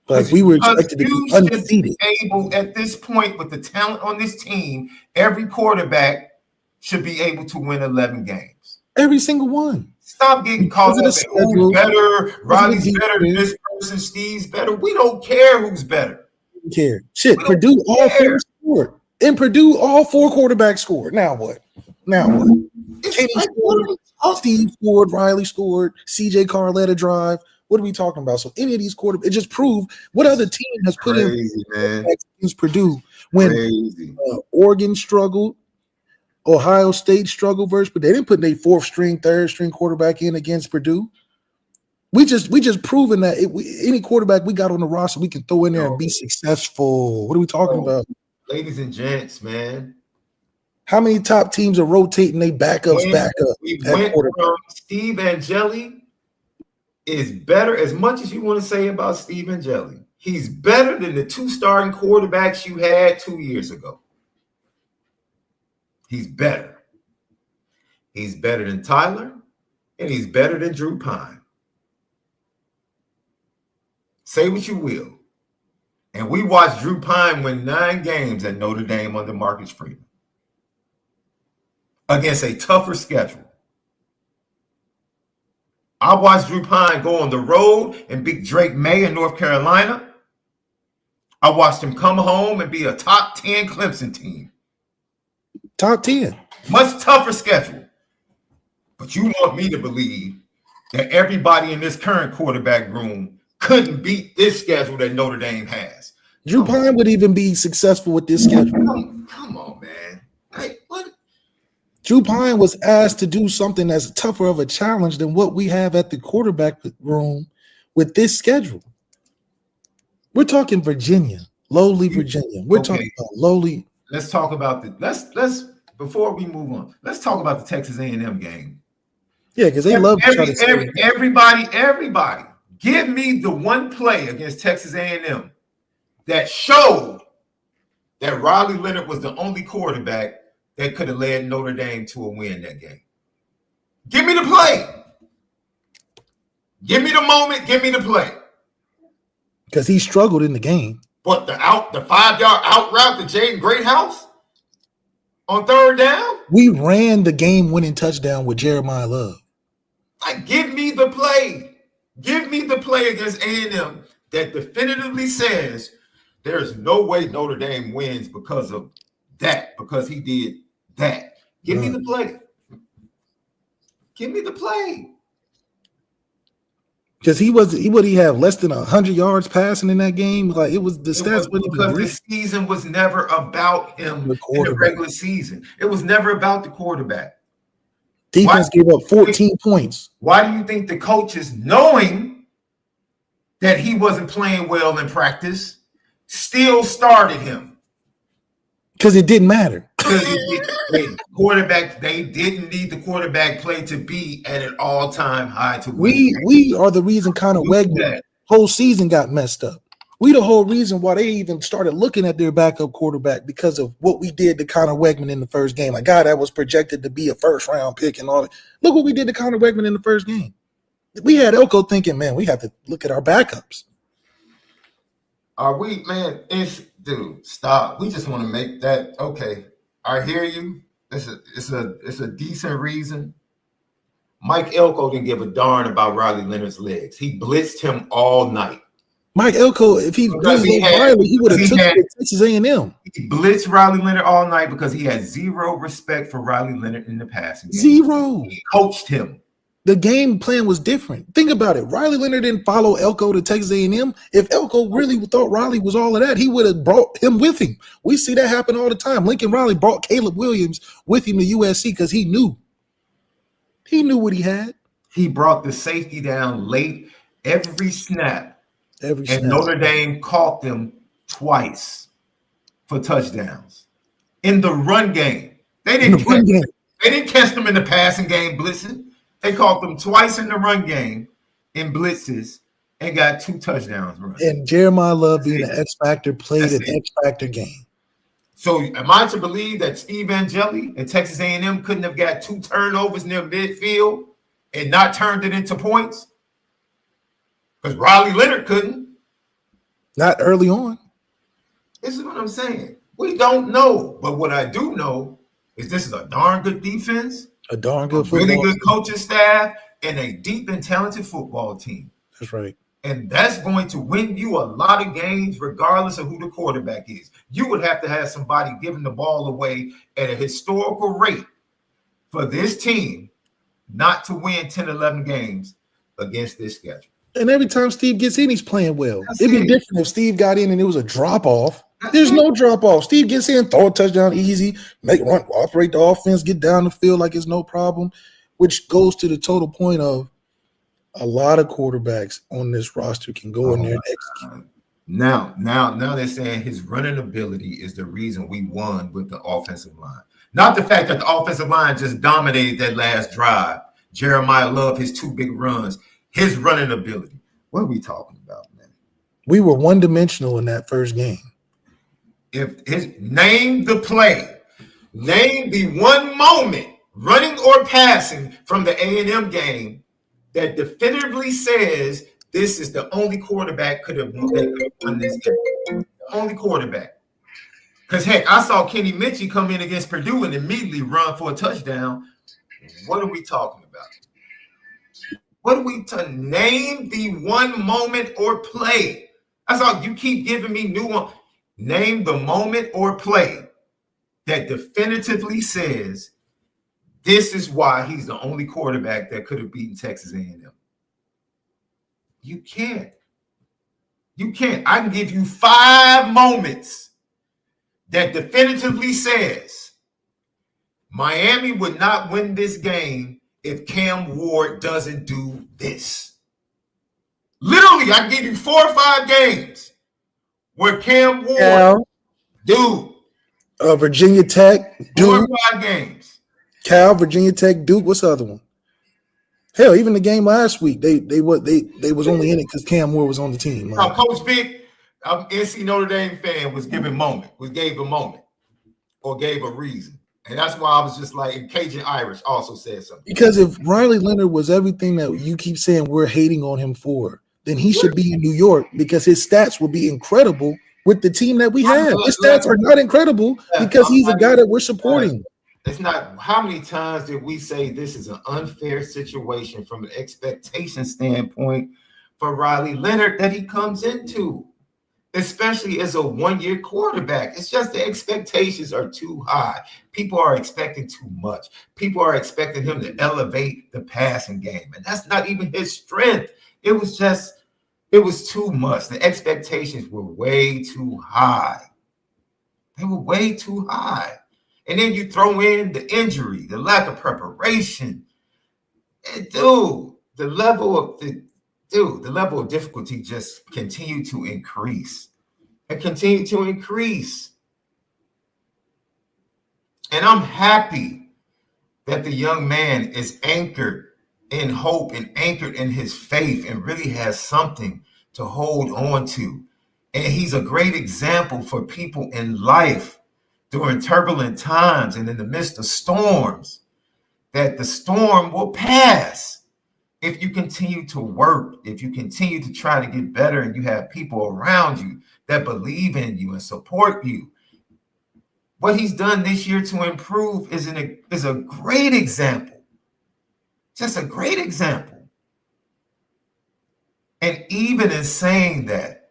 Like we were expected to be undefeated. Able at this point with the talent on this team, every quarterback should be able to win 11 games. Every single one. Stop getting caught up in who's better. Riley's better than this person. Steve's better. We don't care who's better. We don't care. Shit, Purdue all four scored. In Purdue, all four quarterbacks scored. Now what? Kenny scored. Steve scored. Riley scored. CJ Carletta drive. What are we talking about? So any of these quarterbacks, it just proved what other team has put in against Purdue when Oregon struggled, Ohio State struggled versus, but they didn't put their fourth string, third string quarterback in against Purdue. We just proven that any quarterback we got on the roster, we can throw in there and be successful. What are we talking about? Ladies and gents, man. How many top teams are rotating their backups back up? We went from Steve Angeli is better, as much as you want to say about Steve Angeli. He's better than the two starting quarterbacks you had 2 years ago. He's better. He's better than Tyler, and he's better than Drew Pine. Say what you will. And we watched Drew Pine win 9 games at Notre Dame under Marcus Freeman against a tougher schedule. I watched Drew Pine go on the road and beat Drake May in North Carolina. I watched him come home and be a top 10 Clemson team. Top 10. Much tougher schedule. But you want me to believe that everybody in this current quarterback room couldn't beat this schedule that Notre Dame has. Drew Pine would even be successful with this schedule. Come on, man. Like, what? Drew Pine was asked to do something that's tougher of a challenge than what we have at the quarterback room with this schedule. We're talking Virginia, lowly Virginia. We're talking about lowly. Let's talk about the let's before we move on. Let's talk about the Texas A&M game. Yeah, because they love to try to say everybody, give me the one play against Texas A&M that showed that Riley Leonard was the only quarterback that could have led Notre Dame to a win that game. Give me the play. Give me the moment. Give me the play. Because he struggled in the game. But the 5-yard out route to Jaden Greathouse on third down? We ran the game-winning touchdown with Jeremiah Love. Like, give me the play. Give me the play against A&M that definitively says there's no way Notre Dame wins because of that, because he did that. Give me the play. Give me the play. Because he would he have less than 100 yards passing in that game? Like, it was the stats. Because the season was never about him in the regular season. It was never about the quarterback. Defense gave up 14 points. Why do you think the coaches, knowing that he wasn't playing well in practice, still started him? Because it didn't matter. Because they didn't need the quarterback play to be at an all-time high to win. We are the reason Conor Wegman whole season got messed up. We the whole reason why they even started looking at their backup quarterback because of what we did to Conor Wegman in the first game. Like, God, that was projected to be a first-round pick and all that. Look what we did to Conor Wegman in the first game. We had Elko thinking, man, we have to look at our backups. Are we, man? Dude, stop. We just want to make that okay. I hear you. It's a decent reason. Mike Elko didn't give a darn about Riley Leonard's legs. He blitzed him all night. Mike Elko, if he would have took Texas A&M. He blitzed Riley Leonard all night because he had zero respect for Riley Leonard in the passing game. Zero. He coached him. The game plan was different. Think about it. Riley Leonard didn't follow Elko to Texas A&M. If Elko really thought Riley was all of that, he would have brought him with him. We see that happen all the time. Lincoln Riley brought Caleb Williams with him to USC because he knew. He knew what he had. He brought the safety down late every snap. And Notre Dame caught them twice for touchdowns. In the run game. They didn't catch them in the passing game blitzing. They caught them twice in the run game in blitzes and got 2 touchdowns. And Jeremiah Love being an X Factor played an X Factor game. So am I to believe that Steve Angeli and Texas A&M couldn't have got 2 turnovers near midfield and not turned it into points? Because Riley Leonard couldn't. Not early on. This is what I'm saying. We don't know. But what I do know is this is a darn good defense. A darn good really good coaching staff, and a deep and talented football team. That's right. And that's going to win you a lot of games regardless of who the quarterback is. You would have to have somebody giving the ball away at a historical rate for this team not to win 10, 11 games against this schedule. And every time Steve gets in, he's playing well. It'd be different if Steve got in and it was a drop-off. There's no drop-off. Steve gets in, throw a touchdown easy, operate the offense, get down the field like it's no problem, which goes to the total point of a lot of quarterbacks on this roster can go in there and execute. Now they're saying his running ability is the reason we won with the offensive line. Not the fact that the offensive line just dominated that last drive. Jeremiah Love, his 2 big runs, his running ability. What are we talking about, man? We were one-dimensional in that first game. Name the play, name the one moment, running or passing from the A&M game that definitively says this is the only quarterback could have won this game. The only quarterback. Because heck, I saw Kenny Minchey come in against Purdue and immediately run for a touchdown. What are we talking about? What are we to name the one moment or play? That's all you keep giving me new one. Name the moment or play that definitively says this is why he's the only quarterback that could have beaten Texas A&M. You can't. You can't. I can give you 5 moments that definitively says Miami would not win this game if Cam Ward doesn't do this. Literally, I give you 4 or 5 games where Cam Ward, dude. Virginia Tech, 4 Duke. or 5 games. Cal, Virginia Tech, Duke. What's the other one? Hell, even the game last week, they was only in it because Cam Ward was on the team. Now, Coach Vic, NC Notre Dame fan, gave a moment, or gave a reason. And that's why I was just like, and Cajun Irish also said something. Because if Riley Leonard was everything that you keep saying we're hating on him for, then he should be in New York because his stats would be incredible with the team that we have. His stats are not incredible because he's a guy that we're supporting. It's not. How many times did we say this is an unfair situation from an expectation standpoint for Riley Leonard that he comes into, especially as a 1-year quarterback? It's just the expectations are too high. People are expecting too much. People are expecting him to elevate the passing game, and that's not even his strength. It was too much. The expectations were way too high. They were way too high. And then you throw in the injury, the lack of preparation. And the level of difficulty just continued to increase. And continue to increase. And I'm happy that the young man is anchored in hope and anchored in his faith and really has something to hold on to. And he's a great example for people in life during turbulent times and in the midst of storms, that the storm will pass if you continue to work, if you continue to try to get better and you have people around you that believe in you and support you. What he's done this year to improve is a great example. Just a great example. And even in saying that,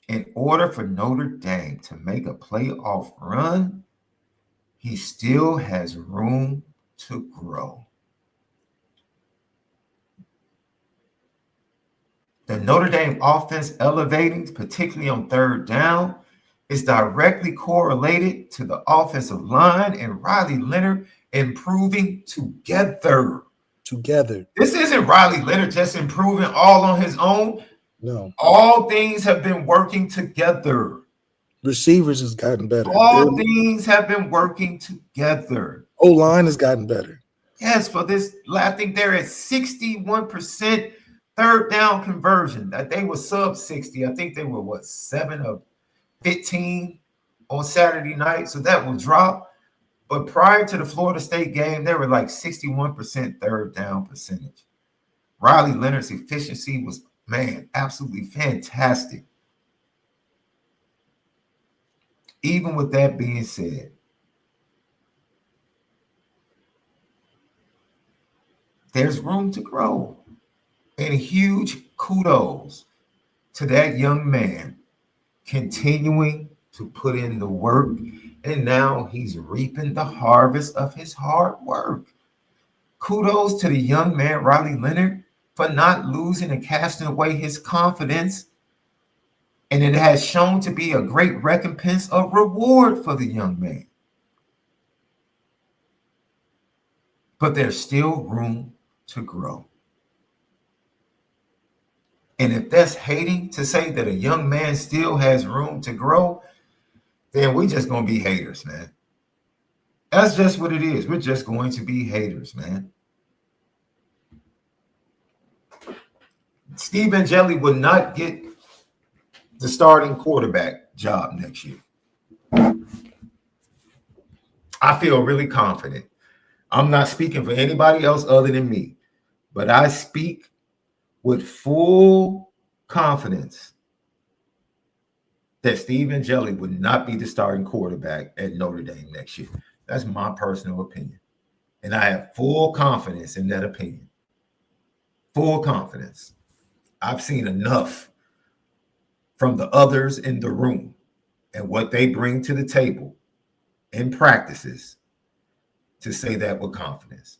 in order for Notre Dame to make a playoff run, he still has room to grow. The Notre Dame offense elevating, particularly on third down, is directly correlated to the offensive line and Riley Leonard improving together. This isn't Riley Leonard just improving all on his own. No. All things have been working together. Receivers has gotten better. All things have been working together. O-line has gotten better. Yes, for this, I think they're at 61% third down conversion. They were sub 60. I think they were 7 of 15 on Saturday night. So that will drop. But prior to the Florida State game, they were like 61% third down percentage. Riley Leonard's efficiency was, absolutely fantastic. Even with that being said, there's room to grow. And huge kudos to that young man continuing to put in the work. And now he's reaping the harvest of his hard work. Kudos to the young man, Riley Leonard, for not losing and casting away his confidence. And it has shown to be a great recompense, a reward for the young man. But there's still room to grow. And if that's hating to say that a young man still has room to grow, then we're just going to be haters, man. That's just what it is. We're just going to be haters, man. Steve Angeli would not get the starting quarterback job next year. I feel really confident. I'm not speaking for anybody else other than me, but I speak with full confidence that Steve Angeli would not be the starting quarterback at Notre Dame next year. That's my personal opinion. And I have full confidence in that opinion. Full confidence. I've seen enough from the others in the room and what they bring to the table in practices to say that with confidence.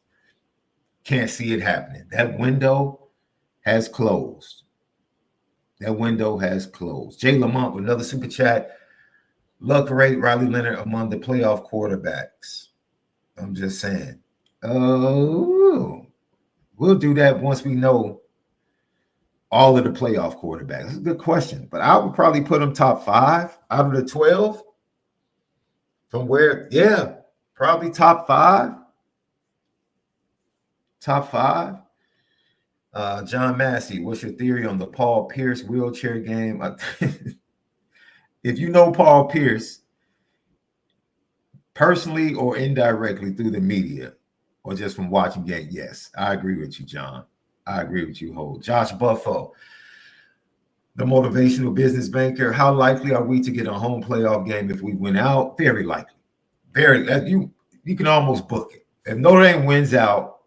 Can't see it happening. That window has closed. That window has closed. Jay Lamont with another super chat. Luck rate, Riley Leonard among the playoff quarterbacks. I'm just saying. Oh, we'll do that once we know all of the playoff quarterbacks. That's a good question. But I would probably put him top 5 out of the 12. From where, yeah, probably top 5. Top 5. John Massey, what's your theory on the Paul Pierce wheelchair game? If you know Paul Pierce, personally or indirectly through the media or just from watching game, yes, I agree with you, John. I agree with you, Ho. Josh Buffo, the motivational business banker. How likely are we to get a home playoff game if we win out? Very likely. Very. You can almost book it. If Notre Dame wins out,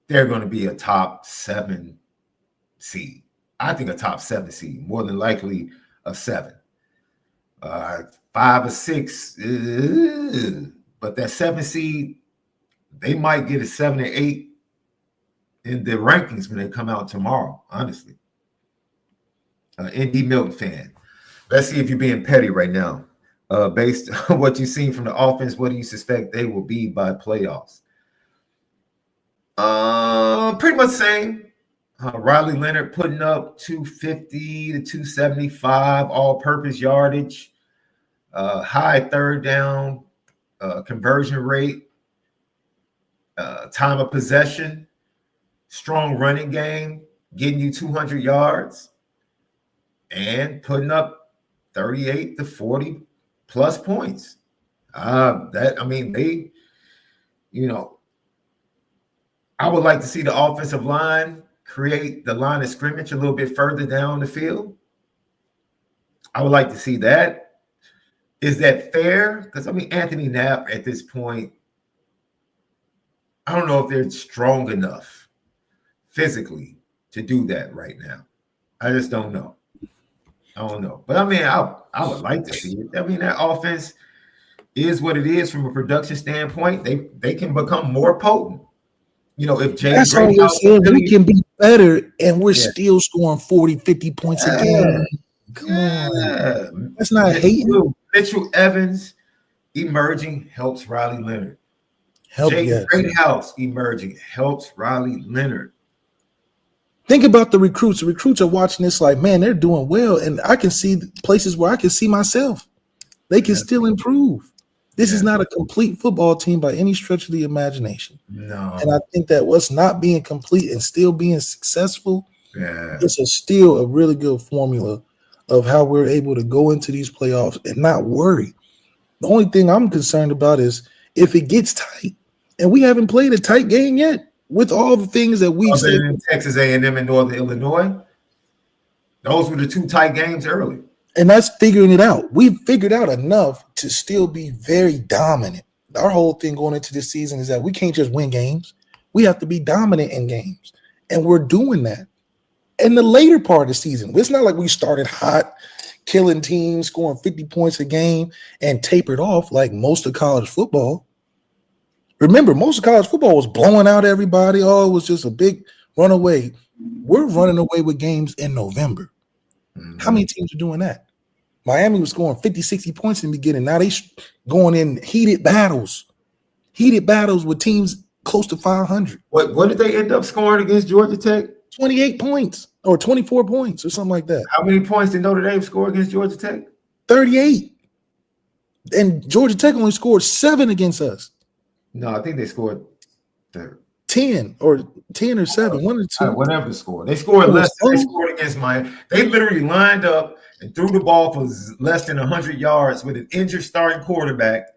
they're going to be a top 7 seed. I think a top 7 seed, more than likely a 7. 5 or 6, but that 7 seed, they might get a 7 or 8 in the rankings when they come out tomorrow, honestly. Indy Milton fan. Let's see if you're being petty right now. Based on what you've seen from the offense, what do you suspect they will be by playoffs? Pretty much same. Riley Leonard putting up 250 to 275 all-purpose yardage, high third down conversion rate, time of possession, strong running game, getting you 200 yards, and putting up 38 to 40 plus points. They, I would like to see the offensive line create the line of scrimmage a little bit further down the field. I would like to see that. Is that fair? Because, Anthony Knapp at this point, I don't know if they're strong enough physically to do that right now. I just don't know. I don't know. But, I would like to see it. That offense is what it is from a production standpoint. They can become more potent. If James we can be better and we're still scoring 40, 50 points a game. Come on. That's not hating. Mitchell Evans emerging helps Riley Leonard. Greathouse emerging helps Riley Leonard. Think about the recruits. The recruits are watching this like, man, they're doing well. And I can see places where I can see myself. They can still improve. This is not a complete football team by any stretch of the imagination. No. And I think that what's not being complete and still being successful, it's still a really good formula of how we're able to go into these playoffs and not worry. The only thing I'm concerned about is if it gets tight, and we haven't played a tight game yet with all the things that we've seen. In Texas A&M and Northern Illinois, those were the 2 tight games early. And that's figuring it out. We've figured out enough to still be very dominant. Our whole thing going into this season is that we can't just win games. We have to be dominant in games. And we're doing that. In the later part of the season, it's not like we started hot, killing teams, scoring 50 points a game, and tapered off like most of college football. Remember, most of college football was blowing out everybody. Oh, it was just a big runaway. We're running away with games in November. Mm-hmm. How many teams are doing that? Miami was scoring 50, 60 points in the beginning. Now they going in heated battles with teams close to 500. What did they end up scoring against Georgia Tech? 28 points or 24 points or something like that. How many points did Notre Dame score against Georgia Tech? 38. And Georgia Tech only scored 7 against us. No, I think they scored 10 or 7, 1 or 2. Whatever the score. They scored less than they scored against Miami. They literally lined up and threw the ball for less than 100 yards with an injured starting quarterback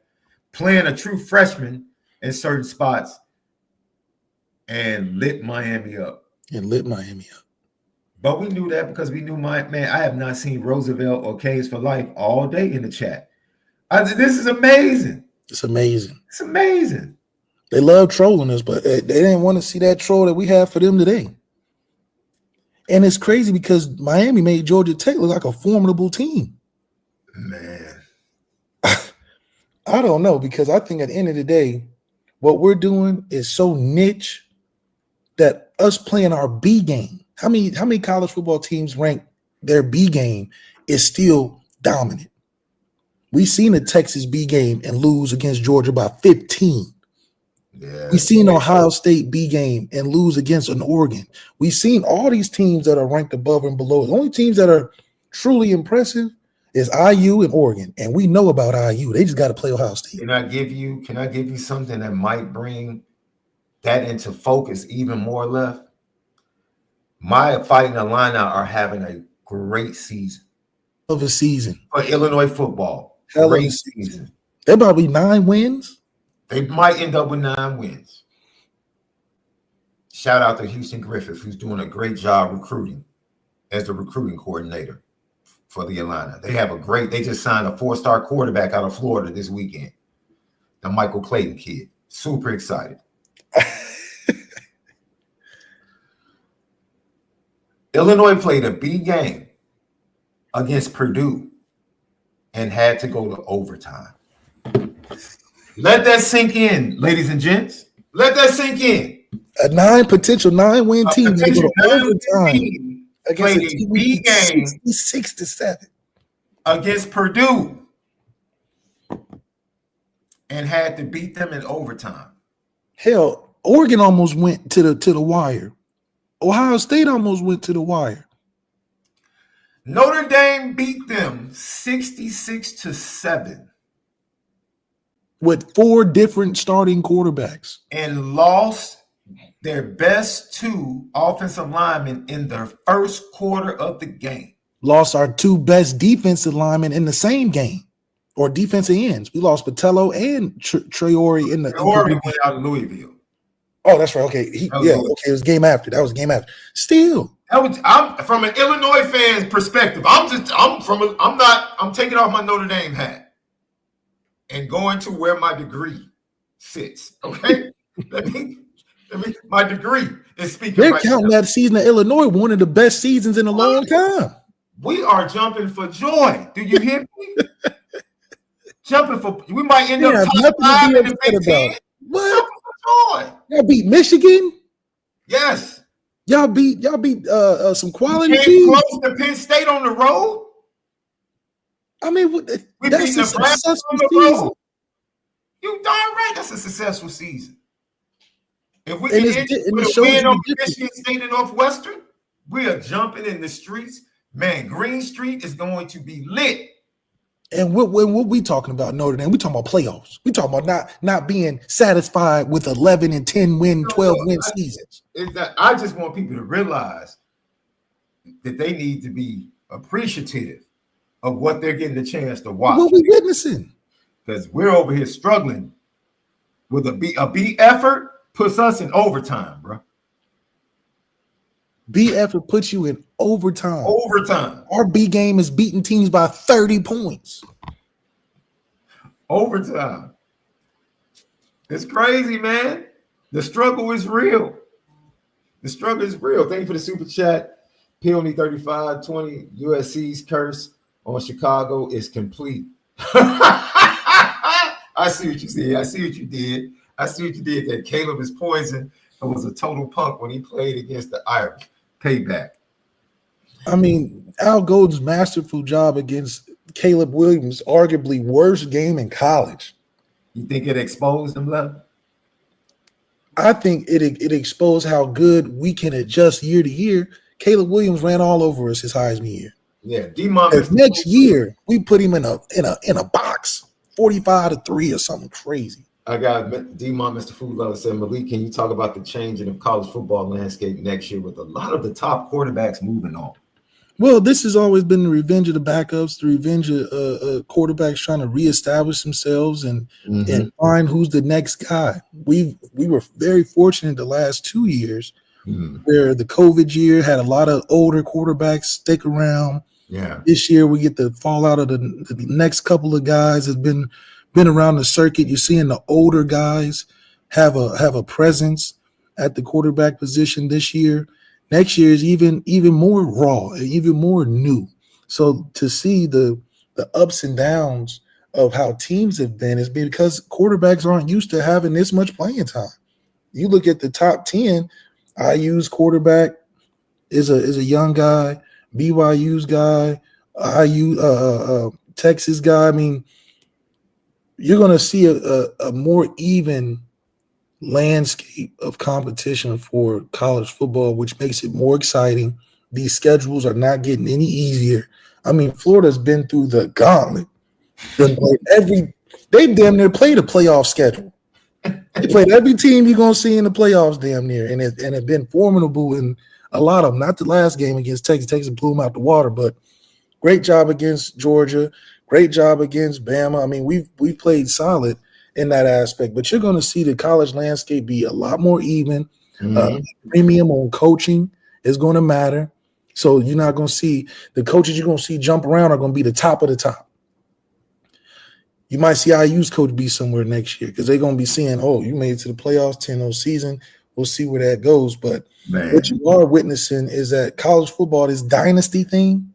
playing a true freshman in certain spots and lit Miami up. But we knew that because we knew I have not seen Roosevelt or K's for Life all day in the chat. This is amazing. It's amazing. It's amazing. They love trolling us, but they didn't want to see that troll that we have for them today. And it's crazy because Miami made Georgia Tech look like a formidable team. Man. I don't know, because I think at the end of the day, what we're doing is so niche that us playing our B game, how many college football teams rank their B game is still dominant. We seen a Texas B game and lose against Georgia by 15. Yeah. We seen Ohio State B game and lose against an Oregon. We seen all these teams that are ranked above and below. The only teams that are truly impressive is IU and Oregon, and we know about IU. They just got to play Ohio State. Can I give you something that might bring that into focus even more, Left? My Fighting Illini are having a great season. Of a season. For Illinois football. Hell of a Great season. season. They about to be 9 wins. They might end up with 9 wins. Shout out to Houston Griffith, who's doing a great job recruiting as the recruiting coordinator for the Illini. They just signed a 4-star quarterback out of Florida this weekend. The Michael Clayton kid. Super excited. Illinois played a B game against Purdue and had to go to overtime. Let that sink in, ladies and gents. Let that sink in. A potential 9-win team that go to overtime against played a team a B game 66-7 against Purdue and had to beat them in overtime. Hell, Oregon almost went to the wire. Ohio State almost went to the wire. Notre Dame beat them 66-7 with 4 different starting quarterbacks and lost their best 2 offensive linemen in the first quarter of the game. Lost our 2 best defensive linemen in the same game, or defensive ends. We lost Patello and Traore in the. Traore went out of Louisville. Oh, that's right. Okay, it was game after. That was game after. Still, I'm from an Illinois fan's perspective. I'm taking off my Notre Dame hat and going to where my degree sits. Okay, my degree is speaking. They're counting that season of Illinois one of the best seasons in a long time. We are jumping for joy. Do you hear me? We might end up top 5 in the Big Ten. What? Jumping for joy. Y'all beat Michigan. Yes. Y'all beat some quality teams. Close to Penn State on the road. I mean, that's a successful season. You darn right, that's a successful season. If we can end with a win over Michigan State and Northwestern, we are jumping in the streets. Man, Green Street is going to be lit. And what we talking about, Notre Dame? We talking about playoffs. We talking about not being satisfied with 11 and 10 win, 12 win seasons. I just want people to realize that they need to be appreciative of what they're getting the chance to watch. What we witnessing? Because we're over here struggling with a B effort puts us in overtime, bro. B effort puts you in overtime. Overtime. Our B game is beating teams by 30 points. Overtime. It's crazy, man. The struggle is real. The struggle is real. Thank you for the super chat. Peony 3520. USC's curse on Chicago is complete. I see what you did. I see what you did. That Caleb is poison and was a total punk when he played against the Irish. Payback. I mean, Al Golden's masterful job against Caleb Williams, arguably worst game in college. You think it exposed him, Love? I think it exposed how good we can adjust year to year. Caleb Williams ran all over us his Heisman year. Yeah, D-Mont. Next year we put him in a box, 45-3 or something crazy. I got D-Mont, Mr. Food Lover said, Malik, can you talk about the changing of college football landscape next year with a lot of the top quarterbacks moving on? Well, this has always been the revenge of the backups, the revenge of quarterbacks trying to reestablish themselves and find who's the next guy. We were very fortunate the last 2 years where the COVID year had a lot of older quarterbacks stick around. Yeah. This year we get the fallout of the next couple of guys has been around the circuit. You're seeing the older guys have a presence at the quarterback position this year. Next year is even more raw, even more new. So to see the ups and downs of how teams have been is because quarterbacks aren't used to having this much playing time. You look at the top 10, IU's quarterback is a young guy, BYU's guy, Texas guy. I mean, you're going to see a more even landscape of competition for college football, which makes it more exciting. These schedules are not getting any easier. I mean, Florida's been through the gauntlet. They damn near played a playoff schedule. They played every team you're gonna see in the playoffs, damn near, and it been formidable in a lot of them. Not the last game against Texas. Texas blew them out the water, but great job against Georgia. Great job against Bama. I mean, we've played solid in that aspect, but you're going to see the college landscape be a lot more even. Premium on coaching is going to matter. So you're not going to see the coaches you're going to see jump around are going to be the top of the top. You might see IU's coach be somewhere next year because they're going to be seeing, oh, you made it to the playoffs 10-0 season. We'll see where that goes. But what you are witnessing is that college football, this dynasty thing,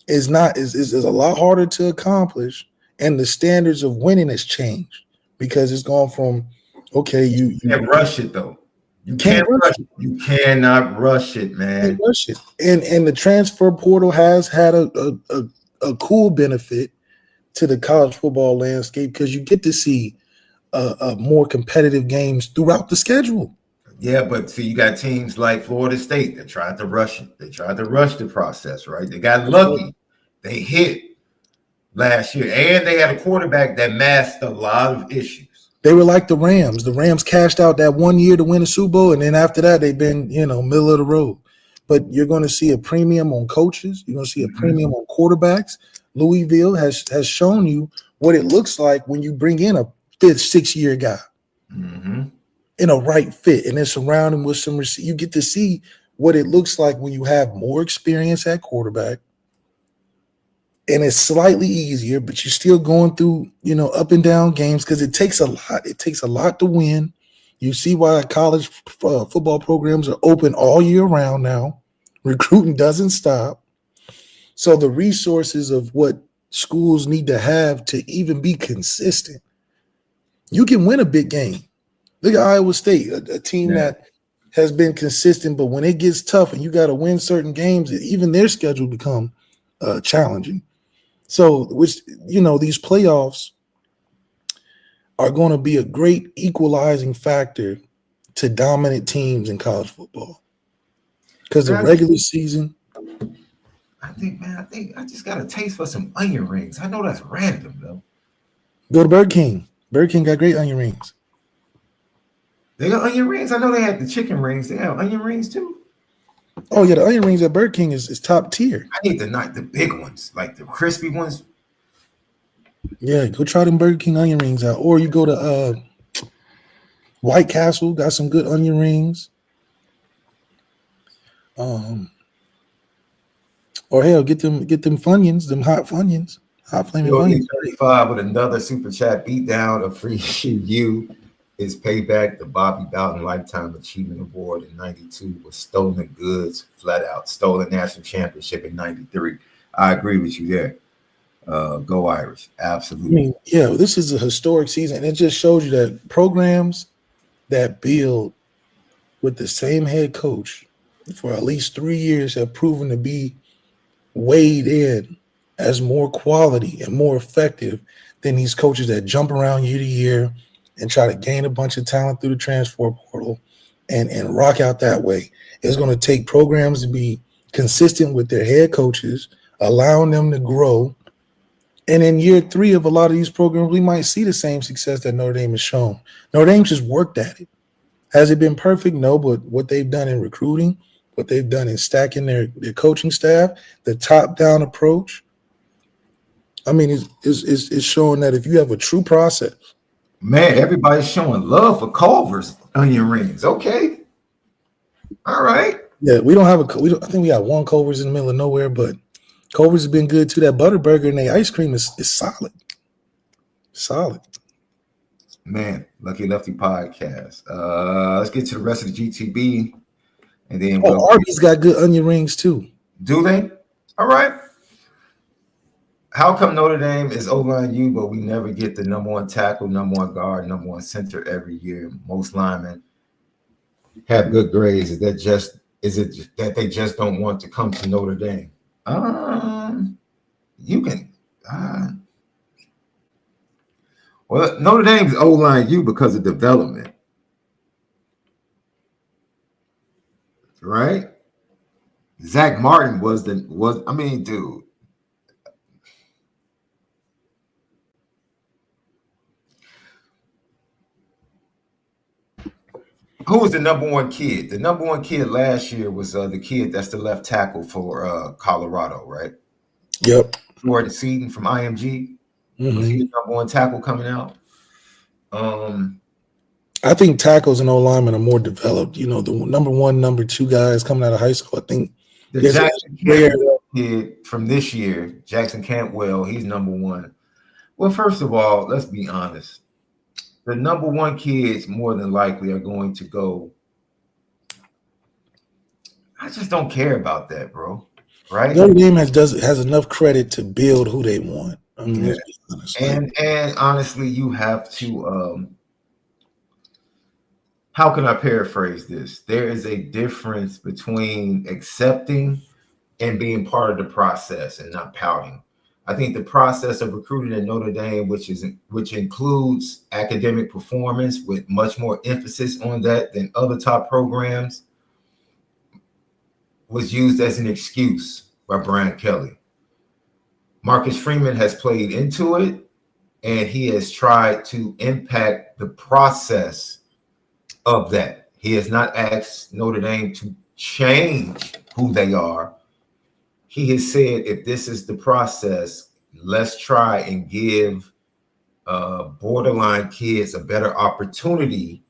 is a lot harder to accomplish, and the standards of winning has changed because it's gone from you can't rush it though. You can't rush it. You cannot rush it, man. Can't rush it. And the transfer portal has had a cool benefit to the college football landscape because you get to see more competitive games throughout the schedule. Yeah, but see, you got teams like Florida State that tried to rush it. They tried to rush the process, right? They got lucky. They hit last year, and they had a quarterback that masked a lot of issues. They were like the Rams. The Rams cashed out that 1 year to win a Super Bowl, and then after that, they've been, middle of the road. But you're going to see a premium on coaches. You're going to see a premium on quarterbacks. Louisville has shown you what it looks like when you bring in a 5th, 6-year guy. In a right fit, and then surround him with some you get to see what it looks like when you have more experience at quarterback, and it's slightly easier, but you're still going through up and down games because it takes a lot to win. You see why college football programs are open all year round now. Recruiting doesn't stop, so the resources of what schools need to have to even be consistent, you can win a big game. Look at Iowa State, a team that has been consistent, but when it gets tough and you got to win certain games, even their schedule become challenging. So, these playoffs are going to be a great equalizing factor to dominant teams in college football because the regular season. I think I just got a taste for some onion rings. I know that's random though. Go to Burger King. Burger King got great onion rings. They got onion rings. I know they had the chicken rings. They have onion rings too. Oh yeah, the onion rings at Burger King is top tier. I need the big ones, like the crispy ones. Yeah, go try them Burger King onion rings out, or you go to White Castle, got some good onion rings. Or hell, get them Funyuns, them hot Funyuns, hot flaming Funyuns. 35 with another super chat beatdown of free you. His payback, the Bobby Bowden Lifetime Achievement Award in 92 was stolen goods, flat out. Stolen national championship in 93. I agree with you there. Go Irish. Absolutely. I mean, yeah, this is a historic season. And it just shows you that programs that build with the same head coach for at least 3 years have proven to be weighed in as more quality and more effective than these coaches that jump around year to year and try to gain a bunch of talent through the transfer portal and rock out that way. It's going to take programs to be consistent with their head coaches, allowing them to grow. And in year 3 of a lot of these programs, we might see the same success that Notre Dame has shown. Notre Dame just worked at it. Has it been perfect? No, but what they've done in recruiting, what they've done in stacking their coaching staff, the top-down approach, I mean, it's showing that if you have a true process. Man, everybody's showing love for Culver's onion rings. Okay. All right. Yeah, we don't have I think we got one Culver's in the middle of nowhere, but Culver's has been good too. That Butterburger and their ice cream is solid. Solid. Man, Lucky Lefty podcast. Let's get to the rest of the GTB. And then Arby's got good onion rings too. Do they? All right. How come Notre Dame is over on you, but we never get the number 1 tackle, number 1 guard, number 1 center every year? Most linemen have good grades. Is it that they just don't want to come to Notre Dame? You can Well, Notre Dame's O-line you because of development, right? Zach Martin was. I mean, dude. Who was the number one kid? The number one kid last year was the kid that's the left tackle for Colorado, right? Yep. Jordan Seaton from IMG. Was he the number one tackle coming out? I think tackles and O-linemen are more developed. You know, the number one, number two guys coming out of high school, I think the Jackson Cantwell kid from this year, Jackson Cantwell, he's number one. Well, first of all, let's be honest. The number one kids more than likely are going to go. I just don't care about that, bro. Right? Notre Dame has enough credit to build who they want. I mean, let's be honest. And honestly, you have to. How can I paraphrase this? There is a difference between accepting and being part of the process and not pouting. I think the process of recruiting at Notre Dame, which includes academic performance with much more emphasis on that than other top programs, was used as an excuse by Brian Kelly. Marcus Freeman has played into it, and he has tried to impact the process of that. He has not asked Notre Dame to change who they are. He has said, if this is the process, let's try and give borderline kids a better opportunity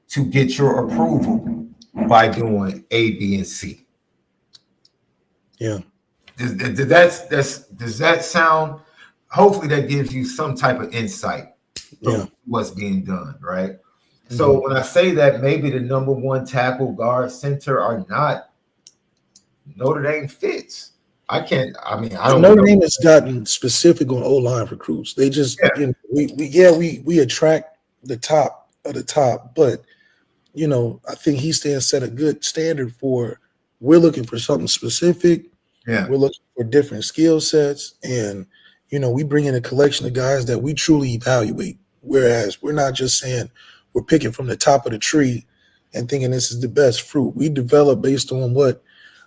to get your approval by doing A, B, and C. Yeah. Does that sound? Hopefully that gives you some type of insight of what's being done, right? So when I say that maybe the number one tackle, guard, center are not Notre Dame fits. Notre Dame has gotten specific on O-line recruits. They just we attract the top of the top, but you know, I think he set a good standard for we're looking for something specific. Yeah. We're looking for different skill sets, and you know, we bring in a collection of guys that we truly evaluate. Whereas we're not just saying we're picking from the top of the tree and thinking this is the best fruit. We develop based on what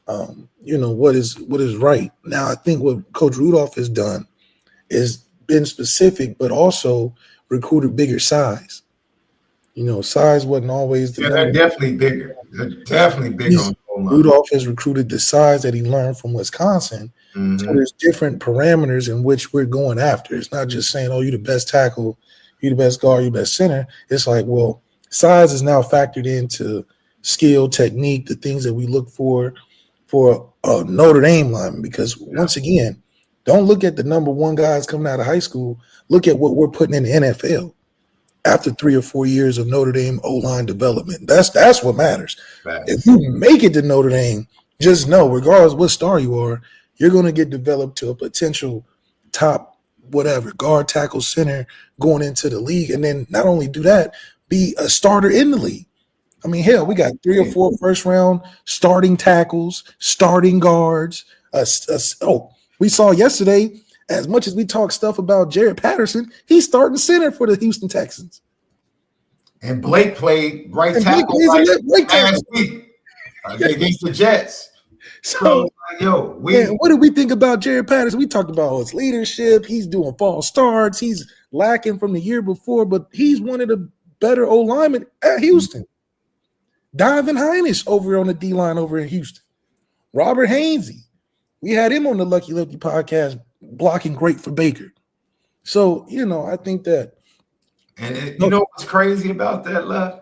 what is right. Now, I think what Coach Rudolph has done is been specific, but also recruited bigger size. You know, size wasn't always the number. They're definitely bigger. They're definitely bigger on the line. Rudolph has recruited the size that he learned from Wisconsin. So there's different parameters in which we're going after. It's not just saying, oh, you're the best tackle, you're the best guard, you're the best center. It's like, well, size is now factored into skill, technique, the things that we look for a Notre Dame lineman. Because once again, don't look at the number one guys coming out of high school. Look at what we're putting in the NFL after 3 or 4 years of Notre Dame O-line development. That's what matters. Right. If you make it to Notre Dame, just know, regardless of what star you are, you're going to get developed to a potential top whatever, guard, tackle, center going into the league. And then not only do that, be a starter in the league. I mean, hell, we got 3 or 4 first-round starting tackles, starting guards. We saw yesterday, as much as we talk stuff about Jared Patterson, he's starting center for the Houston Texans. And Blake played right tackle last week against the Jets. So what do we think about Jared Patterson? We talked about his leadership. He's doing false starts. He's lacking from the year before, but he's one of the better O-linemen at Houston. Donovan Hines over on the D-line over in Houston. Robert Hainsey. We had him on the Lucky Lefty podcast blocking great for Baker. So, you know, I think that. And you know what's crazy about that, Left?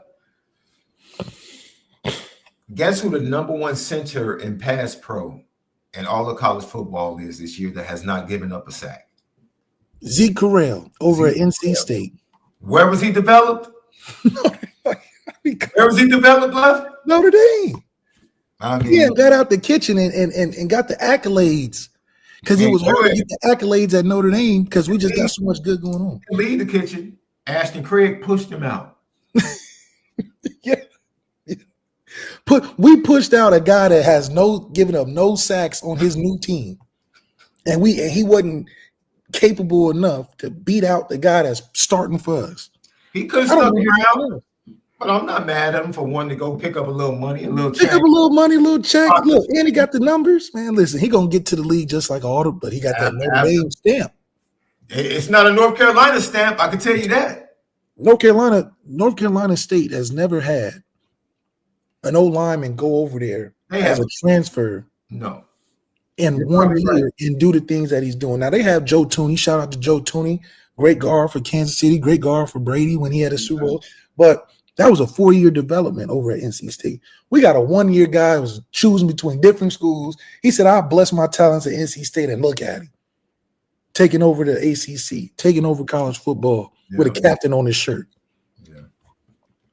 Guess who the number one center in pass pro in all of college football is this year that has not given up a sack? Zeke Corral over at NC State. Where was he developed? Where was he developed, Left? Notre Dame. I mean, he got out the kitchen and got the accolades because it was hard to get the accolades at Notre Dame because we just got so much good going on. Leave the kitchen. Ashton Craig pushed him out. We pushed out a guy that has given up no sacks on his new team. and he wasn't capable enough to beat out the guy that's starting for us. He could have I don't stuck know who around, else. but I'm not mad at him for wanting to go pick up a little money, a little Pick check. up a little money, a little check. Oh, Look, and he got the numbers, man. Listen, he gonna get to the league just like all the, but he got that Notre Dame stamp. It's not a North Carolina stamp, I can tell you that. North Carolina State has never had an O lineman go over there as a transfer. No. In You're 1 probably year right. and do the things that he's doing. Now they have Joe Tooney. Shout out to Joe Tooney, great guard for Kansas City, great guard for Brady when he had a Super Bowl. But that was a 4-year development over at NC State. We got a 1-year guy who was choosing between different schools. He said, "I bless my talents at NC State," and look at him taking over the ACC, taking over college football with a captain on his shirt. Yeah.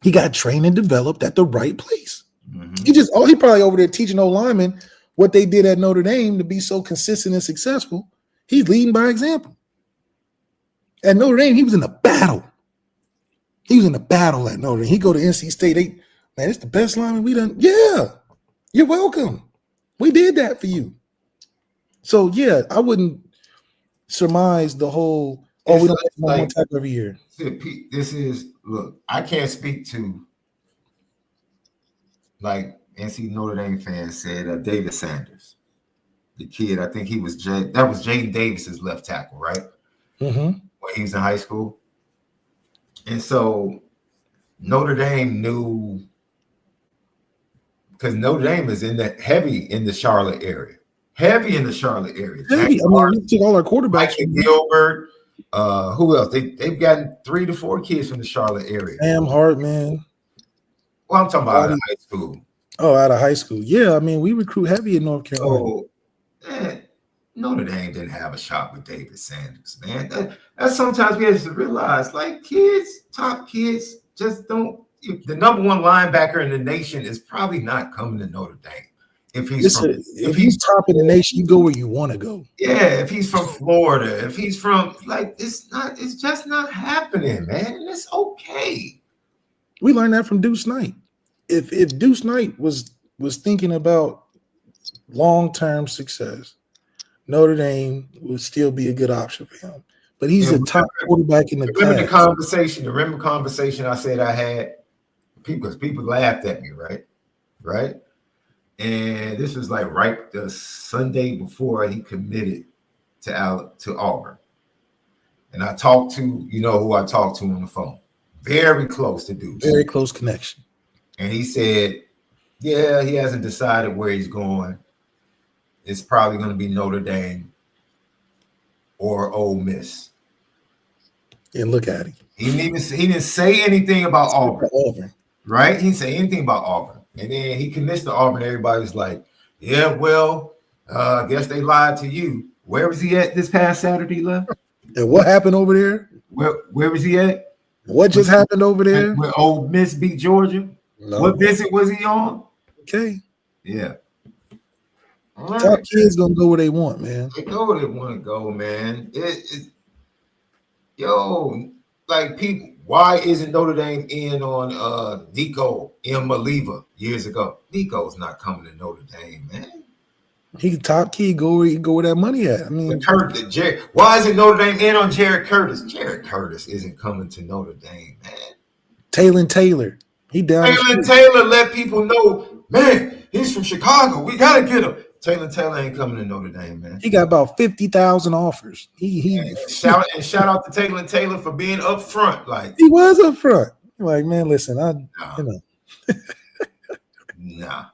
He got trained and developed at the right place. Mm-hmm. He probably over there teaching O linemen what they did at Notre Dame to be so consistent and successful. He's leading by example. At Notre Dame, he was in a battle. He was in a battle at Notre Dame. He go to NC State. Man, it's the best lineman we done. Yeah, you're welcome. We did that for you. So yeah, I wouldn't surmise the whole. We don't have one type every year. This is look. I can't speak to like NC Notre Dame fans said. David Sanders, the kid. I think he was that was Jaden Davis's left tackle, right? Mm-hmm. When he was in high school. And so Notre Dame knew, because Notre Dame is heavy in the Charlotte area. Heavy in the Charlotte area. Heavy. We took all our quarterbacks. Gilbert. Who else? They've gotten 3 to 4 kids from the Charlotte area. Sam Hartman. Well, I'm talking about out of high school. Oh, out of high school. Yeah, we recruit heavy in North Carolina. So, Notre Dame didn't have a shot with David Sanders, man. That sometimes we have to realize, like top kids just don't. The number one linebacker in the nation is probably not coming to Notre Dame. If he's top in the nation, you go where you want to go. Yeah, if he's from Florida, if he's from it's just not happening, man. And it's okay. We learned that from Deuce Knight. If Deuce Knight was thinking about long-term success, Notre Dame would still be a good option for him. But he's a top quarterback in the class. The conversation I said I had, people laughed at me, right? And this was like right the Sunday before he committed to Auburn. And I talked to, who I talked to on the phone. Very close to Deuce. Very close connection. And he said, yeah, he hasn't decided where he's going. It's probably going to be Notre Dame or Ole Miss. And look at him. He didn't say anything about Auburn. Right? He didn't say anything about Auburn. And then he commits to Auburn. Everybody was like, yeah, well, I guess they lied to you. Where was he at this past Saturday, left? And what happened over there? Where was he at? What just happened over there? Where Ole Miss beat Georgia? No. What visit was he on? Okay. Yeah. Top kids gonna go where they want, man. They go where they want to go, man. Like people, why isn't Notre Dame in on Nico Maliva years ago? Nico's not coming to Notre Dame, man. He's a top kid. Go where that money at. Why isn't Notre Dame in on Jared Curtis? Jared Curtis isn't coming to Notre Dame, man. Taylor. He down. Taylor let people know, man, he's from Chicago. We gotta get him. Taylor ain't coming to Notre Dame, man. He got about 50,000 offers. Shout out to Taylor for being up front. Like he was up front. Like, man, listen, Nah.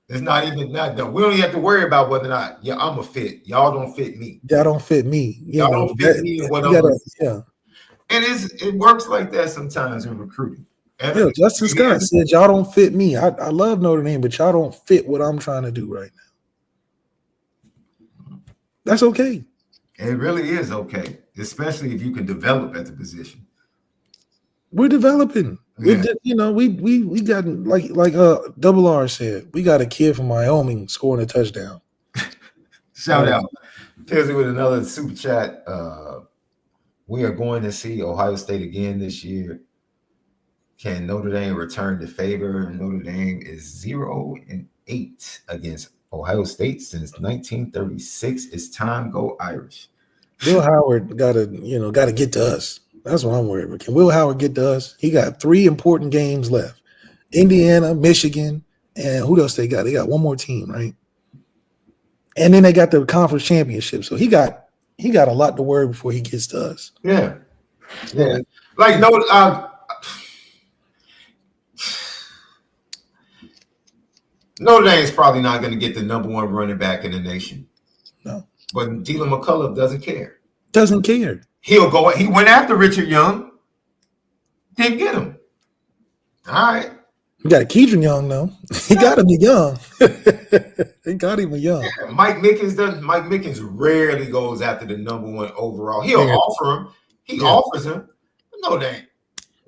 It's not even that. We don't even have to worry about whether or not I'm a fit. Y'all don't fit me. Y'all don't fit me. Y'all don't fit me. And it works like that sometimes in recruiting. Yeah, Justin Scott said y'all don't fit me. I love Notre Dame, but y'all don't fit what I'm trying to do right now. That's okay. It really is okay, especially if you can develop at the position. We're developing. Yeah. We got like Double R said, we got a kid from Wyoming scoring a touchdown. Shout out. Here's with another super chat. We are going to see Ohio State again this year. Can Notre Dame return the favor? Notre Dame is 0-8 against Ohio State since 1936. It's time go Irish. Will Howard gotta get to us. That's what I'm worried about. Can Will Howard get to us? He got 3 important games left. Indiana, Michigan, and who else they got? They got one more team, right? And then they got the conference championship. So he got a lot to worry before he gets to us. Yeah. Like Notre Dame's probably not going to get the number 1 running back in the nation. No. But Dylan McCullough doesn't care. Doesn't care. He'll go. He went after Richard Young. Didn't get him. All right. You got a Keedron Young, though. He got him young. He got him young. Yeah, Mike Mickens doesn't. Mike Mickens rarely goes after the number 1 overall. He'll offer him. He offers him. No, they ain't.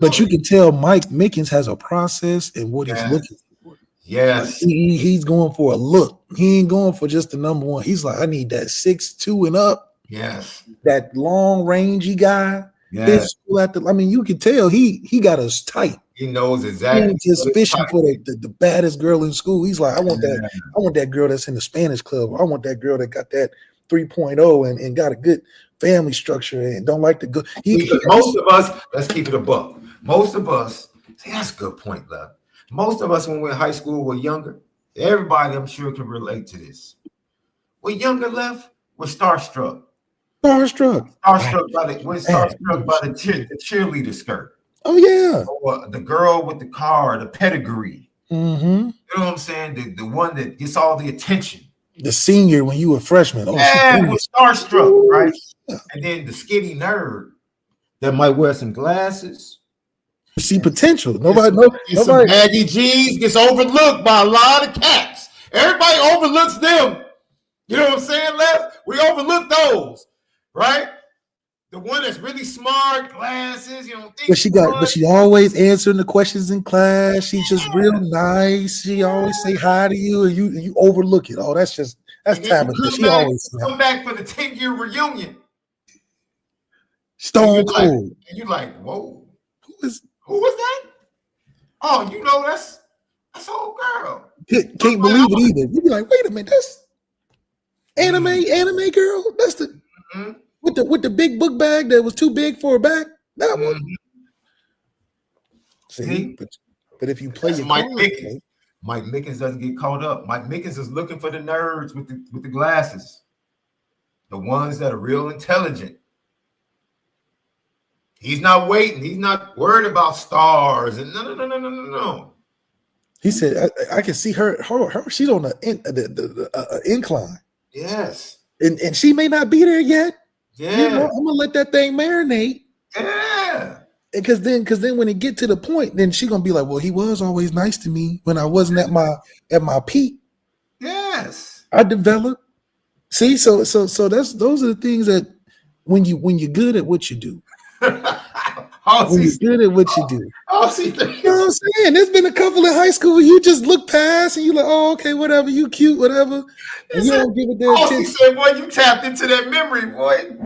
But you can tell Mike Mickens has a process and what he's looking for. Yes. He's going for a look. He ain't going for just the number 1. He's like, I need that 6'2" and up. Yes. That long rangey guy. Yes. I mean, you can tell he got us tight. He knows exactly. He ain't just fishing for the baddest girl in school. He's like, I want that girl that's in the Spanish club. I want that girl that got that 3.0 and got a good family structure and don't like to go. Most of us, let's keep it a buck. Most of us, see, that's a good point, love. Most of us, when we're in high school, we're younger. Everybody, I'm sure, can relate to this. We're younger, left. We're starstruck. Starstruck by the cheerleader skirt. Oh yeah. Or the girl with the car, the pedigree. Mm-hmm. You know what I'm saying? The one that gets all the attention. The senior when you were a freshman. Oh, yeah, we're starstruck, right? Yeah. And then the skinny nerd that might wear some glasses. You see potential. Some baggy jeans gets overlooked by a lot of cats. Everybody overlooks them. You know what I'm saying, Left? We overlook those. Right? The one that's really smart, glasses, but she always answering the questions in class. She's just real nice. She always say hi to you, and you overlook it. Oh, that's Tabitha. She always come back for the 10-year reunion. Stone cold. And you're like, whoa, who was that? Oh, that's old girl. Can't believe it either. You be like, wait a minute, that's anime girl. That's the with the big book bag that was too big for her back. That one. See, but if you play your Mike Mickens. Mike Mickens doesn't get caught up. Mike Mickens is looking for the nerds with the glasses, the ones that are real intelligent. He's not waiting. He's not worried about stars and no. He said, "I can see her. She's on the incline. Yes, and she may not be there yet. Yeah, I'm gonna let that thing marinate. Yeah, because then when it get to the point, then she's gonna be like, well, he was always nice to me when I wasn't at my peak. Yes, I developed. See, so those are the things that when you're good at what you do. When you're good at what you do. You know what I'm saying? There's been a couple in high school where you just look past and you're like, oh, okay, whatever, you cute, whatever. And you don't give it their attention. Said, boy, you tapped into that memory, boy.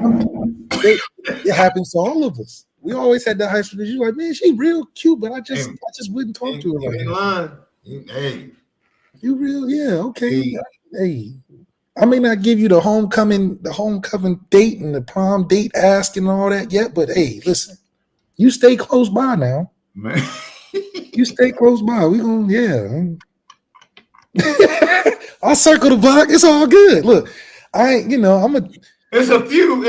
It happens to all of us. We always had that high school. You're like, man, she's real cute, but I just wouldn't talk to her like that. Hey. You real, yeah, okay. Hey. I may not give you the homecoming date and the prom date asking and all that yet, but hey, listen, you stay close by now. Man. You stay close by. We gonna, I'll circle the block. It's all good. Look, It's a few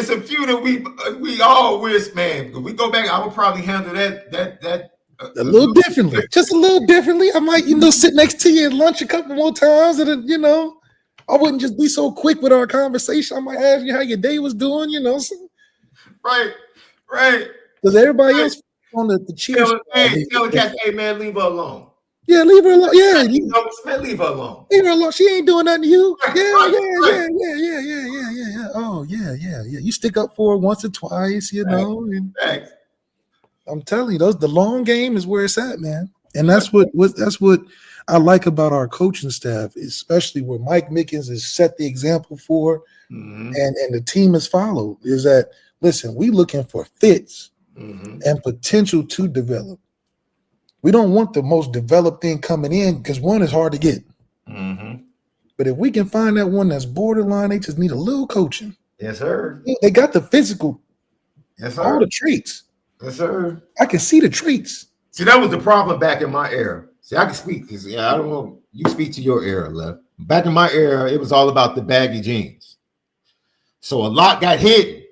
that we all wish, man. If we go back, I would probably handle that a little differently. Just a little differently. I might, sit next to you at lunch a couple more times, and I wouldn't just be so quick with our conversation. I might ask you how your day was doing, So. Right. Because everybody else on the cheer. Tell the cat, hey man, leave her alone. Yeah, leave her alone. Yeah, leave her alone. Leave her alone. She ain't doing nothing to you. Yeah. Oh, yeah. You stick up for her once or twice, And Thanks. I'm telling you, the long game is where it's at, man. And that's what I like about our coaching staff, especially where Mike Mickens has set the example for, and the team has followed. Is that listen? We looking for fits and potential to develop. We don't want the most developed thing coming in because one is hard to get. But if we can find that one that's borderline, they just need a little coaching. Yes, sir. They got the physical, Yes, all sir. the traits. Yes, sir. I can see the traits. See, that was the problem back in my era. See, I can speak because I don't know. You speak to your era, left. Back in my era, it was all about the baggy jeans. So a lot got hidden.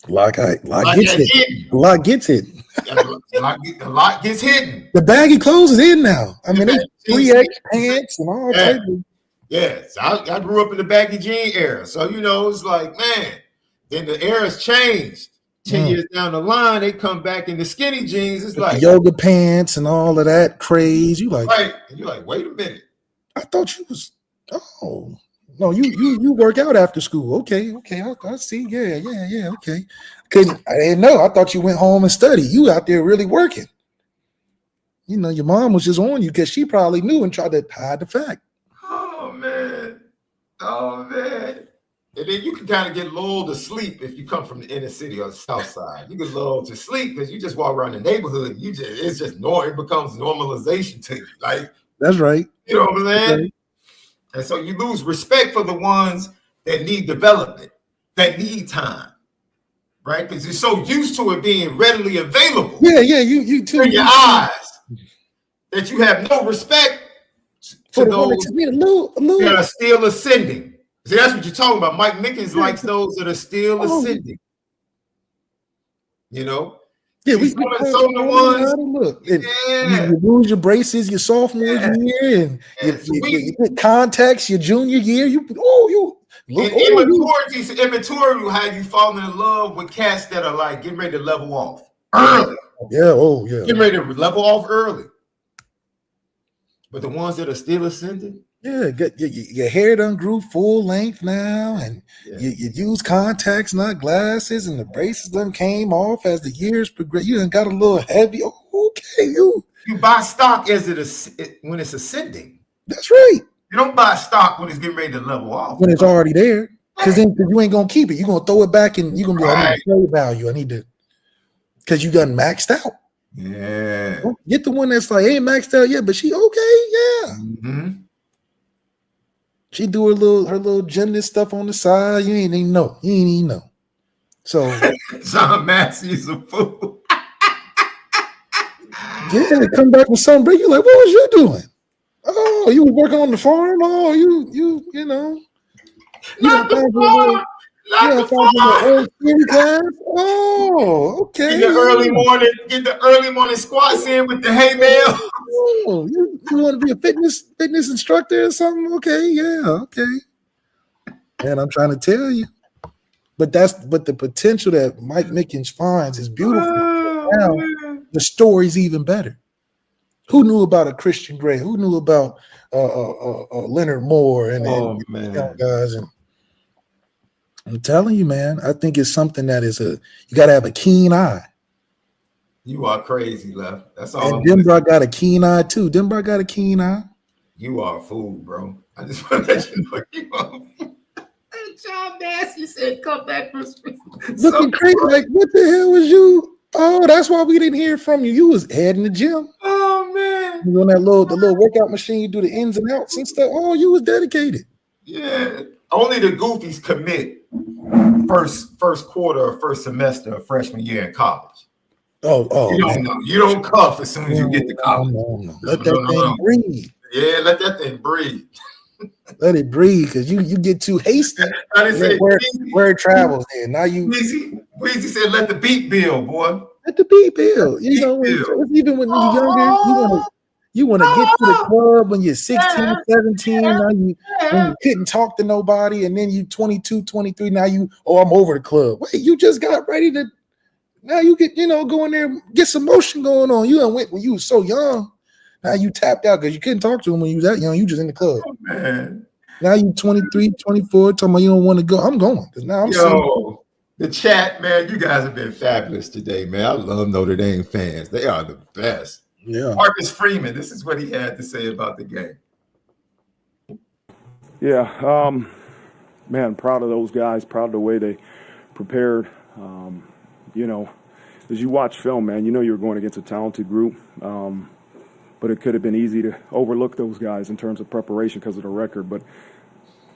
A lot gets hit. A lot gets hit. A lot gets hidden. The baggy clothes is in now. I mean, they 3X pants and all types of. Yes, I grew up in the baggy jean era. So, you know, it's like, man, then the era's changed. 10 years down the line, they come back in the skinny jeans. It's like yoga pants and all of that craze. You like, right? And you're like, wait a minute. I thought you was. Oh no, you work out after school. Okay, I see. Yeah. Okay, I didn't know. I thought you went home and studied. You out there really working. You know, your mom was just on you because she probably knew and tried to hide the fact. Oh man. And then you can kind of get lulled to sleep if you come from the inner city or the south side. You get lulled to sleep because you just walk around the neighborhood. It becomes normalization to you. Like, that's right. You know what I'm saying? Okay. And so you lose respect for the ones that need development, that need time, right? Because you're so used to it being readily available. Yeah. You too. In your eyes, that you have no respect for those that are still ascending. See, that's what you're talking about. Mike Mickens likes those that are still ascending. You know? Yeah, we some of the ones. Look, you lose your braces your sophomore year, and you put contacts your junior year. Immaturity will have you falling in love with cats that are like getting ready to level off early. Yeah, getting ready to level off early. But the ones that are still ascending. Yeah, your hair done grew full length now, and you use contacts, not glasses, and the braces done came off as the years progress. You done got a little heavy. Okay, you buy stock when it's ascending. That's right. You don't buy stock when it's getting ready to level off. When it's already there, because then you ain't gonna keep it. You're gonna throw it back, and you're gonna be like, I need to trade value. I need to, because you done maxed out. Yeah. Get the one that's like ain't maxed out yet, but she okay. Yeah. Mm-hmm. She do her little gymnast stuff on the side. You ain't even know. So John Massey's a fool. Yeah, come back with something big. You're like, what was you doing? Oh, you were working on the farm. Oh, you know. Not the farm. Oh, okay. Get the early morning squats in with the hay bale. Oh, you want to be a fitness instructor or something? Okay, yeah, okay. And I'm trying to tell you, but the potential that Mike Mickens finds is beautiful. Now the story's even better. Who knew about a Christian Gray? Who knew about Leonard Moore and young guys? And I'm telling you, man, I think it's something that you got to have a keen eye. You are crazy, Left. That's all. And Denver got a keen eye too. Denver got a keen eye. You are a fool, bro. I just want to let you know you are. John Massey said, "Come back for looking crazy. Like, what the hell was you? Oh, that's why we didn't hear from you. You was heading the gym. Oh man, you on that little workout machine. You do the ins and outs and stuff. Oh, you was dedicated. Yeah, only the goofies commit first quarter or first semester of freshman year in college. Oh, you don't know. You don't cuff as soon as you get to college. No. Let that thing breathe. Yeah, let that thing breathe. Let it breathe, because you get too hasty. Where it travels there. Now you Weezy said, let the beat build, boy. Let the beat build. You know, even when you're younger, you want to get to the club when you're 16, 17. Now when you couldn't talk to nobody, and then you 22, 23. Now I'm over the club. Wait, you just got ready to. Now you get, go in there, get some motion going on. You went when you was so young. Now you tapped out because you couldn't talk to him when you was that young. You just in the club. Oh, man. Now you 23, 24, talking about you don't want to go. I'm going because now I'm the chat, man. You guys have been fabulous today, man. I love Notre Dame fans. They are the best. Yeah. Marcus Freeman, this is what he had to say about the game. Yeah, man, proud of those guys. Proud of the way they prepared. As you watch film, man, you're going against a talented group. But it could have been easy to overlook those guys in terms of preparation because of the record. But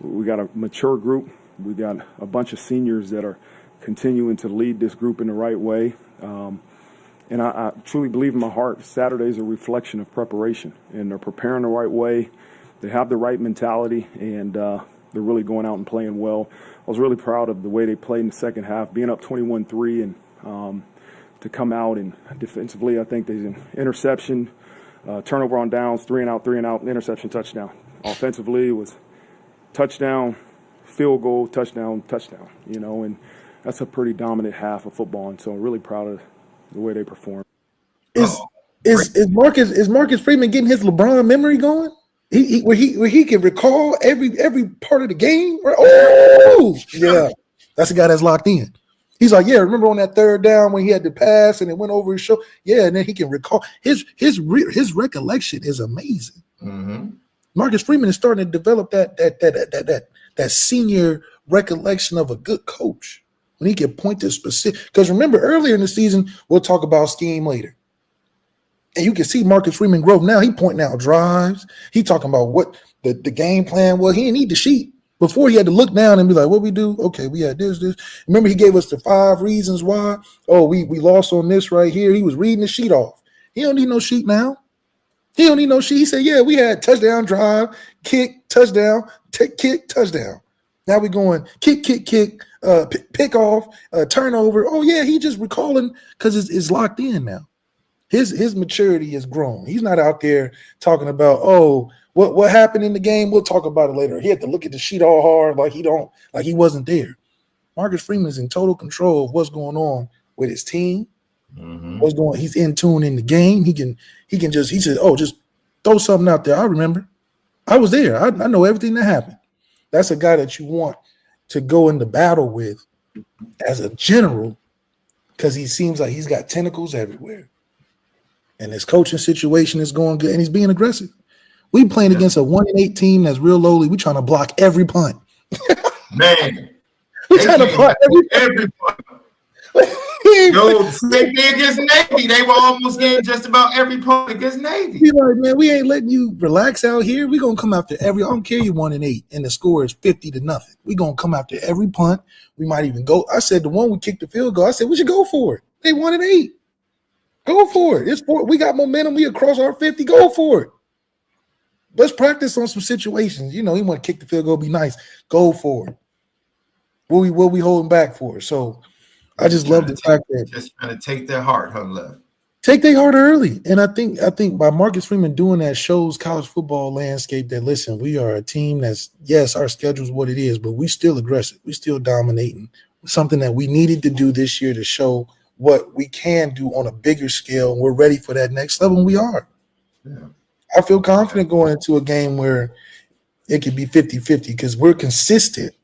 we got a mature group. We got a bunch of seniors that are continuing to lead this group in the right way. And I truly believe in my heart, Saturday's a reflection of preparation, and they're preparing the right way. They have the right mentality, and they're really going out and playing well. I was really proud of the way they played in the second half, being up 21-3, and to come out and defensively, I think there's an interception, turnover on downs, 3 and out, interception, touchdown. Offensively, it was touchdown, field goal, touchdown, and that's a pretty dominant half of football, and so I'm really proud of the way they perform. Is Marcus Freeman getting his LeBron memory going? Where he can recall every part of the game. Oh, yeah, that's the guy that's locked in. He's like, yeah, remember on that third down when he had to pass and it went over his shoulder? Yeah, and then he can recall his recollection is amazing. Mm-hmm. Marcus Freeman is starting to develop that senior recollection of a good coach when he can point to specific. Because remember earlier in the season, we'll talk about scheme later. And you can see Marcus Freeman grow now. He pointing out drives. He talking about what the game plan was. He didn't need the sheet. Before he had to look down and be like, what we do? Okay, we had this. Remember he gave us the 5 reasons why. Oh, we lost on this right here. He was reading the sheet off. He don't need no sheet now. He don't need no sheet. He said, yeah, we had touchdown, drive, kick, touchdown, kick, touchdown. Now we're going kick, pick off, turnover. Oh, yeah, he just recalling because it's locked in now. His maturity has grown. He's not out there talking about, oh, what happened in the game. We'll talk about it later. He had to look at the sheet all hard like he wasn't there. Marcus Freeman is in total control of what's going on with his team. Mm-hmm. He's in tune in the game. He said, oh, just throw something out there. I remember. I was there. I know everything that happened. That's a guy that you want to go into battle with as a general because he seems like he's got tentacles everywhere. And his coaching situation is going good, and he's being aggressive. We playing against a 1-8 team that's real lowly. We trying to block every punt. Man, we trying to block every punt. Yo, same thing against Navy. They were almost getting just about every punt against Navy. Be like, man, we ain't letting you relax out here. We gonna come after every. I don't care you 1-8, and the score is 50-0. We gonna come after every punt. We might even go. I said the one we kicked the field goal. I said we should go for it. They 1-8. Go for it. We got momentum. We across our 50. Go for it. Let's practice on some situations. You know, he want to kick the field goal, be nice. Go for it. What we holding back for? So I just love the fact that just trying to take their heart, Left. Take their heart early. And I think by Marcus Freeman doing that shows college football landscape that listen, we are a team that's yes, our schedule is what it is, but we still aggressive. We still dominating. Something that we needed to do this year to show what we can do on a bigger scale. We're ready for that next level, and we are. Yeah. I feel confident going into a game where it could be 50-50 because we're consistent.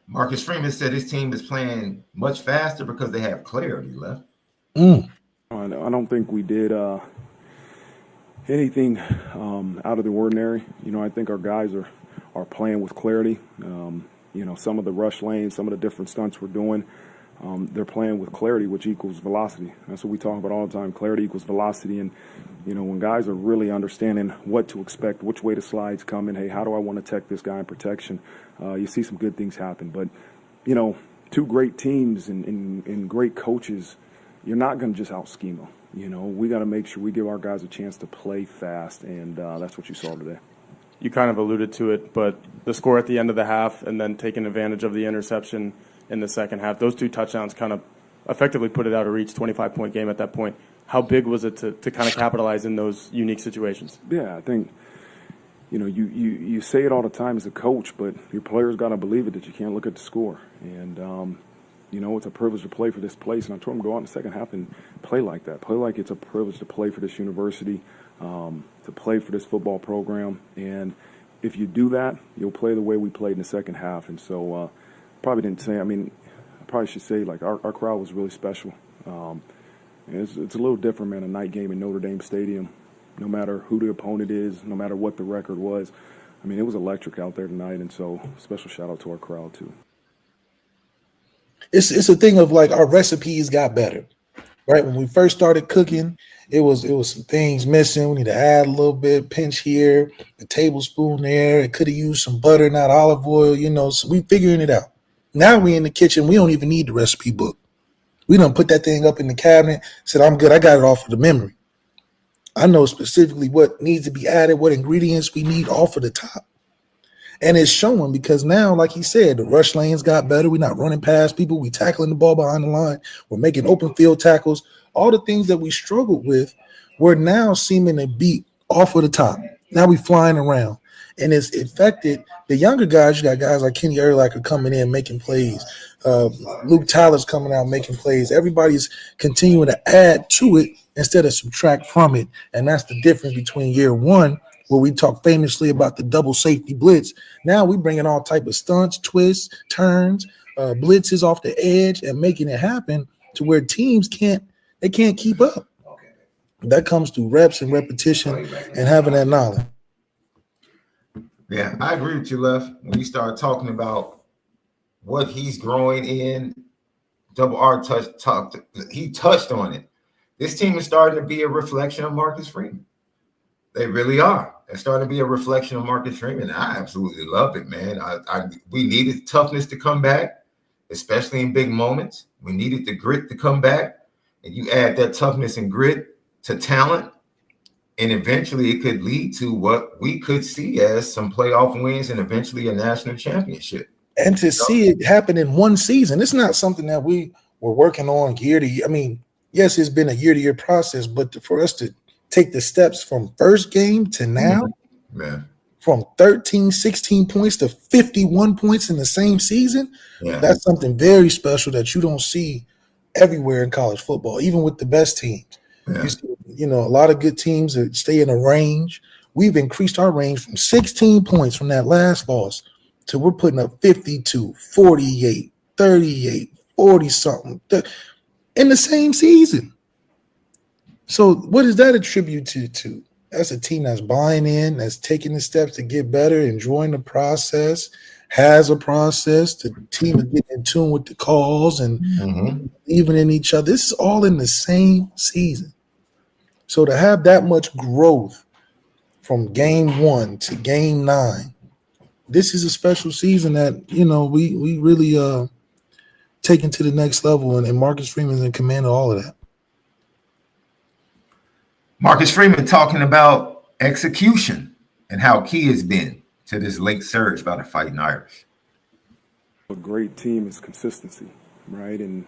Marcus Freeman said his team is playing much faster because they have clarity left. I don't think we did anything out of the ordinary. You know, I think our guys are playing with clarity. You know, some of the rush lanes, some of the different stunts we're doing, they're playing with clarity, which equals velocity. That's what we talk about all the time. Clarity equals velocity. And, you know, when guys are really understanding what to expect, which way the slide's coming, hey, how do I want to tech this guy in protection, you see some good things happen. But, you know, 2 great teams and great coaches, you're not going to just out-scheme them. You know, we got to make sure we give our guys a chance to play fast, and that's what you saw today. You kind of alluded to it, but the score at the end of the half and then taking advantage of the interception in the second half, those 2 touchdowns kind of effectively put it out of reach, 25-point game at that point. How big was it to kind of capitalize in those unique situations? Yeah, I think, you know, you say it all the time as a coach, but your players got to believe it that you can't look at the score. And, you know, it's a privilege to play for this place. And I told them go out in the second half and play like that. Play like it's a privilege to play for this university, to play for this football program. And if you do that, you'll play the way we played in the second half. And so probably didn't say, I mean, I probably should say, like, our crowd was really special. It's a little different, man, a night game in Notre Dame Stadium. No matter who the opponent is, no matter what the record was. I mean, it was electric out there tonight, and so special shout-out to our crowd, too. It's a thing of, like, our recipes got better. right? When we first started cooking, it was some things missing. We need to add a little bit, pinch here, a tablespoon there. It could have used some butter, not olive oil, so we figuring it out. Now we in the kitchen, we don't even need the recipe book. We done put that thing up in the cabinet, said, I'm good, I got it off of the memory. I know specifically what needs to be added, what ingredients we need off of the top. And it's showing because now, like he said, the rush lanes got better. We're not running past people. We tackling the ball behind the line. We're making open field tackles. All the things that we struggled with, we're now seeming to be off of the top. Now we flying around. And it's affected the younger guys. You got guys like Kenny Urlacher coming in, making plays. Luke Tyler's coming out, making plays. Everybody's continuing to add to it instead of subtract from it. And that's the difference between year one, where we talk famously about the double safety blitz. Now we bringing all type of stunts, twists, turns, blitzes off the edge, and making it happen to where teams can't keep up. That comes through reps and repetition and having that knowledge. Yeah, I agree with you, Lef. When you start talking about what he's growing in, Double R he touched on it. This team is starting to be a reflection of Marcus Freeman. They really are. They're starting to be a reflection of Marcus Freeman. I absolutely love it, man. We needed toughness to come back, especially in big moments. We needed the grit to come back, and you add that toughness and grit to talent, and eventually it could lead to what we could see as some playoff wins and eventually a national championship. And to see it happen in one season, it's not something that we were working on year to year. I mean, yes, it's been a year-to-year process, but for us to take the steps from first game to now, from 13, 16 points to 51 points in the same season, that's something very special that you don't see everywhere in college football, even with the best teams. You see, a lot of good teams that stay in a range. We've increased our range from 16 points from that last loss to we're putting up 52, 48, 38, 40-something in the same season. So what does that attribute to? That's a team that's buying in, that's taking the steps to get better, enjoying the process, has a process. The team is getting in tune with the calls and believing in each other. This is all in the same season. So to have that much growth from game 1 to game 9, this is a special season that, we really taken to the next level, and Marcus Freeman's in command of all of that. Marcus Freeman talking about execution and how key it's been to this late surge by the Fighting Irish. A great team is consistency, right? And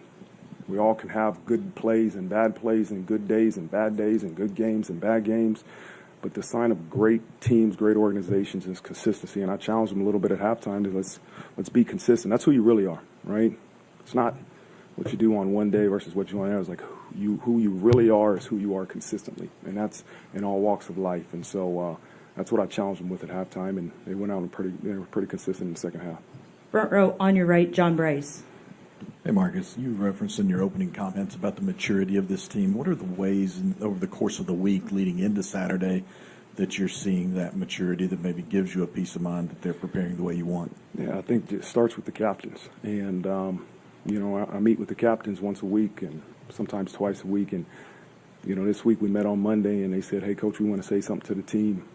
we all can have good plays and bad plays and good days and bad days and good games and bad games. But the sign of great teams, great organizations is consistency. And I challenged them a little bit at halftime to let's be consistent. That's who you really are, right? It's not what you do on one day versus what you do on there. It's like who you really are is who you are consistently. And that's in all walks of life. And so that's what I challenged them with at halftime. And they went out and they were pretty consistent in the second half. Front row on your right, John Bryce. Hey, Marcus, you referenced in your opening comments about the maturity of this team. What are the ways over the course of the week leading into Saturday that you're seeing that maturity that maybe gives you a peace of mind that they're preparing the way you want? Yeah, I think it starts with the captains. And, I meet with the captains once a week and sometimes twice a week. And, this week we met on Monday and they said, hey, Coach, we want to say something to the team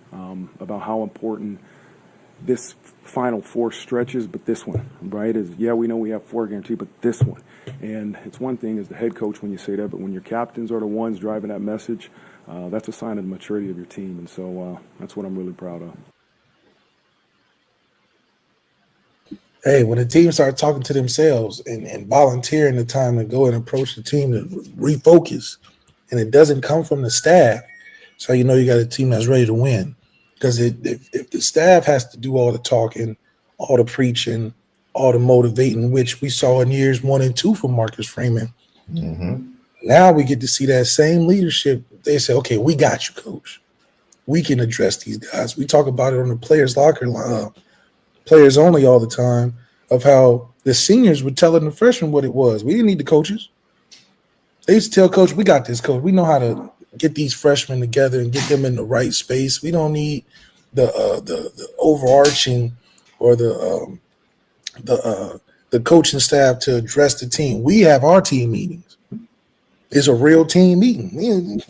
about how important this final 4 stretches, but this one, right, is, we know we have 4 guaranteed, but this one. And it's one thing as the head coach when you say that, but when your captains are the ones driving that message, that's a sign of the maturity of your team. And so that's what I'm really proud of. Hey, when the team starts talking to themselves and volunteering the time to go and approach the team to refocus, and it doesn't come from the staff, so you got a team that's ready to win. Because if the staff has to do all the talking, all the preaching, all the motivating, which we saw in years 1 and 2 from Marcus Freeman, now we get to see that same leadership. They say, okay, we got you, Coach. We can address these guys. We talk about it on the players' locker line, players only all the time, of how the seniors were telling the freshmen what it was. We didn't need the coaches. They used to tell Coach, we got this, Coach. We know how to get these freshmen together and get them in the right space. We don't need the overarching or the coaching staff to address the team. We have our team meetings. It's a real team meeting.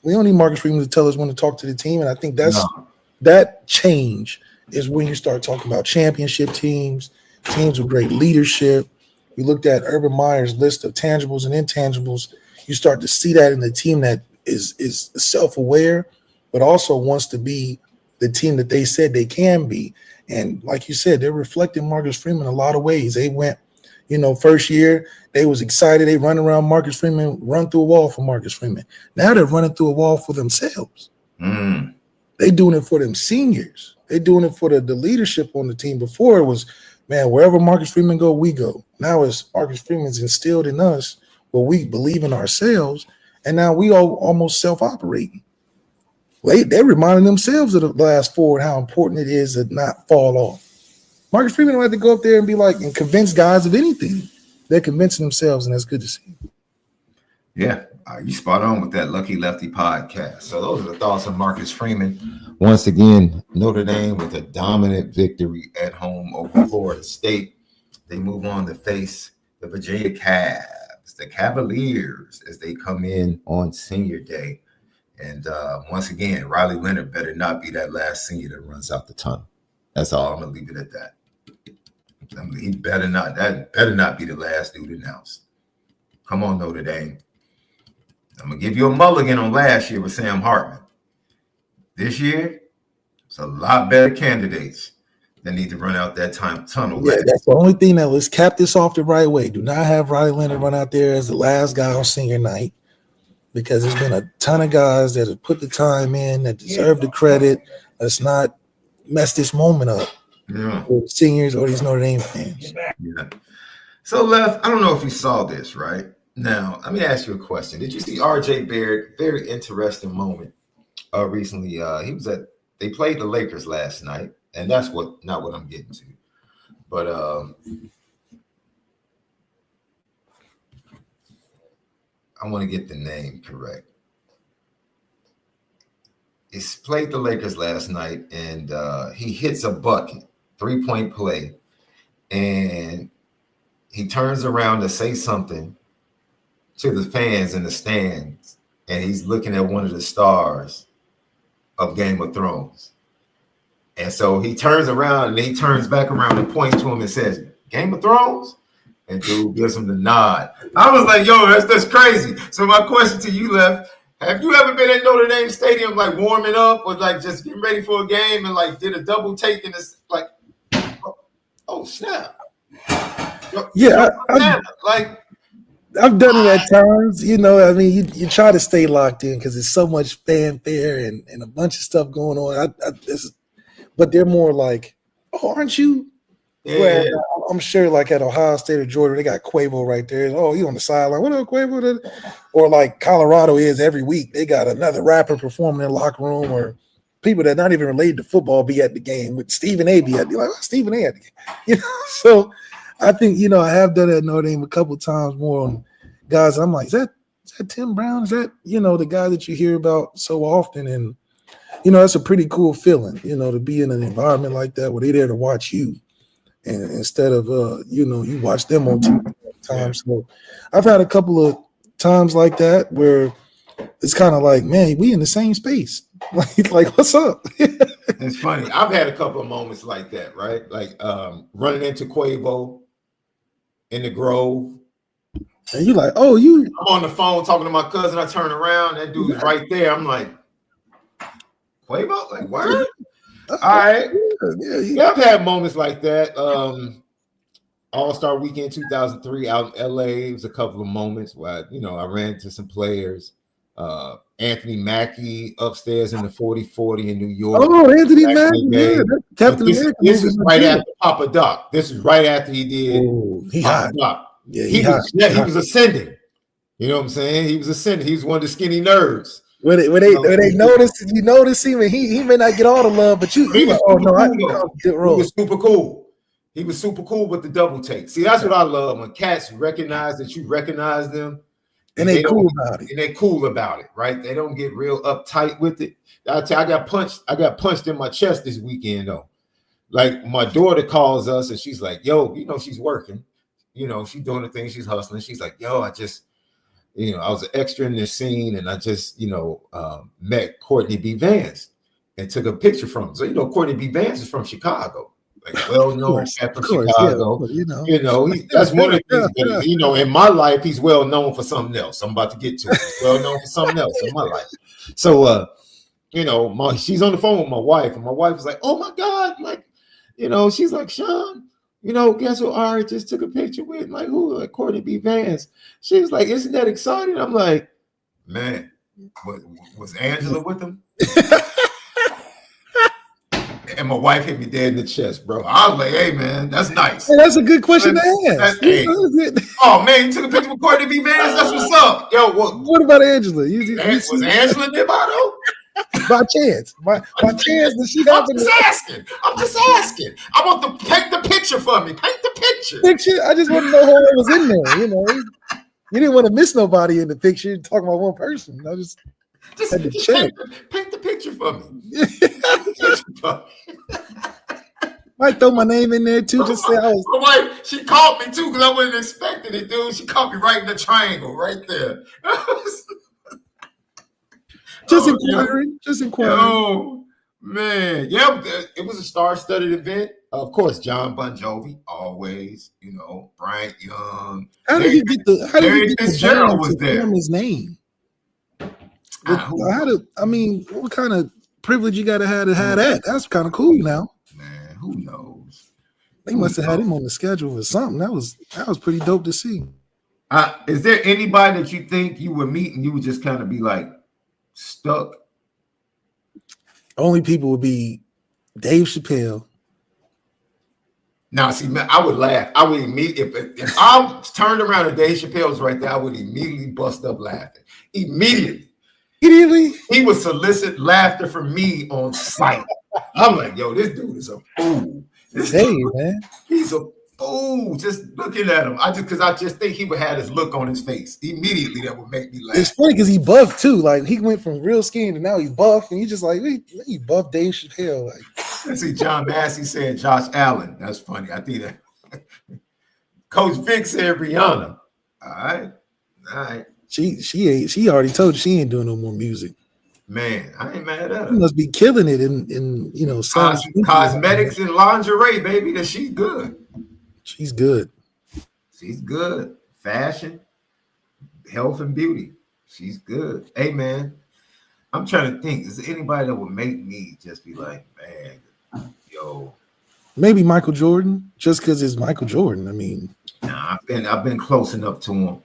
We don't need Marcus Freeman to tell us when to talk to the team, and I think that change is when you start talking about championship teams with great leadership. You looked at Urban Meyer's list of tangibles and intangibles. You start to see that in the team that is self-aware, but also wants to be the team that they said they can be. And like you said, they're reflecting Marcus Freeman in a lot of ways. They went, first year, they was excited. They run around Marcus Freeman, run through a wall for Marcus Freeman. Now they're running through a wall for themselves. They doing it for them seniors. They doing it for the leadership on the team. Before it was, man, wherever Marcus Freeman go, we go. Now it's Marcus Freeman's instilled in us where we believe in ourselves, and now we all almost self-operating. They're reminding themselves of the last four and how important it is to not fall off. Marcus Freeman don't have to go up there and be like and convince guys of anything. They're convincing themselves, and that's good to see. Yeah, you spot on with that Lucky Lefty podcast. So those are the thoughts of Marcus Freeman. Once again, Notre Dame with a dominant victory at home over Florida State. They move on to face the Virginia Cavs, the Cavaliers, as they come in on senior day. And once again, Riley Leonard better not be that last senior that runs out the tunnel. That's all. I'm going to leave it at that. He better not. That better not be the last dude announced. Come on, Notre Dame. I'm going to give you a mulligan on last year with Sam Hartman. This year, it's a lot better candidates that need to run out that tunnel. Yeah, that's the only thing that was cap this off the right way. Do not have Riley Leonard run out there as the last guy on senior night, because there's been a ton of guys that have put the time in that deserve the credit. Let's not mess this moment up. With seniors or these Notre Dame fans. Yeah. So, Lef, I don't know if you saw this, right? Now, let me ask you a question. Did you see RJ Barrett? Very interesting moment recently. They played the Lakers last night, and that's not what I'm getting to. But I want to get the name correct. He's played the Lakers last night, and he hits a bucket, 3-point play, and he turns around to say something to the fans in the stands, and he's looking at one of the stars of Game of Thrones. And so he turns around, and he turns back around and points to him and says, "Game of Thrones?" And dude gives him the nod. I was like, yo, that's crazy. So my question to you, Lef, have you ever been at Notre Dame Stadium, like warming up or like just getting ready for a game and like did a double take and it's like, oh snap. Yeah, I've done it at times. I mean, you try to stay locked in because there's so much fanfare and a bunch of stuff going on. But they're more like, oh, aren't you? Yeah. Where I'm sure, like at Ohio State or Georgia, they got Quavo right there. Oh, he on the sideline. What up, Quavo? Or like Colorado is every week. They got another rapper performing in the locker room, or people that not even related to football be at the game. With Stephen A. be at the like, oh, Stephen A. at the game. So I think I have done it at Notre Dame a couple times more on guys. I'm like, is that Tim Brown? Is that the guy that you hear about so often? And that's a pretty cool feeling. To be in an environment like that where they're there to watch you. And instead of you watch them on TV all the time. So I've had a couple of times like that where it's kind of like, man, we in the same space. like what's up? It's funny. I've had a couple of moments like that, right? Like running into Quavo in the Grove. And you're like, oh, I'm on the phone talking to my cousin. I turn around, that dude's right there. I'm like, Quavo? Like, what? All right. Yeah, I've had moments like that. All-Star Weekend 2003 out in LA. It was a couple of moments where I ran into some players. Anthony Mackie upstairs in the 40-40 in New York. Oh, Anthony Mackie, yeah. Captain America. This is right after Papa Doc. This is right after he did Papa Doc. Yeah, he was ascending. You know what I'm saying? He was ascending. He was one of the skinny nerds. When they notice, you notice him, and he may not get all the love, but he was super cool. He was super cool with the double take. See, that's what I love when cats recognize that you recognize them, and they cool about it. And they cool about it, right? They don't get real uptight with it. I got punched in my chest this weekend though. Like my daughter calls us and she's like, "Yo, she's working. She's doing the thing. She's hustling. She's like, yo, I was an extra in this scene, and I just, met Courtney B. Vance and took a picture from him. So, Courtney B. Vance is from Chicago, like well-known cat from Chicago. Yeah, That's one of the things. But, in my life, he's well known for something else. I'm about to get to it. He's well known for something else in my life. So, she's on the phone with my wife, and my wife was like, "Oh my God!" Like, she's like, "Sean, guess who I just took a picture with?" Like, who? Like Courtney B. Vance. She was like, "Isn't that exciting?" I'm like, "Man, was Angela with him?" And my wife hit me dead in the chest, bro. I was like, "Hey, man, that's nice." Hey, that's a good question to ask. Oh man, you took a picture with Courtney B. Vance. That's what's up, yo. What about Angela? Was Angela nearby though? By chance, by chance, did she happen? I'm just asking. I want to paint the picture for me. Paint the picture. I just want to know who was in there. You didn't want to miss nobody in the picture. You're talking about one person. I just had to check. Paint the picture for me. Might throw my name in there too. Just say I was. My wife, she caught me too because I wasn't expecting it, dude. She caught me right in the triangle, right there. Just inquiring. Oh man, yeah, it was a star-studded event. Of course, John Bon Jovi, always. Bryant Young. How did you get the Fitzgerald was there? His name. What kind of privilege you got to have that? That's kind of cool now. Man, who knows? They must have had him on the schedule or something. That was pretty dope to see. Is there anybody that you think you would meet and you would just kind of be like stuck? Only people would be Dave Chappelle. Now, see, man, I would laugh. I would immediately, if I turned around and Dave Chappelle was right there, I would immediately bust up laughing. Immediately. He would solicit laughter from me on sight. I'm like, yo, this dude is a fool. Man. He's a fool. Just looking at him. I just think he would have this look on his face immediately that would make me laugh. It's funny because he buffed too. Like he went from real skinny to now he's buff, and you just like he buff Dave Chappelle. Like, let's see, John Massey said Josh Allen. That's funny. I think that Coach Vic said Rihanna. All right. She already told you she ain't doing no more music. Man, I ain't mad at her. She must be killing it in cosmetics and lingerie, baby. That she's good. She's good. She's good. Fashion, health, and beauty. She's good. Hey, man, I'm trying to think. Is there anybody that would make me just be like, man, yo? Maybe Michael Jordan, just because it's Michael Jordan. I mean, nah, I've been close enough to him.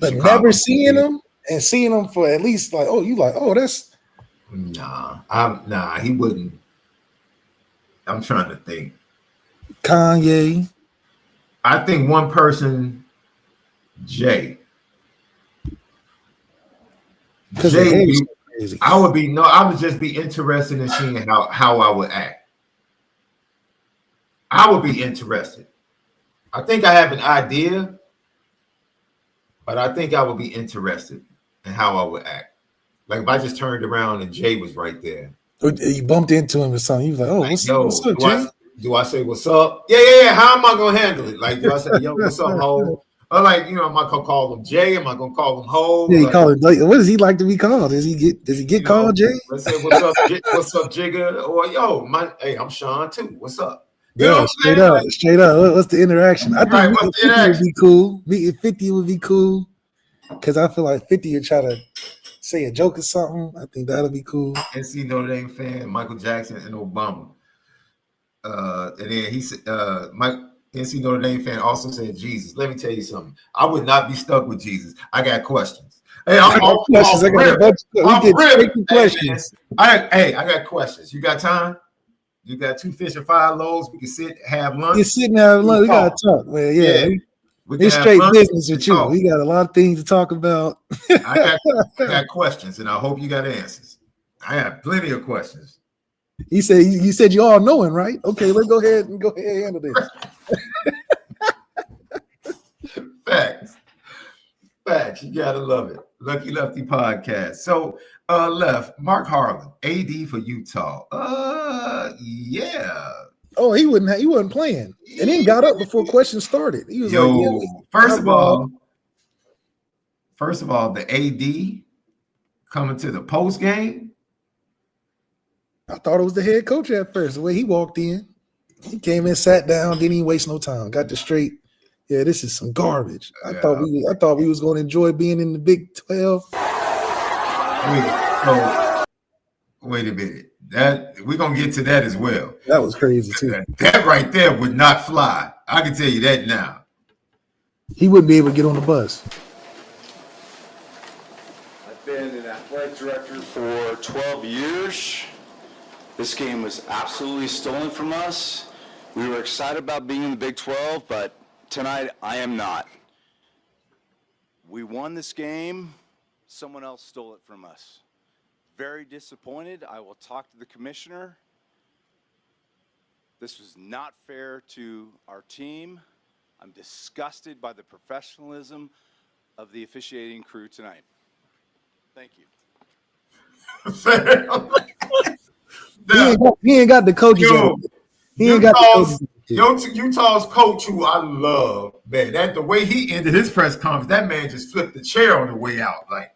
But Chicago, never seeing him and seeing him for at least like, that's he wouldn't. I'm trying to think. Kanye. I think one person, Jay. Jay, I would just be interested in seeing how I would act. I would be interested. I think I have an idea, but I think I would be interested in how I would act. Like if I just turned around and Jay was right there. You bumped into him or something. You was like, "Oh, what's up, Jay?" Do I say what's up? Yeah. How am I gonna handle it? Like, do I say, "Yo, what's up, ho?" Or like, am I gonna call him Jay? Am I gonna call him ho? Yeah, call him. Like, what does he like to be called? Does he get called Jay? Let's say, "What's up, what's up, Jigga?" Or yo, I'm Sean too. What's up? Straight up. What's the interaction? I think meeting 50 would be cool. Meeting 50 would be cool because I feel like 50 would try to say a joke or something. I think that'll be cool. NC Notre Dame fan, Michael Jackson and Obama. And then he said, NC Notre Dame fan also said Jesus. Let me tell you something. I would not be stuck with Jesus. I got questions. Hey, I got a bunch of questions. I got questions. You got time? You got 2 fish and 5 loaves. We can sit, have lunch. You're sitting there having lunch. We gotta talk, man. Yeah. It's straight business with you. We got a lot of things to talk about. I got questions, and I hope you got answers. I have plenty of questions. You said you all knowing, right? Okay, let's go ahead and handle this. Facts. You gotta love it. Lucky Lefty podcast. So left Mark Harlan, AD for Utah. Yeah. Oh, he wasn't playing. And then got up before questions started. He was like, yeah, first of all, the AD coming to the post game. I thought it was the head coach at first. The way he walked in, he came in, sat down, didn't even waste no time. Got the straight. Yeah, this is some garbage. I thought we was going to enjoy being in the Big 12. Wait a minute. That we're gonna get to that as well. That was crazy too. That right there would not fly. I can tell you that now. He wouldn't be able to get on the bus. I've been an athletic director for 12 years. This game was absolutely stolen from us. We were excited about being in the Big 12, but tonight I am not. We won this game. Someone else stole it from us. Very disappointed. I will talk to the commissioner. This was not fair to our team. I'm disgusted by the professionalism of the officiating crew tonight. Thank you. He ain't got the coaches. Utah's coach, who I love, man. That the way he ended his press conference, that man just flipped the chair on the way out. Like,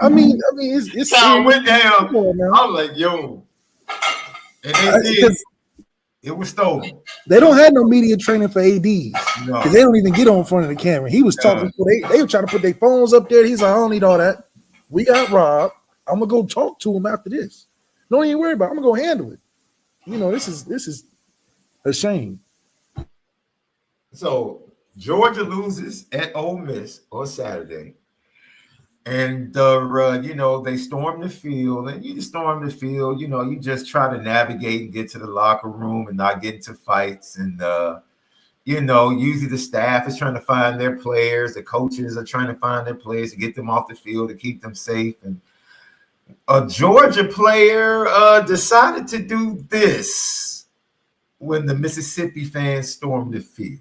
I mean, it's how it went down. I was like, yo, and they did. It was stolen. They don't have no media training for ADs because they don't even get on front of the camera. He was talking. They were trying to put their phones up there. He's like, I don't need all that. We got robbed. I'm gonna go talk to him after this. Don't even worry about it. I'm gonna go handle it. You know, this is a shame. So Georgia loses at Ole Miss on Saturday, and you know, they storm the field, and you storm the field. You know, you just try to navigate and get to the locker room and not get into fights. And you know, usually the staff is trying to find their players, the coaches are trying to find their players to get them off the field to keep them safe. And a Georgia player decided to do this when the Mississippi fans stormed the field.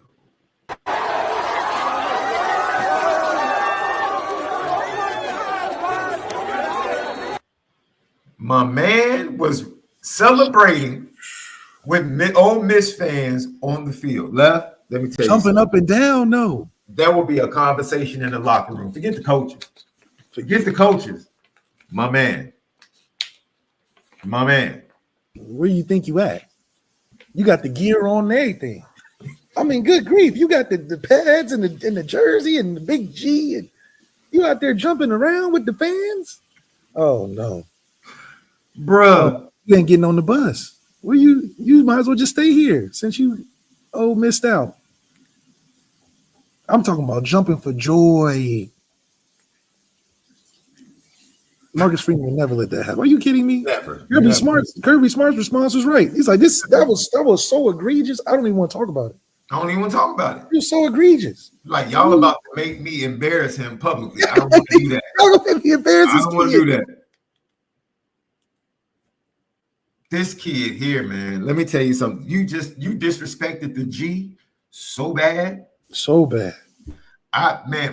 My man was celebrating with Ole Miss fans on the field. Left, let me tell you. Jumping up and down, no. There will be a conversation in the locker room. Forget the coaches. Forget the coaches. My man. Where you think you at? You got the gear on and everything. I mean, good grief. You got the pads and the jersey and the big G, and you out there jumping around with the fans? Oh no. Bruh. You ain't getting on the bus. Well, you might as well just stay here since you missed out. I'm talking about jumping for joy. Marcus Freeman would never let that happen. Are you kidding me? Never. Kirby Smart's response was right. He's like, that was so egregious. I don't even want to talk about it. I don't even want to talk about it. It was so egregious. Like, y'all about to make me embarrass him publicly. I don't want to do that. Y'all gonna make me embarrass I don't want to do that. This kid here, man, let me tell you something. You disrespected the G so bad. So bad.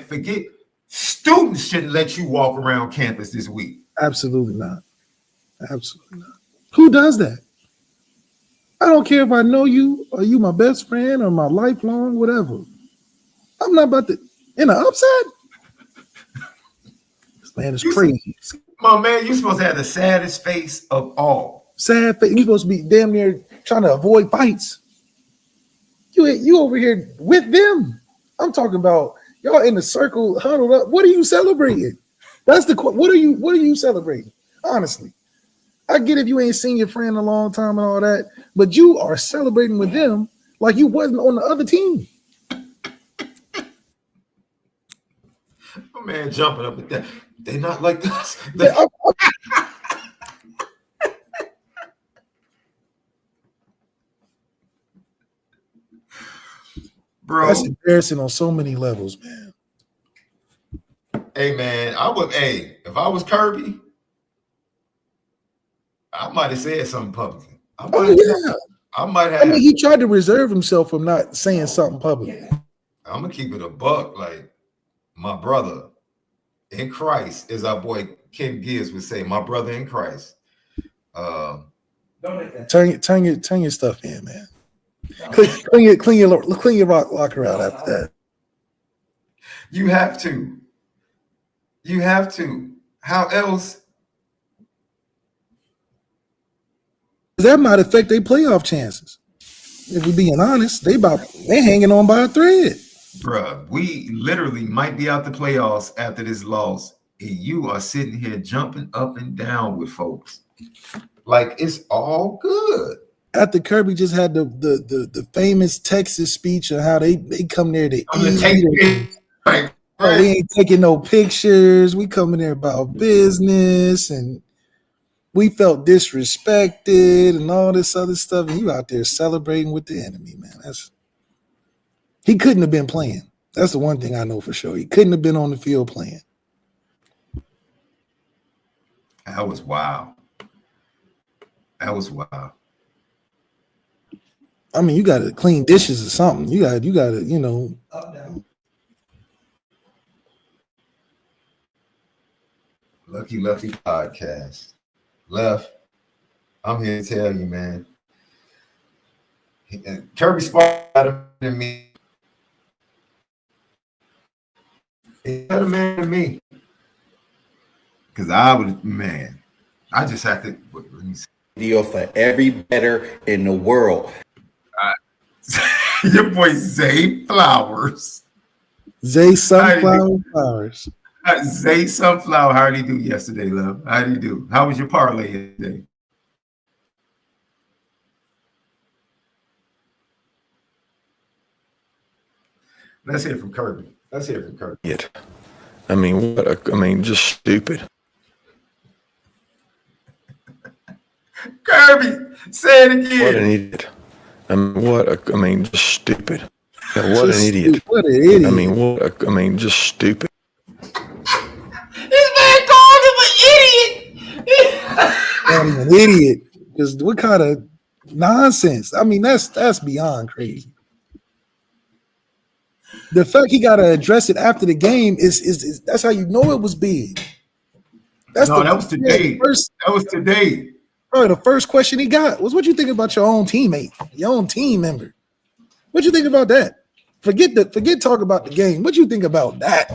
Forget. Students shouldn't let you walk around campus this week. Absolutely not. Absolutely not. Who does that? I don't care if I know you or you my best friend or my lifelong, whatever. I'm not about to in the upset. This man is crazy. My man, you're supposed to have the saddest face of all. Sad face. You're supposed to be damn near trying to avoid fights. You over here with them. I'm talking about y'all in the circle, huddled up. What are you celebrating? That's the what are you celebrating? Honestly, I get if you ain't seen your friend in a long time and all that, but you are celebrating with them like you wasn't on the other team. Oh, man, jumping up and down. They not like this. Bro, that's embarrassing on so many levels, man. Hey, man, if I was Kirby, I might have said something publicly. I might have. I mean, he tried to reserve himself from not saying something publicly. I'm gonna keep it a buck. Like my brother in Christ, as our boy Ken Gibbs would say, my brother in Christ. Don't Turn your stuff in, man. Clean your locker out after that. You have to. You have to. How else? That might affect their playoff chances. If we're being honest, they're hanging on by a thread. Bruh, we literally might be out the playoffs after this loss, and you are sitting here jumping up and down with folks. Like it's all good. After Kirby just had the famous Texas speech of how they come there to eat. Right. We ain't taking no pictures. We coming there about business, and we felt disrespected and all this other stuff. And you out there celebrating with the enemy, man. He couldn't have been playing. That's the one thing I know for sure. He couldn't have been on the field playing. That was wild. That was wild. I mean, you got to clean dishes or something. You got to, you know. Up, down. Lucky podcast. Left. I'm here to tell you, man. Kirby Smart better than me. He's better man than me. Because I just have to. Let me see. Deal for every better in the world. Your boy Zay Flowers. Zay Sunflower Flowers. Zay Sunflower, how did he do yesterday, love? How did he do? How was your parlay yesterday? Let's hear from Kirby. I mean, just stupid. Kirby, say it again. What an idiot. Just stupid. Yeah, what an idiot. What an idiot. Just stupid. This man called him an idiot. An idiot. Because what kind of nonsense? I mean, that's beyond crazy. The fact he got to address it after the game is that's how you know it was big. That was today. That was today. Probably the first question he got was, "What you think about your own teammate, your own team member? What you think about that? Forget talk about the game. What you think about that?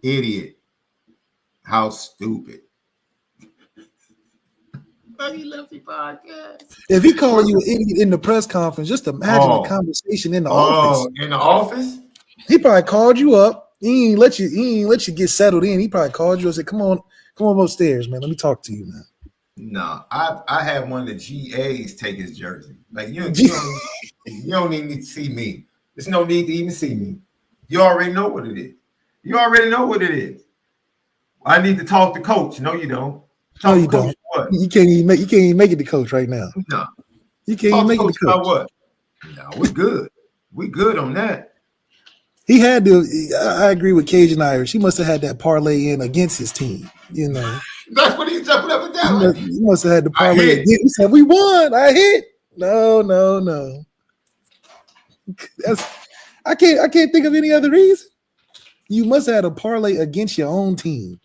Idiot. How stupid." Lefty podcast. If he calling you an idiot in the press conference, just imagine the conversation in the office. In the office? He probably called you up. He ain't let you get settled in. He probably called you and said, Come on upstairs, man. Let me talk to you, man. No, I had one of the GAs take his jersey. Like you don't need to see me. There's no need to even see me. You already know what it is. I need to talk to coach. No, you don't. No, you don't. What? You can't even make it to coach right now. No. You can't even make it to coach. About what? No, we're good. We good on that. He had to. I agree with Cajun Irish. He must have had that parlay in against his team. You know. That's what he's jumping up and down. He must have had the parlay against. He said, "We won. I hit." No. I can't think of any other reason. You must have had a parlay against your own team.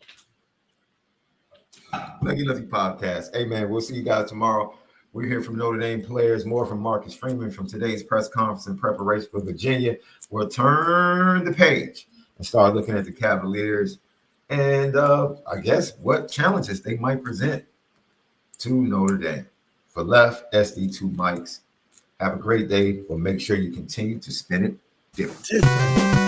Lucky podcast. Hey man, we'll see you guys tomorrow. We're here from Notre Dame players, more from Marcus Freeman from today's press conference in preparation for Virginia. We'll turn the page and start looking at the Cavaliers and I guess what challenges they might present to Notre Dame. For Left, SD2 Mics, have a great day. But make sure you continue to spin it different.